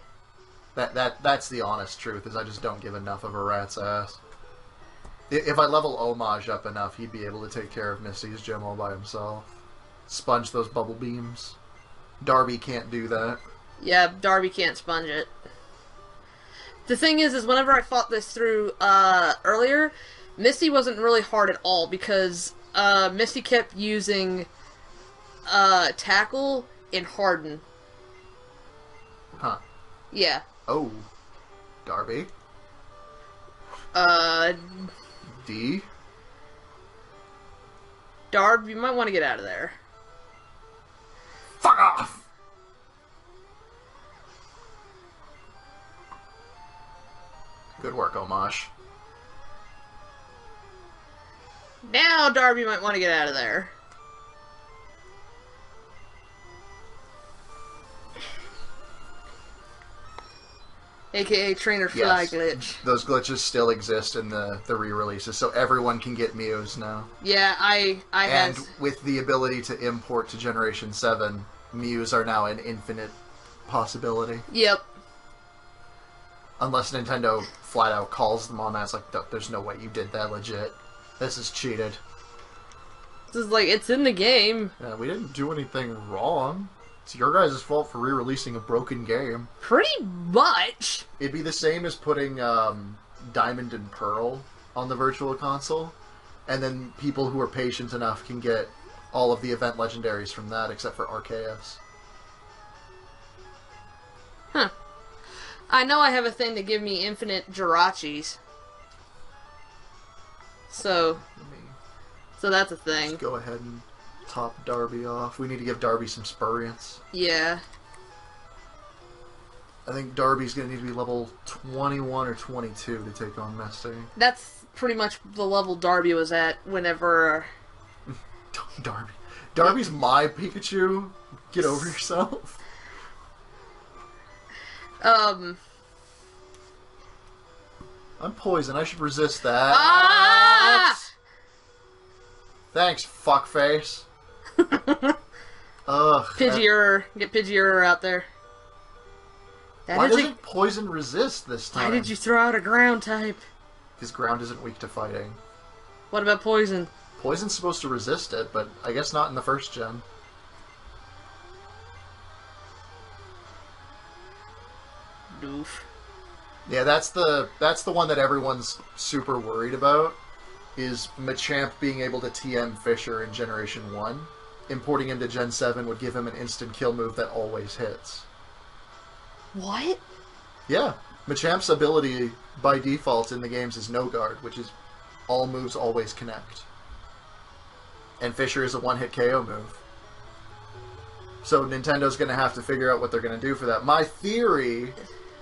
That's the honest truth, is I just don't give enough of a rat's ass. If I level Homage up enough, he'd be able to take care of Misty's gym all by himself. Sponge those bubble beams. Darby can't do that. Yeah, Darby can't sponge it. The thing is whenever I fought this through earlier, Misty wasn't really hard at all because Misty kept using Tackle and Harden. Huh. Yeah. Oh. Darby? D? Darb, you might want to get out of there. Fuck off! Good work, Homage. Now Darby might want to get out of there. AKA trainer fly glitch. Those glitches still exist in the re-releases, so everyone can get Mews now. Yeah, I And have... with the ability to import to Generation 7, Mews are now an infinite possibility. Yep. Unless Nintendo flat out calls them on that. It's like, there's no way you did that legit. This is cheated. This is like, it's in the game. Yeah, we didn't do anything wrong. It's your guys' fault for re-releasing a broken game. Pretty much. It'd be the same as putting Diamond and Pearl on the Virtual Console, and then people who are patient enough can get all of the event legendaries from that, except for Arceus. Huh. I know I have a thing to give me infinite Jirachis. So that's a thing. Let's go ahead and top Darby off. We need to give Darby some experience. Yeah. I think Darby's going to need to be level 21 or 22 to take on Misty. That's pretty much the level Darby was at whenever... Darby. Darby's my Pikachu. Get over yourself. I'm poison. I should resist that. Ah! Thanks, fuckface. Ugh. Pidgeotto. Get Pidgeotto out there. Why doesn't poison resist this time? Why did you throw out a ground type? Because ground isn't weak to fighting. What about poison? Poison's supposed to resist it, but I guess not in the first gen. Doof. Yeah, that's the one that everyone's super worried about, is Machamp being able to TM Fisher in Generation 1. Importing him to Gen 7 would give him an instant kill move that always hits. What? Yeah. Machamp's ability by default in the games is No Guard, which is all moves always connect. And Fisher is a one-hit KO move. So Nintendo's going to have to figure out what they're going to do for that. My theory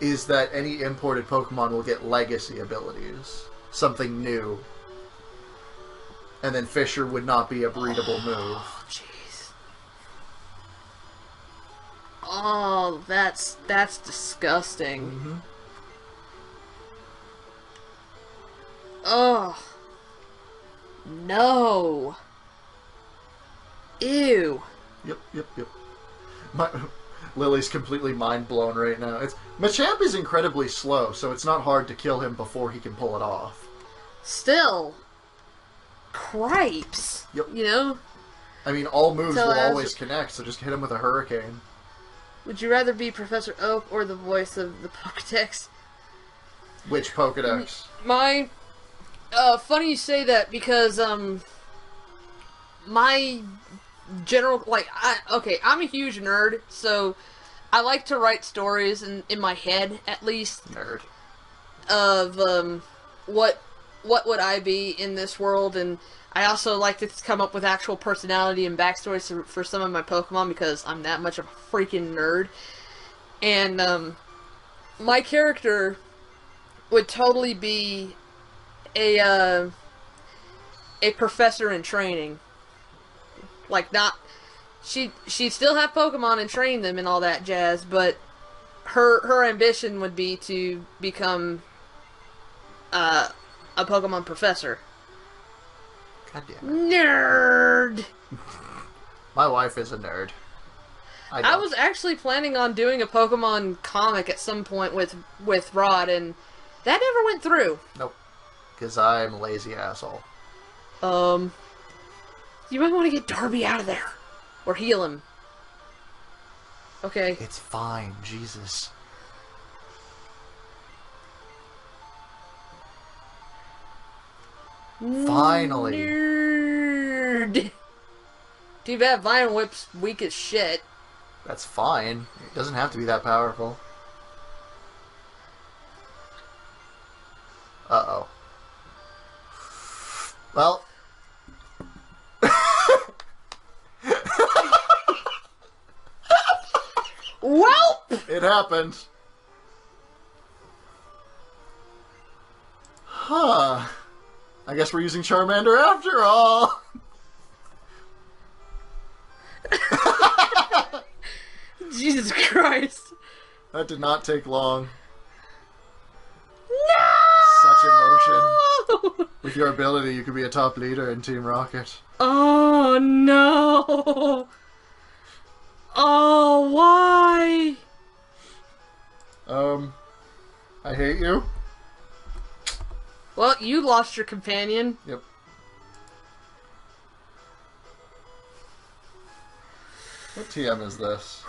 is that any imported Pokemon will get legacy abilities. Something new. And then Fisher would not be a breedable move. Jeez. Oh, that's disgusting. Mm-hmm. Oh. No. Ew. Yep. Lily's completely mind blown right now. Machamp is incredibly slow, so it's not hard to kill him before he can pull it off. Still. Cripes. Yep. You know? I mean, all moves So will always connect, so just hit him with a hurricane. Would you rather be Professor Oak or the voice of the Pokedex? Which Pokedex? My... funny you say that because, my general, like, I'm a huge nerd, so I like to write stories in my head, at least. Nerd. Of, what would I be in this world, and I also like to come up with actual personality and backstories for some of my Pokemon because I'm that much of a freaking nerd. And, my character would totally be a professor in training. Like, not... She'd still have Pokemon and train them and all that jazz, but her ambition would be to become a Pokemon professor. God damn it. Nerd! My wife is a nerd. I was actually planning on doing a Pokemon comic at some point with Rod, and that never went through. Nope. Because I'm a lazy asshole. You might want to get Darby out of there. Or heal him. Okay. It's fine, Jesus. Finally. Nerd. Too bad Vine Whip's weak as shit. That's fine. It doesn't have to be that powerful. Uh-oh. Well. Well! It happened. Huh. I guess we're using Charmander after all. Jesus Christ. That did not take long. No! Such emotion. With your ability, you could be a top leader in Team Rocket. Oh no! Oh, why? I hate you. Well, you lost your companion. Yep. What TM is this?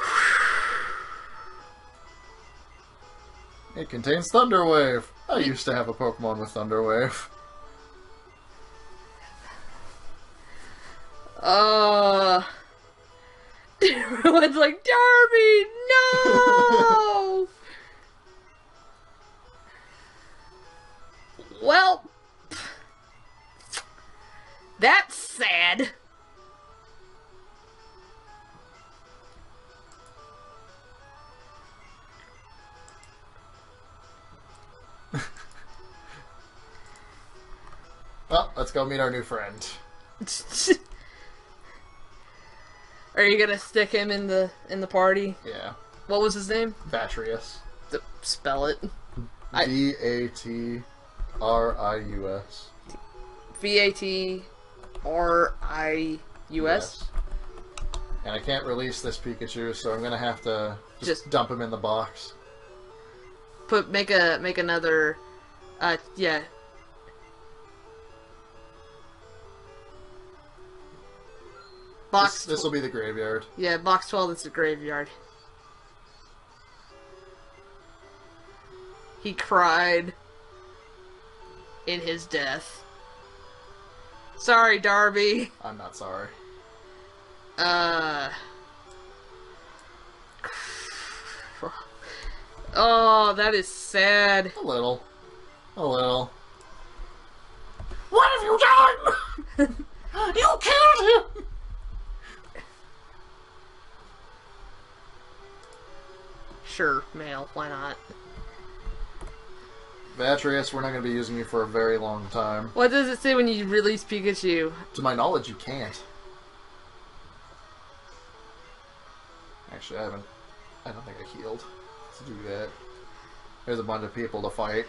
It contains Thunder Wave. I used to have a Pokemon with Thunder Wave. Everyone's like, Darby, no! Well, that's sad. Well, let's go meet our new friend. Are you gonna stick him in the party? Yeah. What was his name? Vatrius. Spell it. Vatrius. Vatrius. And I can't release this Pikachu, so I'm gonna have to just dump him in the box. Make another. Yeah. This will be the graveyard. Yeah, box 12 is the graveyard. He cried in his death. Sorry, Darby. I'm not sorry. Oh, that is sad. A little. A little. What have you done? You killed him! Sure, male, why not? Vatrius, we're not going to be using you for a very long time. What does it say when you release Pikachu? To my knowledge, you can't. Actually, I don't think I healed to do that. There's a bunch of people to fight.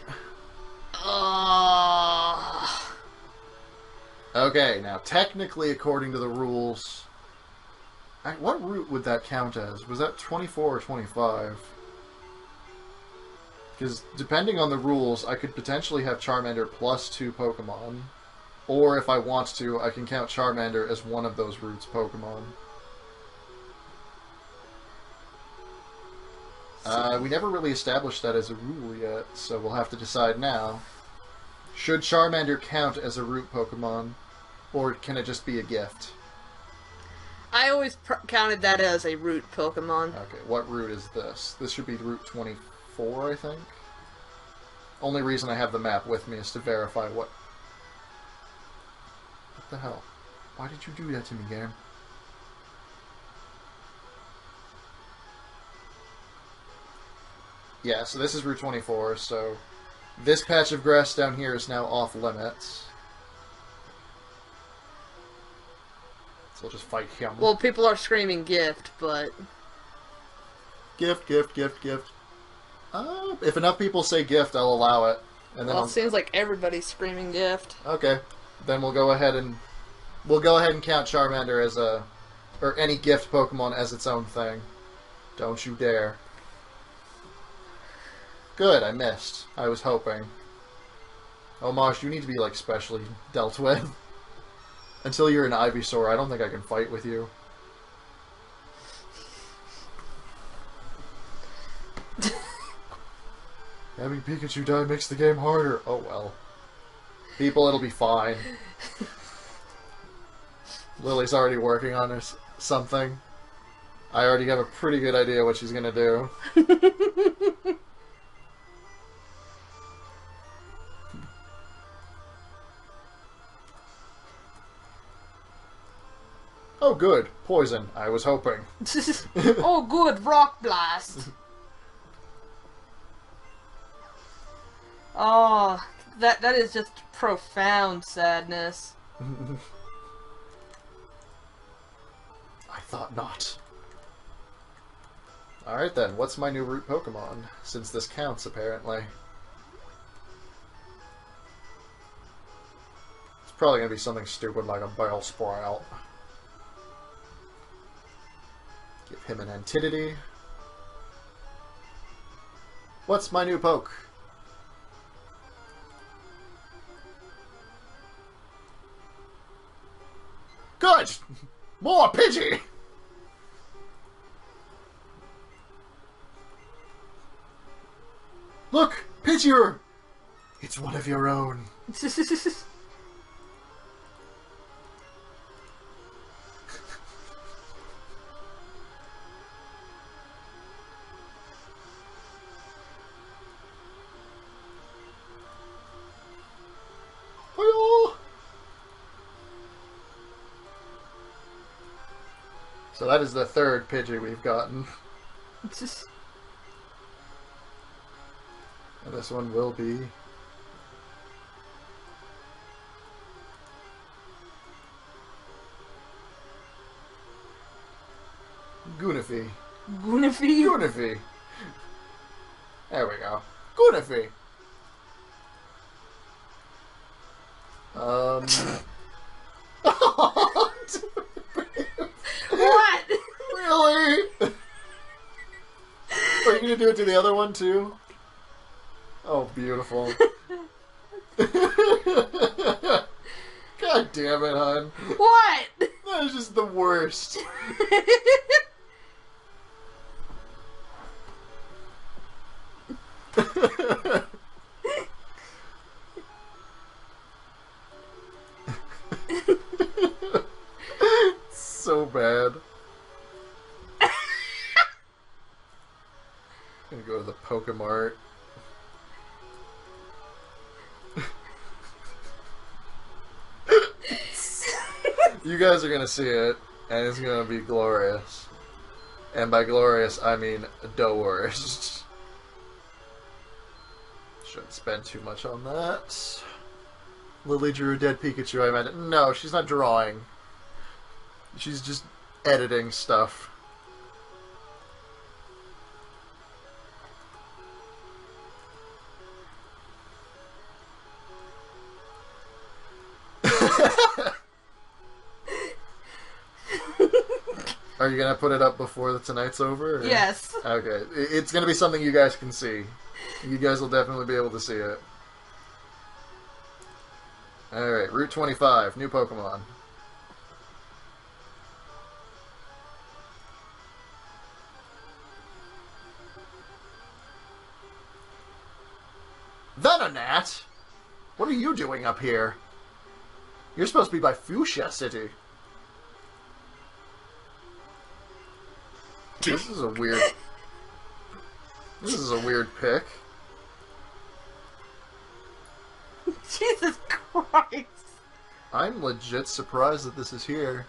Okay, now technically, according to the rules, what route would that count as? Was that 24 or 25? Because depending on the rules, I could potentially have Charmander plus 2 Pokemon. Or if I want to, I can count Charmander as one of those routes Pokemon. We never really established that as a rule yet, so we'll have to decide now. Should Charmander count as a route Pokemon, or can it just be a gift? I always counted that as a route Pokemon. Okay, what route is this? This should be Route 24, I think? Only reason I have the map with me is to verify what... What the hell? Why did you do that to me, game? Yeah, so this is Route 24, so this patch of grass down here is now off limits. So we'll just fight him. Well, people are screaming gift, but... Gift, gift, gift, gift. If enough people say gift, I'll allow it. And then well, it seems like everybody's screaming gift. Okay. Then we'll go ahead and count Charmander as a... or any gift Pokemon as its own thing. Don't you dare. Good, I missed. I was hoping. Homage, you need to be, like, specially dealt with. Until you're an Ivysaur, I don't think I can fight with you. Having Pikachu die makes the game harder. Oh well. People, it'll be fine. Lily's already working on something. I already have a pretty good idea what she's gonna do. Oh good, poison. I was hoping. Oh good, rock blast. Oh, that is just profound sadness. I thought not. Alright then, what's my new route Pokemon? Since this counts, apparently. probably going to be something stupid like a Bile Sprout. Give him an Entity. What's my new poke? Good! More Pidgey! Look! Pidgear! It's one of your own. So that is the third Pidgey we've gotten. And this one will be... Goonify. Goonify? Goonify. There we go. Goonify. What? Really? Are you gonna do it to the other one too? Oh, beautiful. God damn it, hon. What? That is just the worst. So bad. Gonna go to the Pokemart. You guys are gonna see it, and it's gonna be glorious. And by glorious, I mean the worst. Shouldn't spend too much on that. Lily drew a dead Pikachu, I imagine. No, she's not drawing. She's just editing stuff. Are you gonna put it up before tonight's over? Or? Yes. Okay. It's gonna be something you guys can see. You guys will definitely be able to see it. Alright, Route 25, new Pokemon. Venonat? What are you doing up here? You're supposed to be by Fuchsia City. This is a weird... This is a weird pick. Jesus Christ. I'm legit surprised that this is here.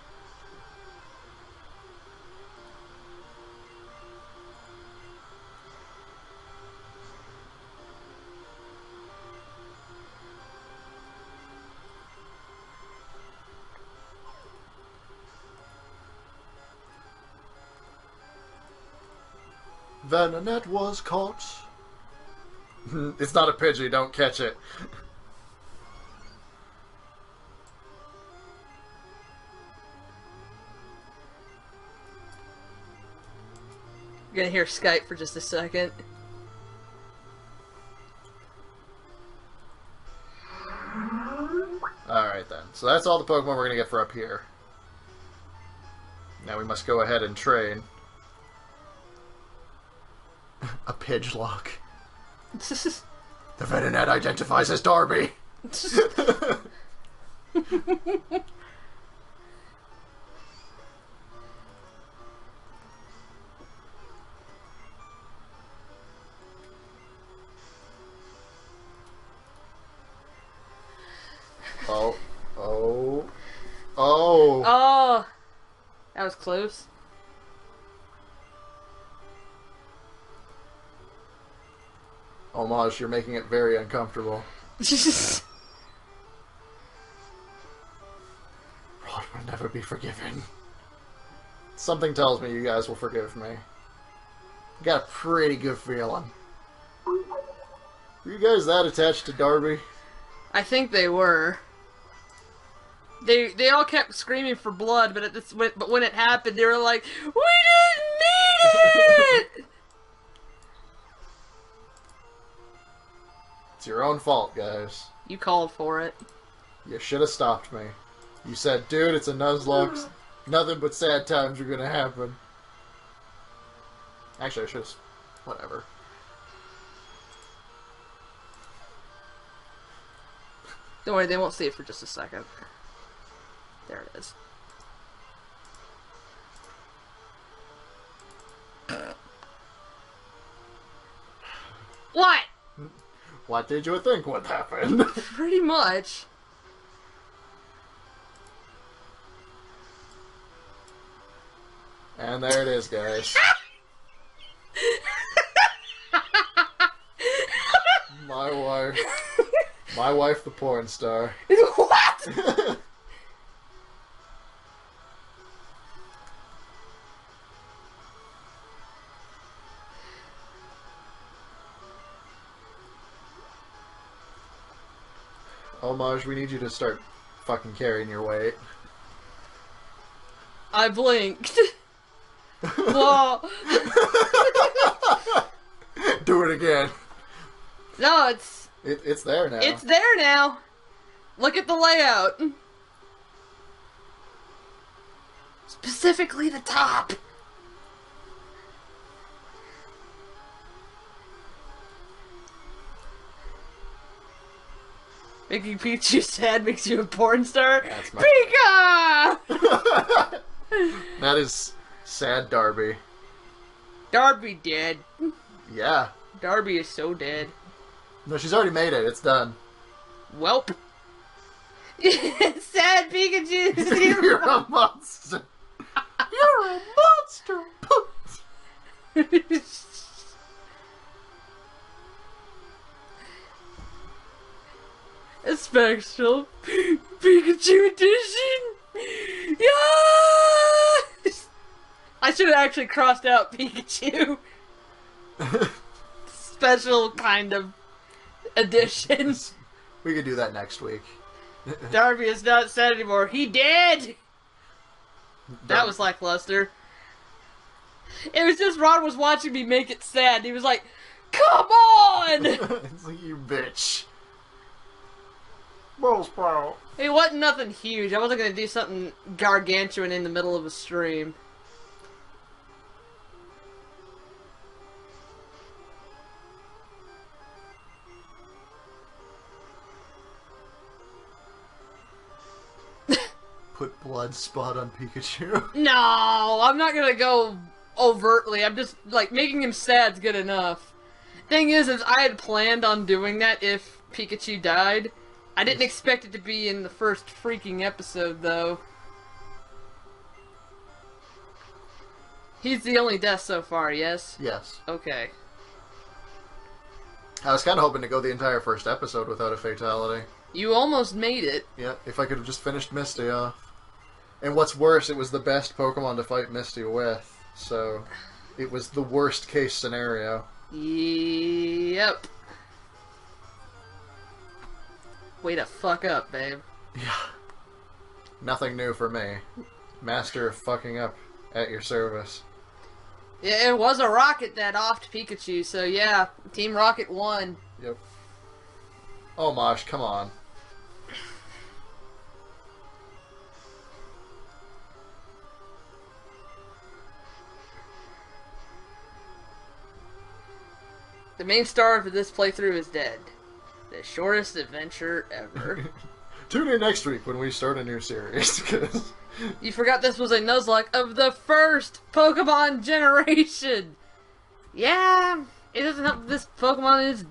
Venonat was caught. It's not a Pidgey, don't catch it. You're gonna hear Skype for just a second. Alright then. So that's all the Pokemon we're gonna get for up here. Now we must go ahead and train. A Pidgelock. The Venonat identifies as Darby. Oh. Oh. Oh. Oh. That was close. Homage, you're making it very uncomfortable. Rod will never be forgiven. Something tells me you guys will forgive me. Got a pretty good feeling. Were you guys that attached to Darby? I think they were. They all kept screaming for blood, but when it happened, they were like, "We didn't need it!" It's your own fault, guys. You called for it. You should have stopped me. You said, dude, it's a Nuzlocke. Nothing but sad times are gonna happen. Actually, I should have... Whatever. Don't worry, they won't see it for just a second. There it is. What? What did you think would happen? Pretty much. And there it is, guys. My wife. My wife, the porn star. What? Homage, we need you to start fucking carrying your weight. I blinked. Whoa. Do it again. No, It's there now. It's there now. Look at the layout. Specifically the top. Making Pikachu sad makes you a porn star? That's my... Pika! That is sad Darby. Darby dead. Yeah. Darby is so dead. No, she's already made it. It's done. Welp. Sad Pikachu! You're a monster. You're a monster. A special Pikachu edition! Yes! I should have actually crossed out Pikachu. Special kind of edition. We could do that next week. Darby is not sad anymore. He did! That was lackluster. It was just Ron was watching me make it sad. He was like, "Come on!" It's like, you bitch. Bullsprout. It wasn't nothing huge. I wasn't going to do something gargantuan in the middle of a stream. Put blood spot on Pikachu. No, I'm not going to go overtly. I'm just, like, making him sad's good enough. Thing is I had planned on doing that if Pikachu died. I didn't expect it to be in the first freaking episode, though. He's the only death so far, yes? Yes. Okay. I was kind of hoping to go the entire first episode without a fatality. You almost made it. Yeah, if I could have just finished Misty off. And what's worse, it was the best Pokemon to fight Misty with. So, it was the worst case scenario. Yep. Way to fuck up, babe. Yeah. Nothing new for me. Master of fucking up at your service. Yeah, it was a Rocket that offed Pikachu, so yeah, Team Rocket won. Yep. Oh, Mosh, come on. The main star for this playthrough is dead. The shortest adventure ever. Tune in next week when we start a new series. Cause... You forgot this was a Nuzlocke of the first Pokemon generation! Yeah, it doesn't help that this Pokemon is...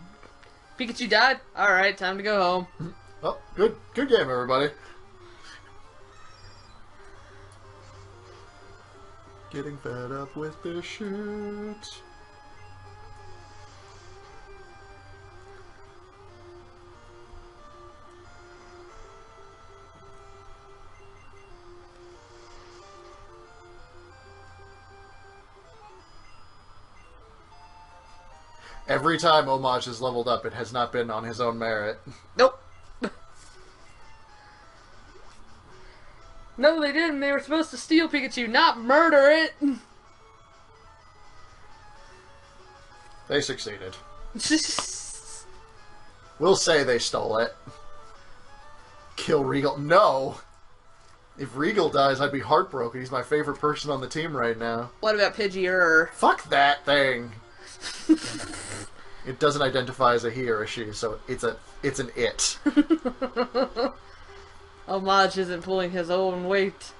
Pikachu died? Alright, time to go home. Oh, good game, everybody. Getting fed up with this shit. Every time Homage has leveled up, it has not been on his own merit. Nope. No, they didn't. They were supposed to steal Pikachu, not murder it. They succeeded. We'll say they stole it. Kill Regal. No! If Regal dies, I'd be heartbroken. He's my favorite person on the team right now. What about Pidgeotto? Fuck that thing! It doesn't identify as a he or a she, so it's an it. Homage isn't pulling his own weight.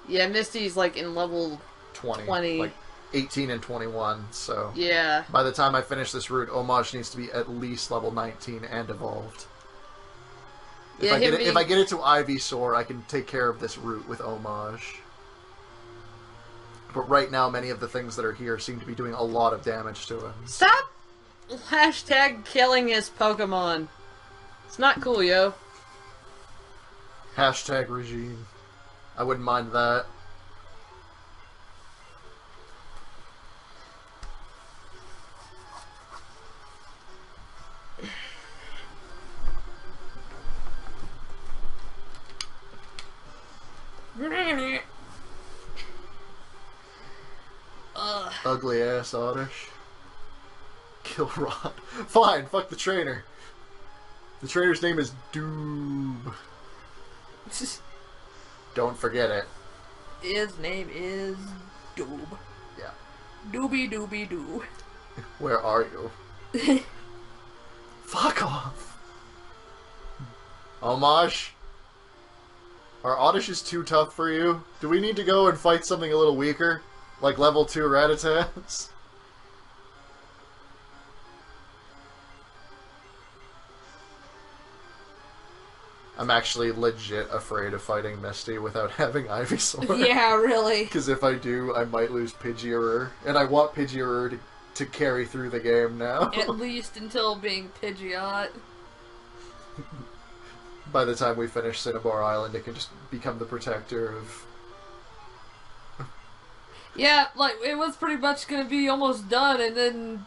Yeah, Misty's like in level 20. Like 18 and 21, so... Yeah. By the time I finish this route, Homage needs to be at least level 19 and evolved. If I get it to Ivysaur, I can take care of this route with Homage. But right now, many of the things that are here seem to be doing a lot of damage to him. Stop hashtag killing his Pokemon. It's not cool, yo. Hashtag regime. I wouldn't mind that. Ugly ass Oddish. Kill Rod. Fine, fuck the trainer. The trainer's name is DOOOB. Don't forget it. His name is Doob. Yeah. Dooby dooby doo. Where are you? Fuck off. Homage? Are Oddishes too tough for you? Do we need to go and fight something a little weaker? Like level 2 Rattatas? I'm actually legit afraid of fighting Misty without having Ivysaur. Yeah, really. Because if I do, I might lose Pidgeotto. And I want Pidgeotto to carry through the game now. At least until being Pidgeot. By the time we finish Cinnabar Island, it can just become the protector of... Yeah, like, it was pretty much gonna be almost done, and then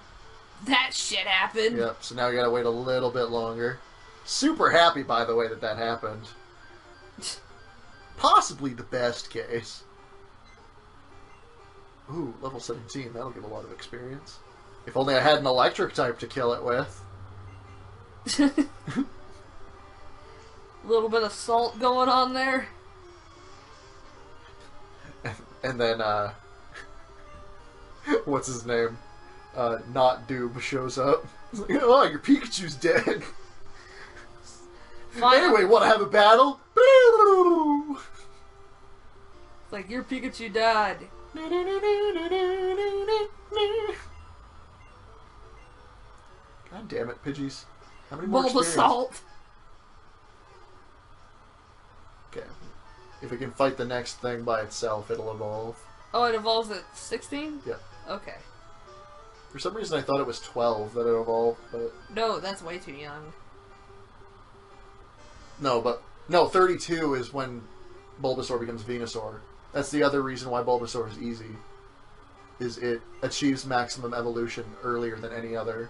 that shit happened. Yep, so now we gotta wait a little bit longer. Super happy, by the way, that that happened. Possibly the best case. Ooh, level 17, that'll give a lot of experience. If only I had an electric type to kill it with. A little bit of salt going on there. And then, what's his name? Not Doob shows up. He's like, oh, your Pikachu's dead. Fine. Anyway, wanna have a battle? Like, your Pikachu died. God damn it, Pidgeys. How many more Bulbasaur. Okay. If it can fight the next thing by itself, it'll evolve. Oh, it evolves at 16? Yeah. Okay. For some reason I thought it was 12 that it evolved, but... No, that's way too young. No, 32 is when Bulbasaur becomes Venusaur. That's the other reason why Bulbasaur is easy. Is it achieves maximum evolution earlier than any other.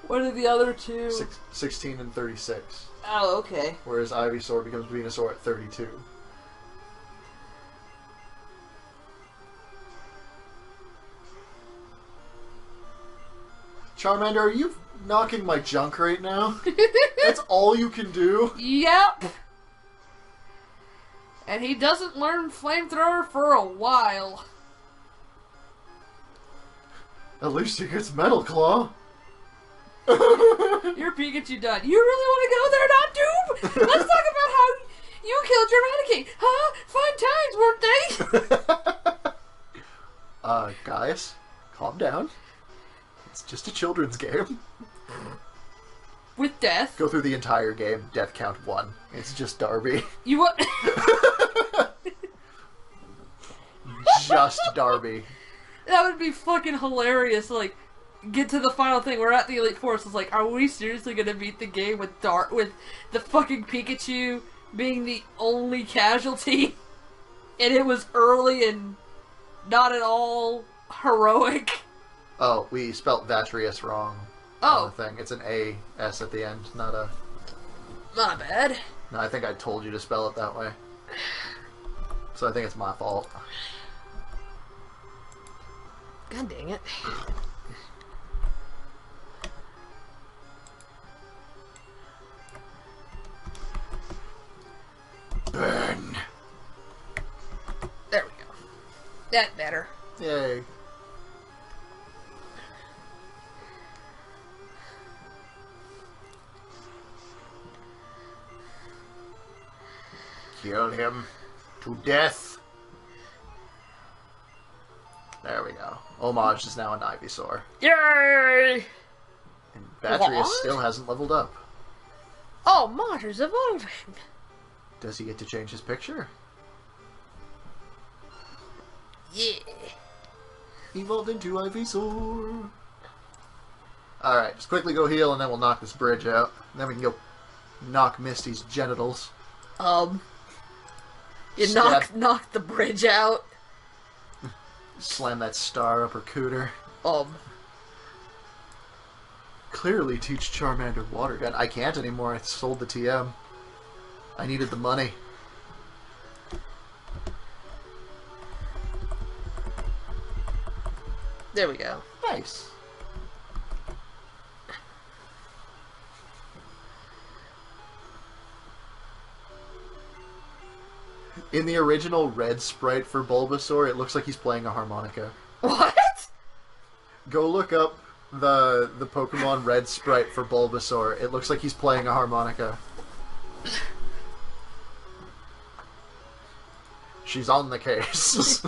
What are the other two? 16 and 36. Oh, okay. Whereas Ivysaur becomes Venusaur at 32. Charmander, are you knocking my junk right now? That's all you can do? Yep. And he doesn't learn Flamethrower for a while. At least he gets Metal Claw. Your Pikachu died. You really want to go there, not Doob? Let's talk about how you killed your Raticate. Huh? Fun times, weren't they? Guys, calm down. It's just a children's game. With death. Go through the entire game, death count 1. It's just Darby. You what? Just Darby. That would be fucking hilarious. Like, get to the final thing. We're at the Elite Four. So it's like, are we seriously gonna beat the game with the fucking Pikachu being the only casualty? And it was early and not at all heroic. Oh, we spelt Vatrius wrong. Oh. On the thing. It's an A-S at the end, not a... Not bad. No, I think I told you to spell it that way. So I think it's my fault. God dang it. Burn. There we go. That better. Yay. Kill him to death. There we go. Homage is now an Ivysaur. Yay! And Batrius What? still hasn't leveled up. Oh, Martyr's evolving. Does he get to change his picture? Yeah. Evolved into Ivysaur. Alright, just quickly go heal and then we'll knock this bridge out. And then we can go knock Misty's genitals. You Stab. knock the bridge out. Slam that star up her cooter. Clearly teach Charmander Water Gun. I can't anymore. I sold the TM. I needed the money. There we go. Nice. In the original red sprite for Bulbasaur, it looks like he's playing a harmonica. What? Go look up the Pokemon red sprite for Bulbasaur. It looks like he's playing a harmonica. She's on the case.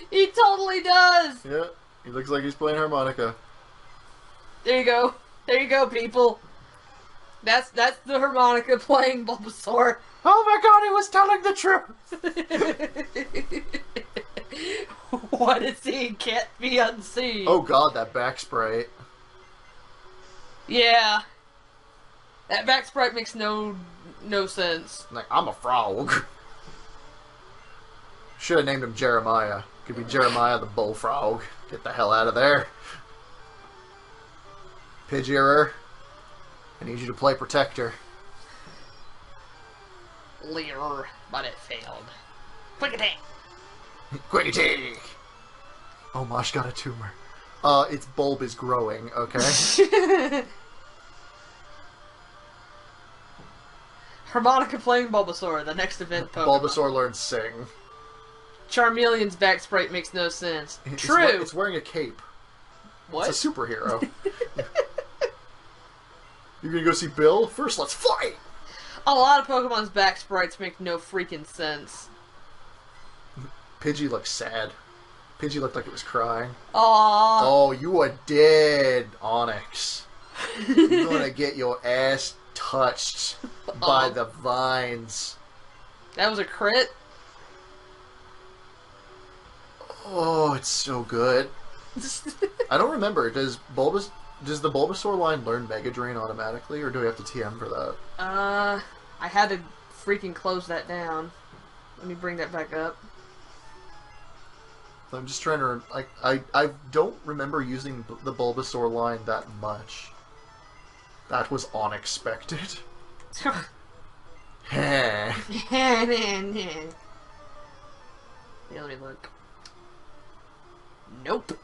He totally does. Yeah, he looks like he's playing harmonica. There you go. There you go, people. That's the harmonica playing Bulbasaur. Oh my god, he was telling the truth! What is seen can't be unseen. Oh god, that back sprite. Yeah. That back sprite makes no sense. Like, I'm a frog. Should have named him Jeremiah. Could be Jeremiah the Bullfrog. Get the hell out of there. Pidgeotto, I need you to play Protector. Leer, but it failed. Quick-a-tank. Quick-a-tank! Oh, Mosh got a tumor. Its bulb is growing, okay? Harmonica playing Bulbasaur, the next event Pokemon. Bulbasaur learns Sing. Charmeleon's back sprite makes no sense. True! It's wearing a cape. What? It's a superhero. You gonna go see Bill? First, let's fight! A lot of Pokemon's back sprites make no freaking sense. Pidgey looks sad. Pidgey looked like it was crying. Aww. Oh, you are dead, Onyx. You're gonna get your ass touched by the vines. That was a crit? Oh, it's so good. I don't remember. Does the Bulbasaur line learn Mega Drain automatically, or do we have to TM for that? I had to freaking close that down. Let me bring that back up. I'm just trying to... I don't remember using the Bulbasaur line that much. That was unexpected. Heh. Yeah, let me look. Nope.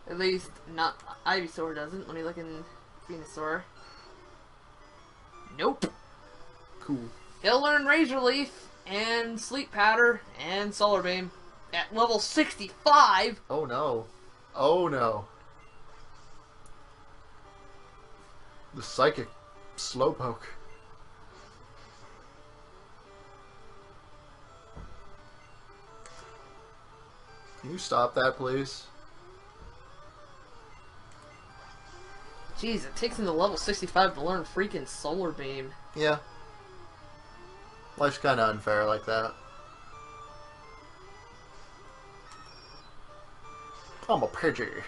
At least, not Ivysaur doesn't. Let me look in Venusaur. Nope. Cool. He'll learn Razor Leaf and Sleep Powder and Solar Beam at level 65. Oh no. Oh no. The Psychic Slowpoke. Can you stop that, please? Jeez, it takes him to level 65 to learn freaking Solar Beam. Yeah. Life's kind of unfair like that. I'm a Pidgey.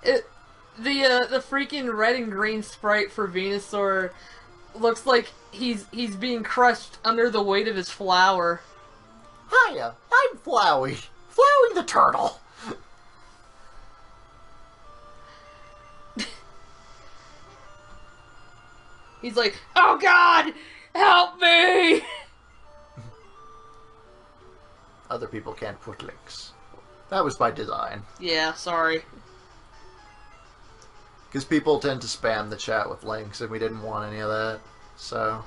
The freaking red and green sprite for Venusaur looks like he's being crushed under the weight of his flower. Hiya, I'm Flowey. Flowey the turtle. He's like, oh God, help me! Other people can't put links. That was by design. Yeah, sorry. Because people tend to spam the chat with links, and we didn't want any of that, so...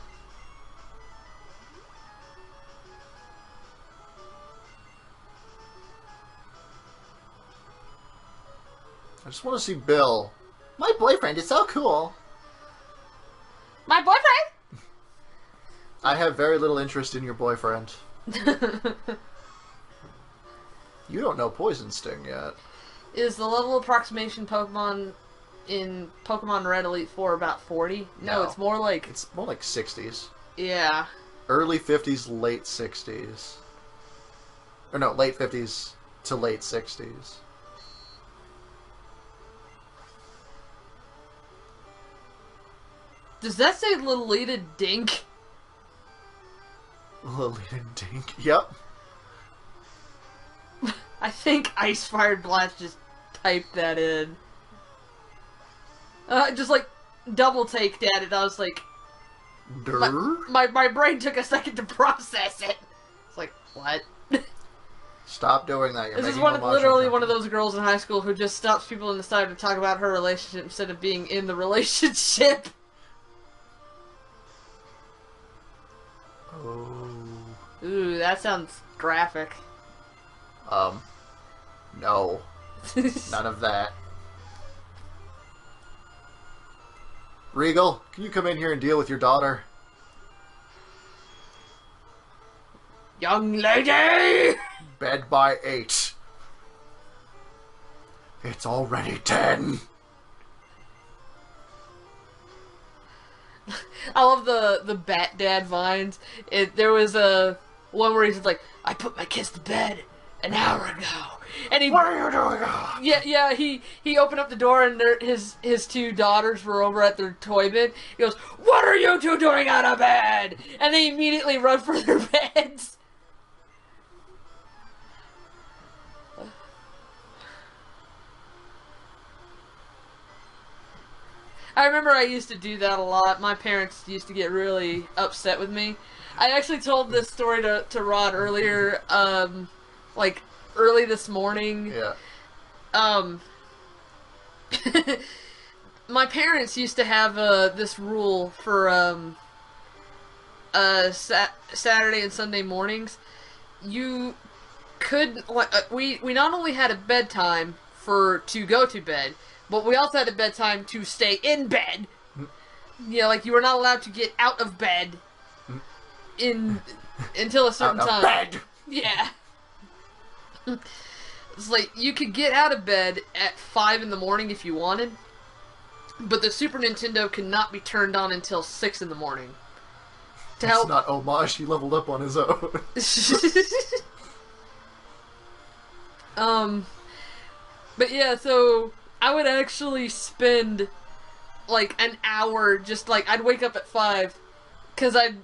I just want to see Bill. My boyfriend is so cool. My boyfriend? I have very little interest in your boyfriend. You don't know Poison Sting yet. Is the level approximation Pokemon in Pokemon Red Elite 4 about 40? No, it's more like... It's more like 60s. Yeah. Early 50s, late 60s. Or no, late 50s to late 60s. Does that say Lolita Dink? Lolita Dink. Yep. I think Ice Fired Blast just typed that in. Just like double taked at it. I was like, my brain took a second to process it. It's like, what? Stop doing that. You're this is literally one of those girls in high school who just stops people in the side to talk about her relationship instead of being in the relationship. Oh. Ooh, that sounds graphic. No. None of that. Regal, can you come in here and deal with your daughter? Young lady! Bed by 8. It's already 10. I love the Bat Dad vines. There was a one where he's like, I put my kids to bed an hour ago. And he, what are you doing? Yeah, he opened up the door and his two daughters were over at their toy bin. He goes, what are you two doing out of bed? And they immediately run for their beds. I remember I used to do that a lot. My parents used to get really upset with me. I actually told this story to Rod earlier, like early this morning. Yeah. My parents used to have this rule for Saturday and Sunday mornings. You could we not only had a bedtime to go to bed, but we also had a bedtime to stay in bed. Yeah, like you were not allowed to get out of bed until a certain time. Bed. Yeah. It's like you could get out of bed at 5 in the morning if you wanted, but the Super Nintendo could not be turned on until 6 in the morning. It's not homage. He leveled up on his own. But yeah, so I would actually spend like an hour just like I'd wake up at 5 because I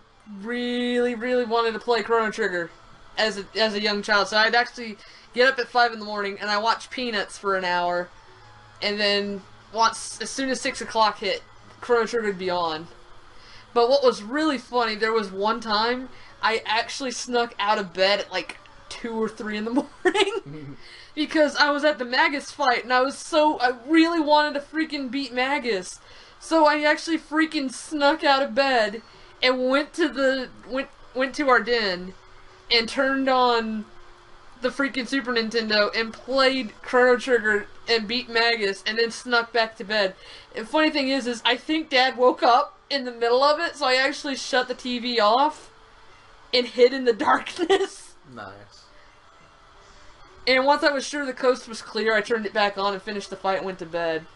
really wanted to play Chrono Trigger as a young child. So I'd actually get up at 5 in the morning and I watch Peanuts for an hour, and then as soon as 6 o'clock hit, Chrono Trigger would be on. But what was really funny, there was one time I actually snuck out of bed at like 2 or 3 in the morning. Because I was at the Magus fight, and I really wanted to freaking beat Magus. So I actually freaking snuck out of bed and went to our den and turned on the freaking Super Nintendo and played Chrono Trigger and beat Magus and then snuck back to bed. And funny thing is I think Dad woke up in the middle of it, so I actually shut the TV off and hid in the darkness. Nice. And once I was sure the coast was clear, I turned it back on and finished the fight and went to bed.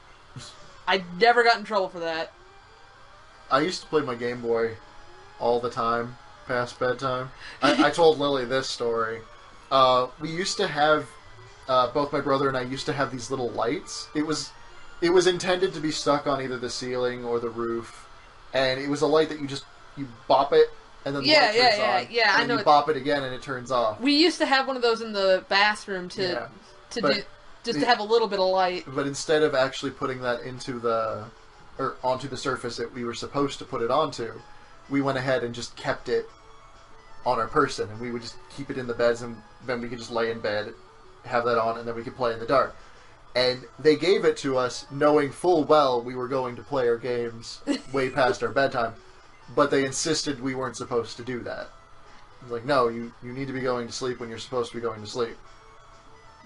I never got in trouble for that. I used to play my Game Boy all the time, past bedtime. I told Lily this story. we used to have, both my brother and I used to have these little lights. It was intended to be stuck on either the ceiling or the roof, and it was a light that you bop it, and then the light turns on. Yeah, and then you bop it again, and it turns off. We used to have one of those in the bathroom to have a little bit of light. But instead of actually putting that onto the surface that we were supposed to put it onto, we went ahead and just kept it on our person, and we would just keep it in the beds, and then we could just lay in bed, have that on, and then we could play in the dark. And they gave it to us knowing full well we were going to play our games way past our bedtime, but they insisted we weren't supposed to do that. It was like, no, you need to be going to sleep when you're supposed to be going to sleep.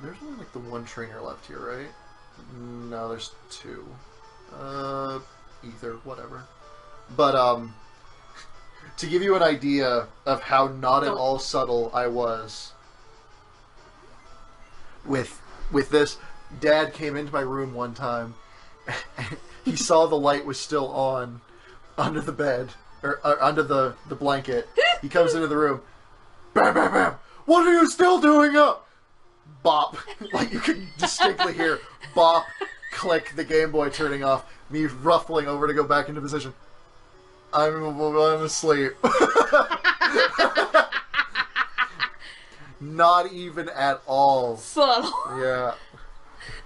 There's only like the one trainer left here, right? No, there's two. Ether, whatever. But, to give you an idea of how not at all subtle I was with this, Dad came into my room one time. He saw the light was still on under the bed, or under the blanket. He comes into the room. Bam, bam, bam! What are you still doing up? Bop. Like, you could distinctly hear bop, click, the Game Boy turning off, me ruffling over to go back into position. I'm asleep. Not even at all. Subtle. Yeah.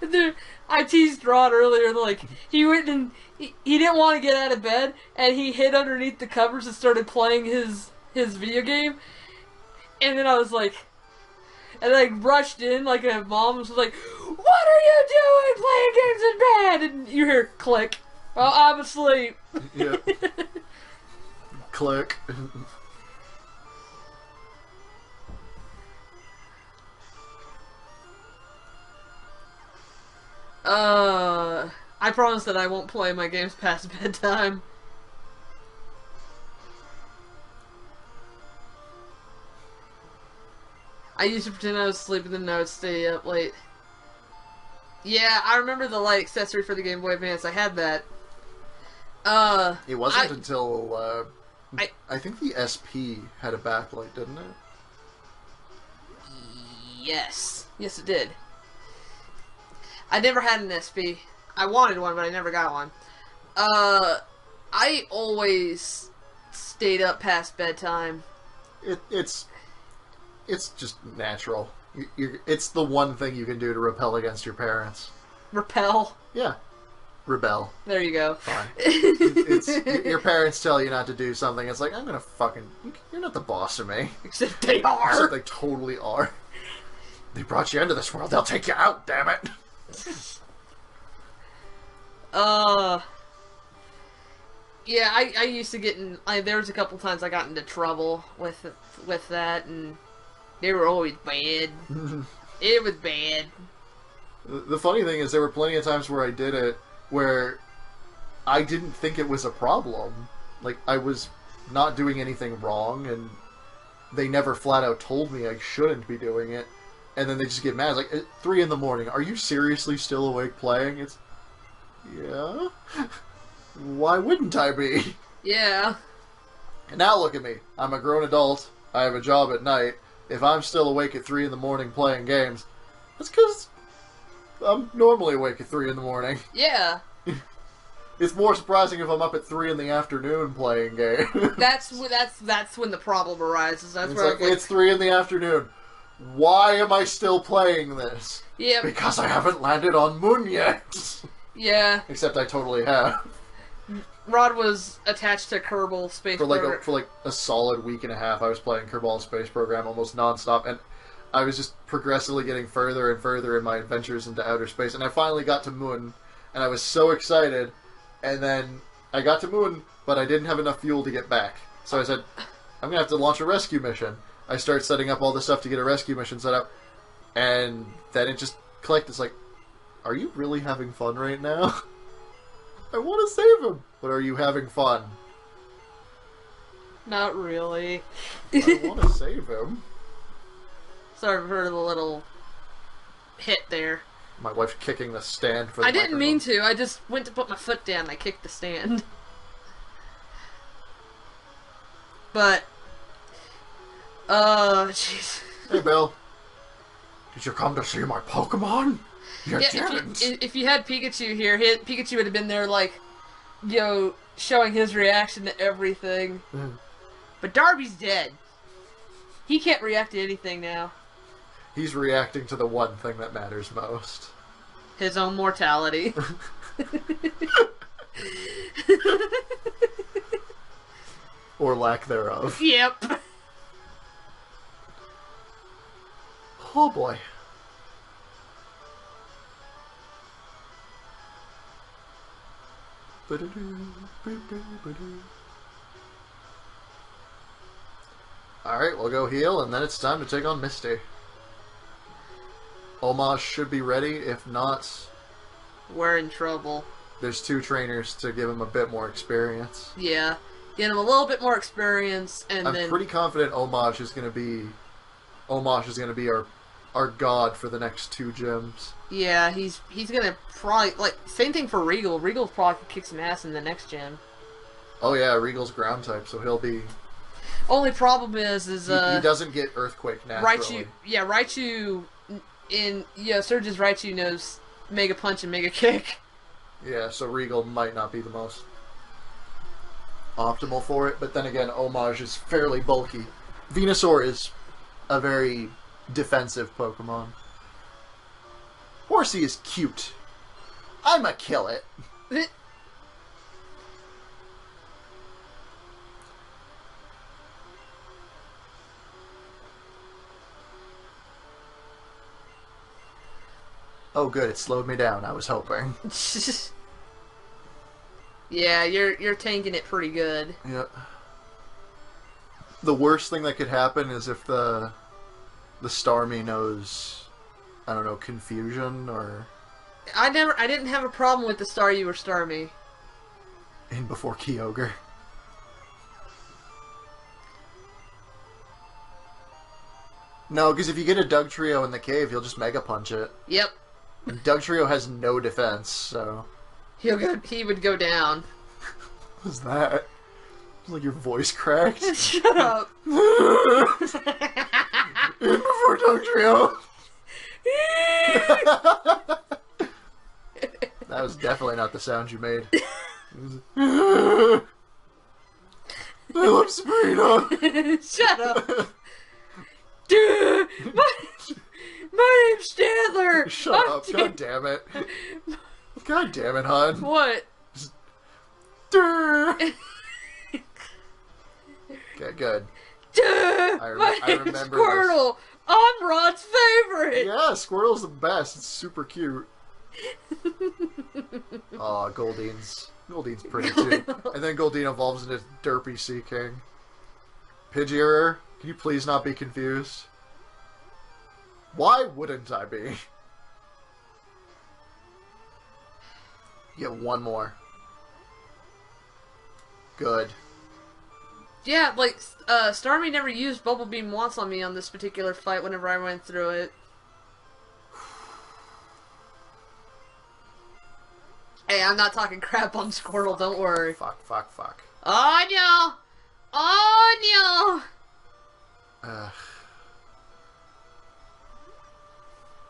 Dude, I teased Rod earlier, like, he went and he didn't want to get out of bed, and he hid underneath the covers and started playing his video game. And then I was like, and I rushed in, like, and Mom was like, "What are you doing playing games in bed?" And you hear click. "Well, I'm asleep." Yeah. Click. I promise that I won't play my games past bedtime. I used to pretend I was asleep and then I would stay up late. Yeah, I remember the light accessory for the Game Boy Advance. I had that. It wasn't until, I think the SP had a backlight, didn't it? Yes. Yes, it did. I never had an SP. I wanted one, but I never got one. I always stayed up past bedtime. It's just natural. It's the one thing you can do to repel against your parents. Repel? Yeah. Rebel. There you go. Fine. Your parents tell you not to do something. It's like, I'm gonna fucking... You're not the boss of me. Except they are. Except they totally are. They brought you into this world. They'll take you out, damn it. Yeah, I used to get in... there was a couple times I got into trouble with that, and they were always bad. It was bad. The funny thing is, there were plenty of times where I did it where I didn't think it was a problem. Like, I was not doing anything wrong, and they never flat out told me I shouldn't be doing it. And then they just get mad. It's like, at 3 in the morning, are you seriously still awake playing? It's... Yeah? Why wouldn't I be? Yeah. And now look at me. I'm a grown adult. I have a job at night. If I'm still awake at 3 in the morning playing games, that's because I'm normally awake at 3 in the morning. Yeah. It's more surprising if I'm up at 3 in the afternoon playing games. That's when the problem arises. That's it's like, it's 3 in the afternoon. Why am I still playing this? Yeah. Because I haven't landed on Moon yet. Yeah. Except I totally have. Rod was attached to Kerbal Space Program. For like a solid week and a half, I was playing Kerbal Space Program almost nonstop, and I was just progressively getting further and further in my adventures into outer space, and I finally got to Moon, and I was so excited, and then I got to Moon, but I didn't have enough fuel to get back. So I said, I'm going to have to launch a rescue mission. I start setting up all the stuff to get a rescue mission set up, and then it just clicked. It's like, are you really having fun right now? I want to save him, but are you having fun? Not really. I want to save him. Sorry for the little hit there. My wife's kicking the stand for the I didn't microphone. mean to. I just went to put my foot down and I kicked the stand. But, jeez. Hey, Bill. Did you come to see my Pokemon? You didn't. If you had Pikachu here, Pikachu would have been there, like, showing his reaction to everything. But Darby's dead. He can't react to anything now. He's reacting to the one thing that matters most. His own mortality. Or lack thereof. Yep. Oh boy. Alright, we'll go heal, and then it's time to take on Misty. Homage should be ready. If not, we're in trouble. There's 2 trainers to give him a bit more experience. Yeah. Get him a little bit more experience, and I'm pretty confident Homage is going to be our god for the next 2 gyms. Yeah, he's gonna probably, like, same thing for Regal. Regal probably could kick some ass in the next gym. Oh yeah, Regal's ground type, so he'll be... Only problem is he doesn't get Earthquake naturally. Raichu Surge's Raichu knows Mega Punch and Mega Kick. Yeah, so Regal might not be the most optimal for it, but then again, Homage is fairly bulky. Venusaur is a very defensive Pokemon. Horsey is cute. I'ma kill it. Oh good, it slowed me down, I was hoping. Yeah, you're tanking it pretty good. Yep. The worst thing that could happen is if the Starmie knows, I don't know, confusion or... I didn't have a problem with the Staryu or Starmie. In before Kyogre. No, because if you get a Dugtrio in the cave, he'll just Mega Punch it. Yep. And Dugtrio has no defense, so... He would go down. What was that? It was like your voice cracked. Shut up. Before Dugtrio. That was definitely not the sound you made. I love Sabrina. Shut up. Dude, my name's Stadler. Shut up. God damn it. God damn it, hon. What? Okay, good. My name's remember Squirtle. this. I'm Rod's favorite. Yeah, Squirtle's the best. It's super cute. Aw, Goldine's pretty too. And then Goldeen evolves into Derpy Sea King. Pidgeotto, can you please not be confused? Why wouldn't I be? You get one more. Good. Yeah, like, Starmie never used Bubble Beam once on me on this particular fight whenever I went through it. Hey, I'm not talking crap on Squirtle, don't worry. Fuck. Oh no! Oh no! Ugh.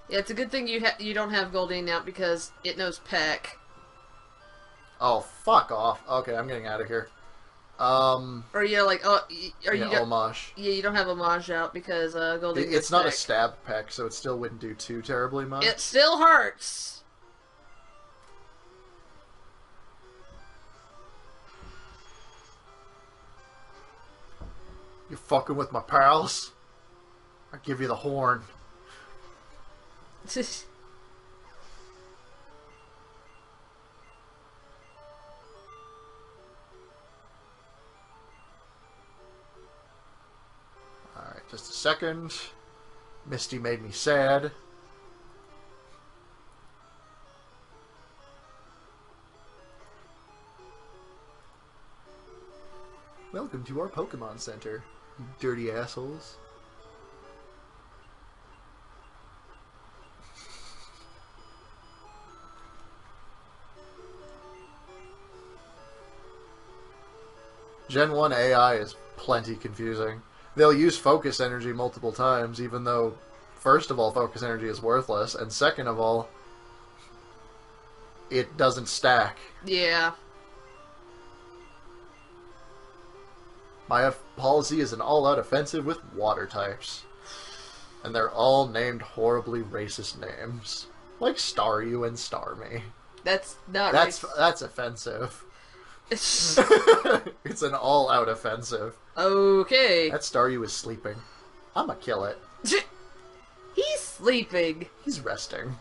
Yeah, it's a good thing you don't have Goldeen now because it knows Peck. Oh, fuck off. Okay, I'm getting out of here. Or you're like, Homage. Yeah, you don't have Homage out because Goldeen. It's not a stab peck, so it still wouldn't do too terribly much. It still hurts. You're fucking with my pals? I give you the horn. Alright, just a second. Misty made me sad. Welcome to our Pokemon Center, you dirty assholes. Gen 1 AI is plenty confusing. They'll use focus energy multiple times, even though first of all, focus energy is worthless, and second of all, it doesn't stack. Yeah. My policy is an all-out offensive with water types. And they're all named horribly racist names. Like Staryu and Starmie. That's not That's offensive. It's an all-out offensive. Okay. That Staryu is sleeping. I'ma kill it. He's sleeping. He's resting.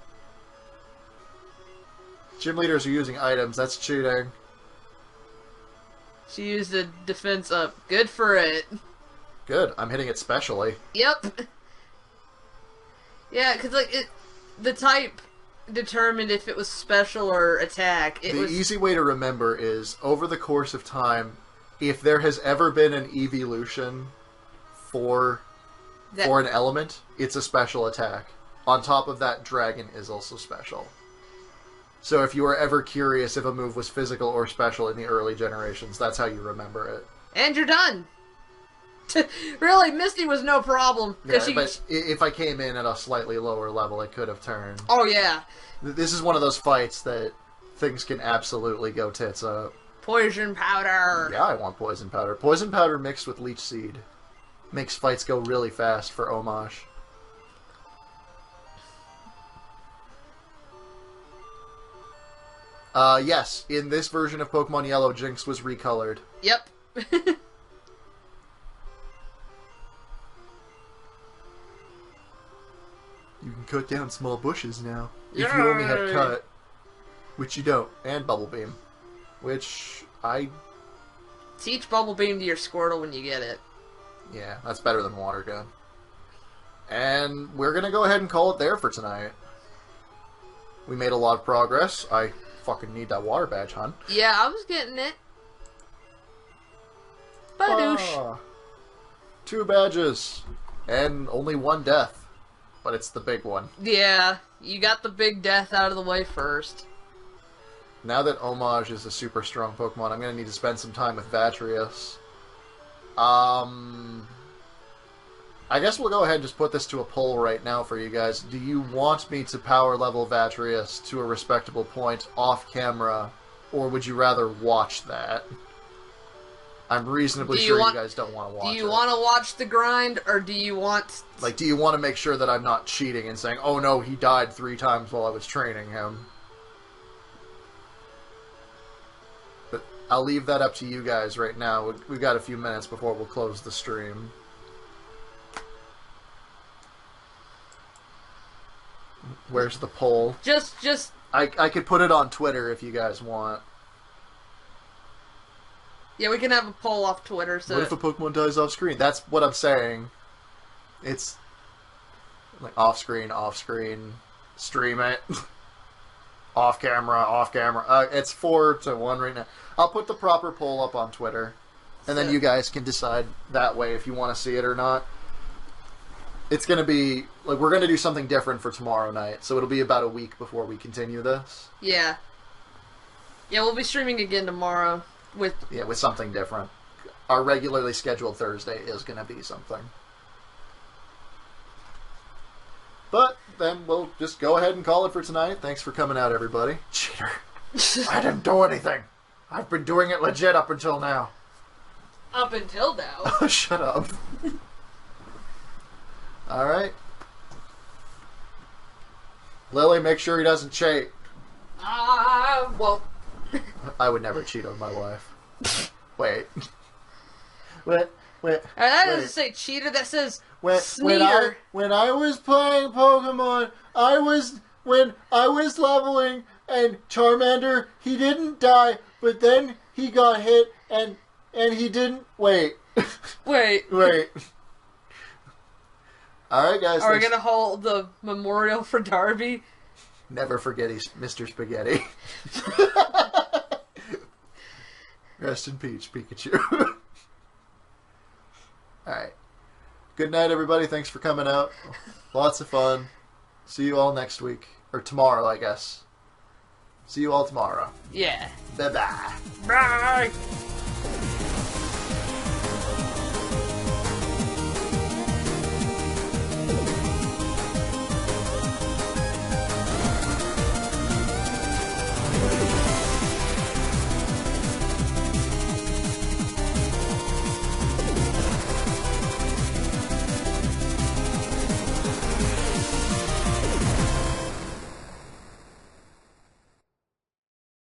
Gym leaders are using items. That's cheating. She used a defense up. Good for it. Good. I'm hitting it specially. Yep. Yeah, because like the type determined if it was special or attack. The easy way to remember is, over the course of time, if there has ever been an evolution for an element, it's a special attack. On top of that, Dragon is also special. So if you were ever curious if a move was physical or special in the early generations, that's how you remember it. And you're done. Really, Misty was no problem. Yeah, but if I came in at a slightly lower level, it could have turned. Oh, yeah. This is one of those fights that things can absolutely go tits up. Poison powder. Yeah, I want poison powder. Poison powder mixed with leech seed makes fights go really fast for Homage. Yes, in this version of Pokemon Yellow, Jinx was recolored. Yep. You can cut down small bushes now. If you only had cut. Which you don't. And Bubble Beam. Which I... Teach Bubble Beam to your Squirtle when you get it. Yeah, that's better than Water Gun. And we're going to go ahead and call it there for tonight. We made a lot of progress. I fucking need that water badge, hon. Yeah, I was getting it. Badoosh. 2 badges. And only 1 death. But it's the big one. Yeah, you got the big death out of the way first. Now that Homage is a super strong Pokemon, I'm going to need to spend some time with Vatrius. I guess we'll go ahead and just put this to a poll right now for you guys. Do you want me to power level Vatrius to a respectable point off camera, or would you rather watch that? I'm reasonably sure you guys don't want to watch it. Do you want to watch the grind, or do you want... Like, do you want to make sure that I'm not cheating and saying, oh no, he died 3 times while I was training him? But I'll leave that up to you guys right now. We've got a few minutes before we'll close the stream. Where's the poll? Just... I could put it on Twitter if you guys want. Yeah, we can have a poll off Twitter. So what if a Pokemon dies off screen? That's what I'm saying. It's like off screen, stream it. Off camera. It's 4-1 right now. I'll put the proper poll up on Twitter. And then you guys can decide that way if you want to see it or not. It's going to be, like, we're going to do something different for tomorrow night. So it'll be about a week before we continue this. Yeah. Yeah, we'll be streaming again tomorrow. With something different. Our regularly scheduled Thursday is going to be something. But then we'll just go ahead and call it for tonight. Thanks for coming out, everybody. Cheater. I didn't do anything. I've been doing it legit up until now. Up until now? Shut up. Alright. Lily, make sure he doesn't cheat. Well... I would never cheat on my wife. Wait. That doesn't say cheater, that says Sneater. When I was playing Pokemon, when I was leveling, and Charmander, he didn't die, but then he got hit, and he didn't... Wait. Wait. Alright, guys. Are we going to hold the memorial for Darby? Never forget he's Mr. Spaghetti. Rest in peace, Pikachu. Alright. Good night, everybody. Thanks for coming out. Lots of fun. See you all next week. Or tomorrow, I guess. See you all tomorrow. Yeah. Bye-bye. Bye.